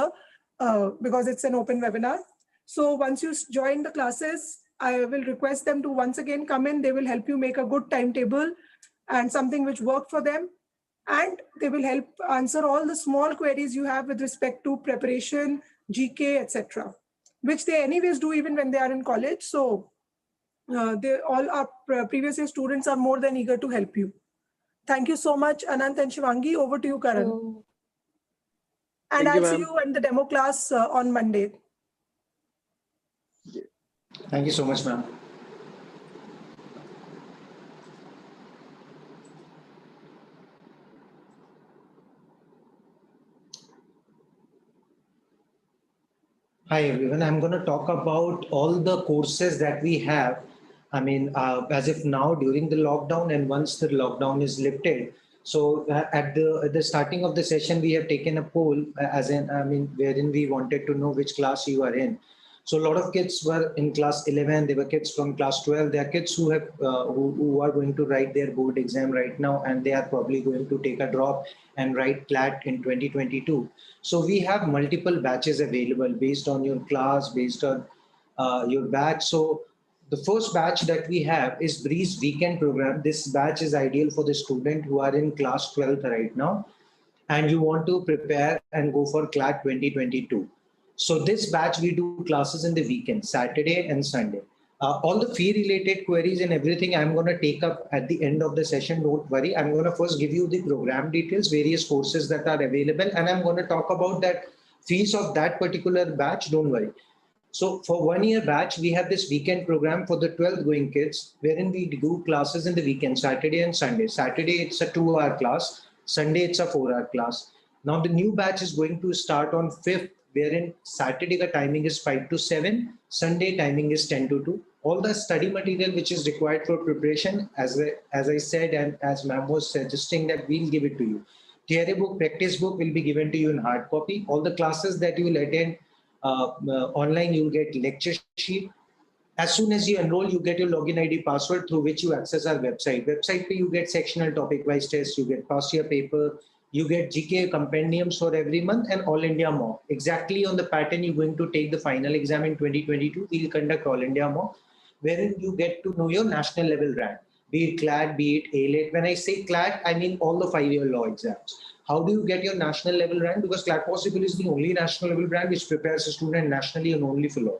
because it's an open webinar. So once you join the classes, I will request them to once again come in. They will help you make a good timetable and something which worked for them. And they will help answer all the small queries you have with respect to preparation, GK, etc., which they anyways do even when they are in college. So all our previous year students are more than eager to help you. Thank you so much, Anant and Shivangi. Over to you, Karan. And Thank you, I'll see ma'am. you in the demo class on Monday. Thank you so much, ma'am. Hi, everyone. I'm going to talk about all the courses that we have. I mean, as if now during the lockdown and once the lockdown is lifted. So at the starting of the session, we have taken a poll wherein we wanted to know which class you are in. So a lot of kids were in class 11. There were kids from class 12. There are kids who have who are going to write their board exam right now, and they are probably going to take a drop and write Clat in 2022. So we have multiple batches available based on your class, based on your batch. So the first batch that we have is Breeze Weekend Program. This batch is ideal for the student who are in class 12th right now, and you want to prepare and go for Clat 2022. So this batch we do classes in the weekend, Saturday and Sunday. All the fee related queries and everything I'm going to take up at the end of the session. Don't worry. I'm going to first give you the program details, various courses that are available, and I'm going to talk about that fees of that particular batch. Don't worry. So for 1 year batch, we have this weekend program for the 12th going kids, wherein we do classes in the weekend, Saturday and Sunday. Saturday, it's a 2-hour class. Sunday, it's a 4-hour class. Now the new batch is going to start on 5th, wherein Saturday the timing is 5 to 7, Sunday timing is 10 to 2. All the study material which is required for preparation, as I said, and as ma'am was suggesting, that we'll give it to you. Theory book, practice book will be given to you in hard copy. All the classes that you will attend online, you'll get lecture sheet. As soon as you enroll, you get your login ID password through which you access our website. Website where you get sectional topic wise tests, you get past year paper, you get GK compendiums for every month, and all India mock. Exactly on the pattern you're going to take the final exam in 2022, we'll conduct all India mock, wherein you get to know your national level rank, be it Clat, be it ALET. When I say Clat, I mean all the 5-year law exams. How do you get your national level rank? Because Clat Possible is the only national level rank which prepares a student nationally and only for law.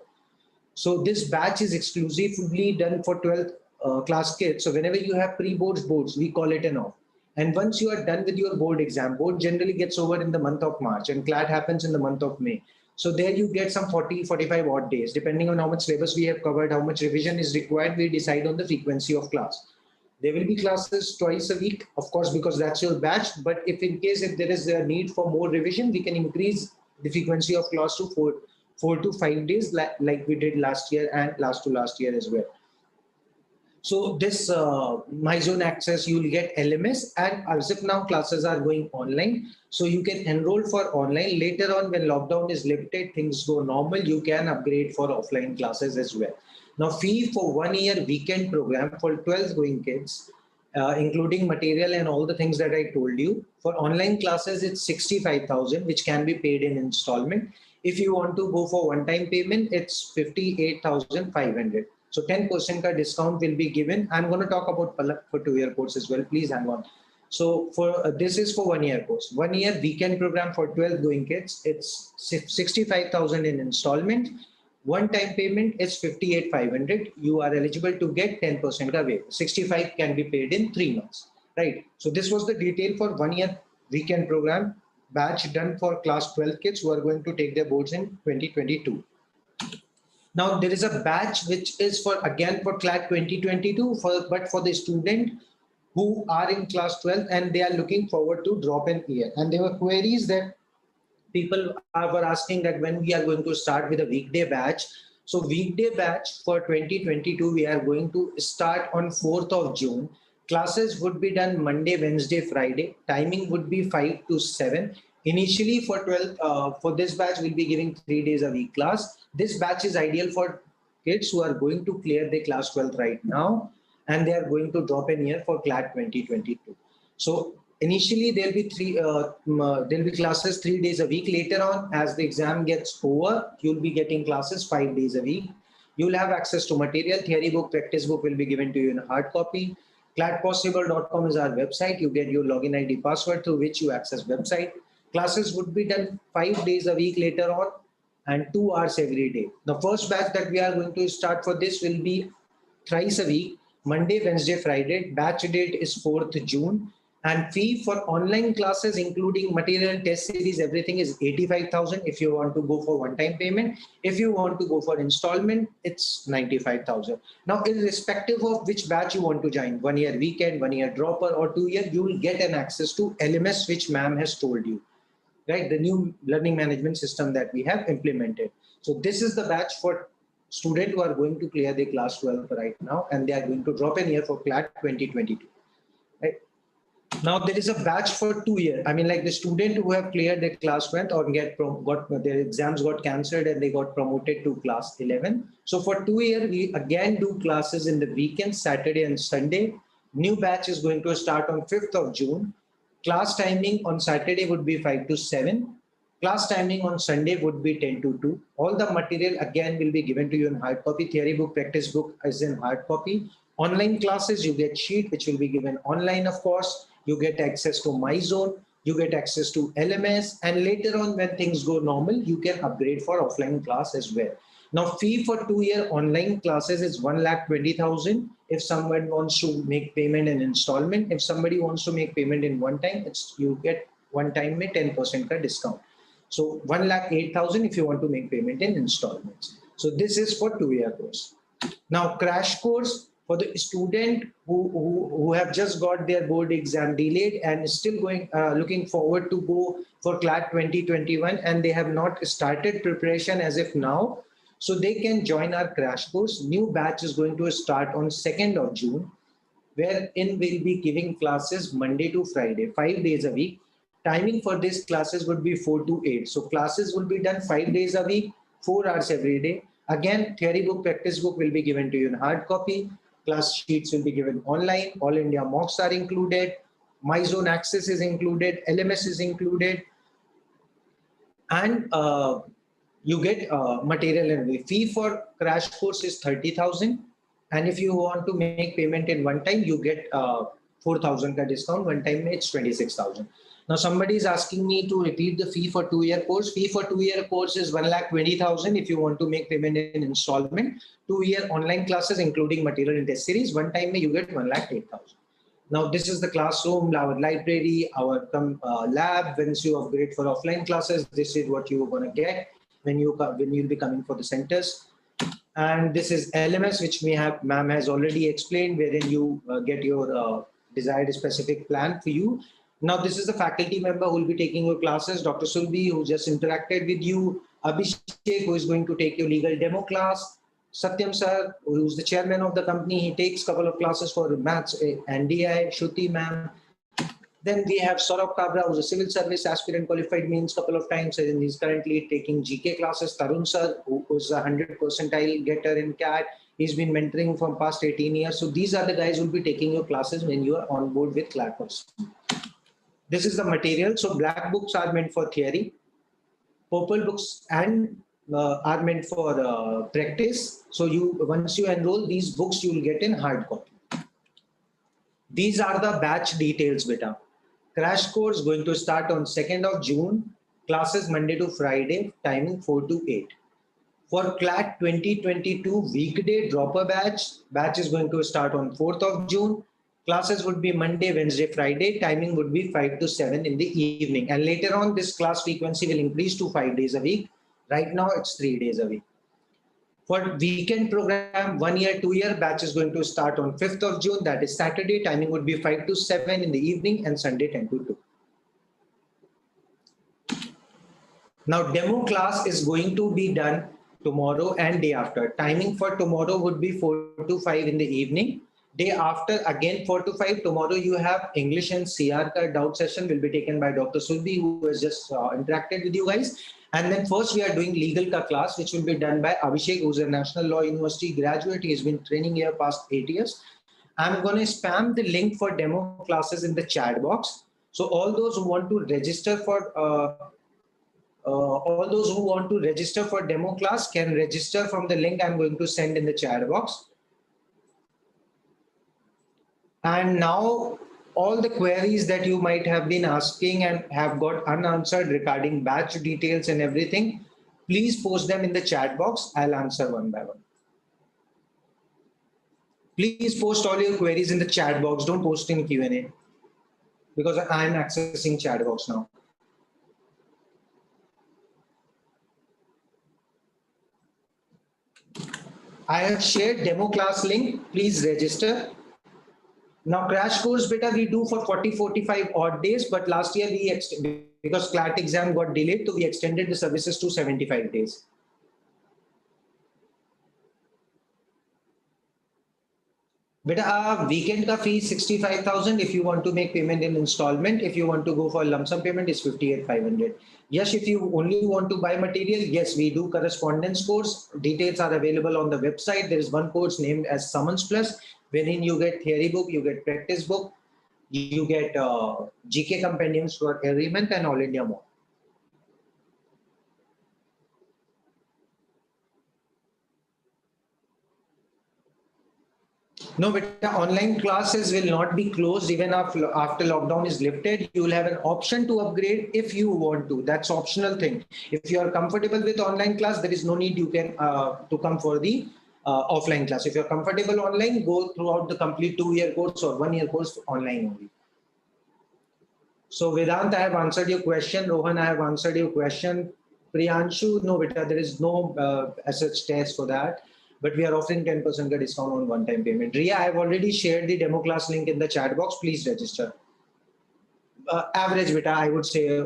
So this batch is exclusively done for 12th class kids. So whenever you have pre-boards, boards, we call it an off. And once you are done with your board exam, board generally gets over in the month of March and Clat happens in the month of May. So there you get some 40, 45 odd days. Depending on how much syllabus we have covered, how much revision is required, we decide on the frequency of class. There will be classes twice a week, of course, because that's your batch. But if in case if there is a need for more revision, we can increase the frequency of class to 4 to 5 days, like we did last year and last to last year as well. So this MyZone access, you will get LMS, and as of now classes are going online. So you can enroll for online. Later on, when lockdown is lifted, things go normal, you can upgrade for offline classes as well. Now fee for 1 year weekend program for 12th going kids, including material and all the things that I told you. For online classes, it's 65,000, which can be paid in installment. If you want to go for one-time payment, it's 58,500. So 10% ka discount will be given. I'm going to talk about Palak for 2-year course as well. Please hang on. So for this is for 1 year course. 1 year weekend program for 12 going kids. It's 65,000 in installment. One-time payment is 58,500. You are eligible to get 10% away. 65 can be paid in 3 months. Right. So this was the detail for 1 year weekend program batch done for class 12 kids who are going to take their boards in 2022. Now there is a batch which is for again for Clat 2022, but for the student who are in class 12 and they are looking forward to drop an year. And there were queries that people were asking that when we are going to start with a weekday batch. So weekday batch for 2022, we are going to start on 4th of June. Classes would be done Monday, Wednesday, Friday. Timing would be 5 to 7. Initially for 12, for this batch, we'll be giving 3 days a week class. This batch is ideal for kids who are going to clear their class 12 right now, and they are going to drop in here for Clat 2022. So initially there'll be classes 3 days a week. Later on, as the exam gets over, you'll be getting classes 5 days a week. You'll have access to material. Theory book, practice book will be given to you in a hard copy. Clatpossible.com is our website. You get your login ID password through which you access website. Classes would be done 5 days a week later on and 2 hours every day. The first batch that we are going to start for this will be thrice a week, Monday, Wednesday, Friday. Batch date is 4th June. And fee for online classes, including material, test series, everything is 85,000 if you want to go for one-time payment. If you want to go for installment, it's 95,000. Now, irrespective of which batch you want to join, 1 year weekend, 1 year dropper, or 2 year, you will get an access to LMS, which ma'am has told you, right? The new learning management system that we have implemented. So this is the batch for students who are going to clear their class 12 right now, and they are going to drop in here for Clat 2022, right? Now there is a batch for 2 years. I mean, like the student who have cleared their class 10th or got their exams got cancelled and they got promoted to class 11. So for 2 years, we again do classes in the weekend, Saturday and Sunday. New batch is going to start on 5th of June. Class timing on Saturday would be 5 to 7. Class timing on Sunday would be 10 to 2. All the material again will be given to you in hard copy. Theory book, practice book is in hard copy. Online classes, you get sheet, which will be given online, of course. You get access to MyZone. You get access to LMS. And later on, when things go normal, you can upgrade for offline class as well. Now, fee for 2 year online classes is 1,20,000. If someone wants to make payment in installment, if somebody wants to make payment in one time, you get one time में 10% का discount. So 1,08,000 if you want to make payment in installments. So this is for 2 year course. Now crash course for the student who have just got their board exam delayed and still going looking forward to go for Clat 2021 and they have not started preparation as if now. So they can join our crash course. New batch is going to start on 2nd of June, wherein we'll be giving classes Monday to Friday, 5 days a week. Timing for these classes would be 4 to 8. So classes will be done 5 days a week, 4 hours every day. Again, theory book, practice book will be given to you in hard copy. Class sheets will be given online. All India mocks are included. MyZone access is included. LMS is included. And you get material and way. Fee for crash course is 30,000. And if you want to make payment in one time, you get 4,000 ka discount. One time it's 26,000. Now somebody is asking me to repeat the fee for 2 year course. Fee for 2 year course is 1,20,000 if you want to make payment in installment. 2 year online classes including material and test series. One time you get 1,08,000. Now this is the classroom, our library, our lab. Once you upgrade for offline classes, this is what you're going to get when you'll be coming for the centers. And this is LMS, which ma'am has already explained, wherein you get your desired specific plan for you. Now, this is the faculty member who will be taking your classes, Dr. Sulbi, who just interacted with you, Abhishek, who is going to take your legal demo class, Satyam sir, who is the chairman of the company, he takes a couple of classes for maths and DI, Shruti ma'am. Then we have Saurabh Kabra, who's a civil service aspirant, qualified means couple of times, and he's currently taking GK classes. Tarun sir, who is a 100 percentile getter in CAT, he's been mentoring from past 18 years. So these are the guys who will be taking your classes when you are on board with Clat. This is the material. So black books are meant for theory. Purple books and are meant for practice. So once you enroll these books, you will get in hard copy. These are the batch details, beta. Crash course going to start on 2nd of June. Classes Monday to Friday, timing 4 to 8. For Clat 2022 weekday dropper batch is going to start on 4th of June. Classes would be Monday, Wednesday, Friday. Timing would be 5 to 7 in the evening. And later on, this class frequency will increase to 5 days a week. Right now, it's 3 days a week. For weekend program, 1 year, 2 year batch is going to start on 5th of June. That is Saturday. Timing would be 5 to 7 in the evening and Sunday 10 to 2. Now, demo class is going to be done tomorrow and day after. Timing for tomorrow would be 4 to 5 in the evening. Day after, again 4 to 5. Tomorrow you have English and CR doubt session will be taken by Dr. Sulbi, who has just interacted with you guys. And then first we are doing legal class, which will be done by Abhishek, who's a National Law University graduate. He has been training here past 8 years. I'm going to spam the link for demo classes in the chat box. So all those who want to register for demo class can register from the link I'm going to send in the chat box. And now all the queries that you might have been asking and have got unanswered regarding batch details and everything, please post them in the chat box. I'll answer one by one. Please post all your queries in the chat box. Don't post in Q&A because I'm accessing chat box now. I have shared demo class link. Please register. Now, crash course beta we do for 40-45 odd days, but last year because Clat exam got delayed, so we extended the services to 75 days. Beta, weekend ka fee 65,000. If you want to make payment in installment, if you want to go for lump sum payment, is 58,500. Yes, if you only want to buy material, yes, we do correspondence course. Details are available on the website. There is one course named as Summons Plus, wherein you get theory book, you get practice book, you get GK compendiums for every month and all India more. No, but online classes will not be closed even after lockdown is lifted. You will have an option to upgrade if you want to. That's optional thing. If you are comfortable with online class, there is no need you can to come for the offline class. If you're comfortable online, go throughout the complete 2-year course or 1-year course online only. So Vedant, I have answered your question. Rohan, I have answered your question. Priyanshu, no, beta, there is no as such test for that. But we are offering 10% discount on one-time payment. Ria, I have already shared the demo class link in the chat box. Please register. Average beta, I would say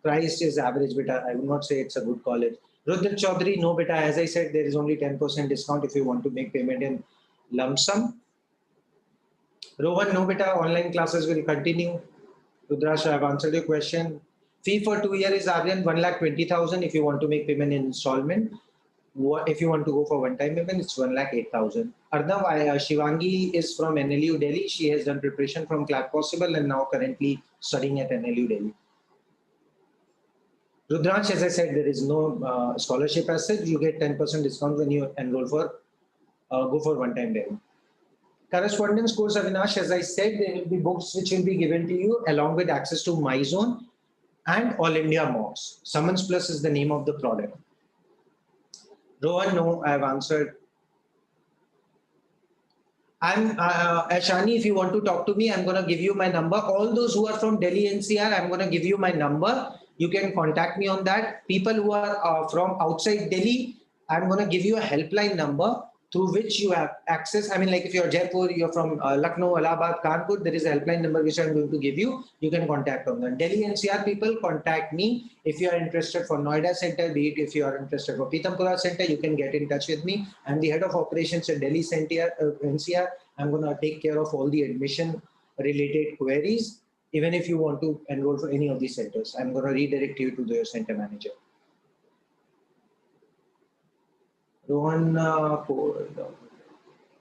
price is average beta. I would not say it's a good college. Rudra Chaudhary, no beta. As I said, there is only 10% discount if you want to make payment in lump sum. Rohan, no beta. Online classes will continue. Rudrash, I have answered your question. Fee for 2 years is Aryan 1,20,000 if you want to make payment in installment. If you want to go for one-time payment, it's 1,08,000. Arnav, Shivangi is from NLU Delhi. She has done preparation from Clat Possible and now currently studying at NLU Delhi. Rudransh, as I said, there is no scholarship as such. You get 10% discount when you enroll for go for one-time payment. Correspondence course, Avinash, as I said, there will be books which will be given to you along with access to MyZone and All India mocks. Summons Plus is the name of the product. Rohan, no, I have answered. I'm Ashani, if you want to talk to me, I'm going to give you my number. All those who are from Delhi NCR, I'm going to give you my number. You can contact me on that. People who are from outside Delhi, I'm going to give you a helpline number through which you have access. I mean, like if you're Jaipur, you're from Lucknow, Allahabad, Kanpur, there is a helpline number which I'm going to give you. You can contact on that. Delhi NCR people, contact me. If you are interested for Noida Center, be it if you are interested for Pitampura Center, you can get in touch with me. I'm the head of operations at Delhi NCR. I'm going to take care of all the admission related queries. Even if you want to enroll for any of these centers, I'm going to redirect you to the center manager. Rohan,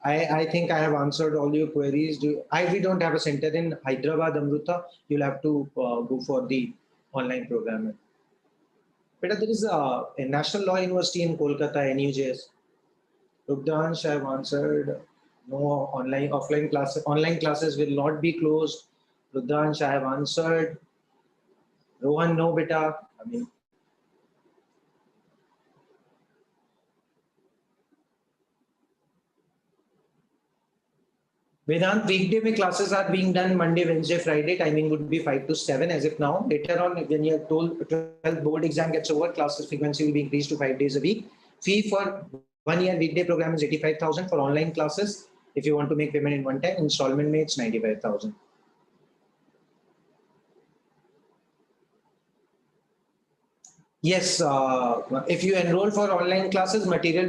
I think I have answered all your queries. We don't have a center in Hyderabad, Amruta. You'll have to go for the online program. But there is a National Law University in Kolkata, NUJS. Rudransh, I have answered. No offline classes. Online classes will not be closed. Rudransh, I have answered. Rohan, no beta. I mean, Vedant, weekday mein classes are being done Monday, Wednesday, Friday. Timing would be 5 to 7 as if now. Later on, when your 12th board exam gets over, classes frequency will be increased to 5 days a week. Fee for 1 year weekday program is 85,000 for online classes. If you want to make payment in one time, installment may it's 95,000. Yes, if you enroll for online classes, material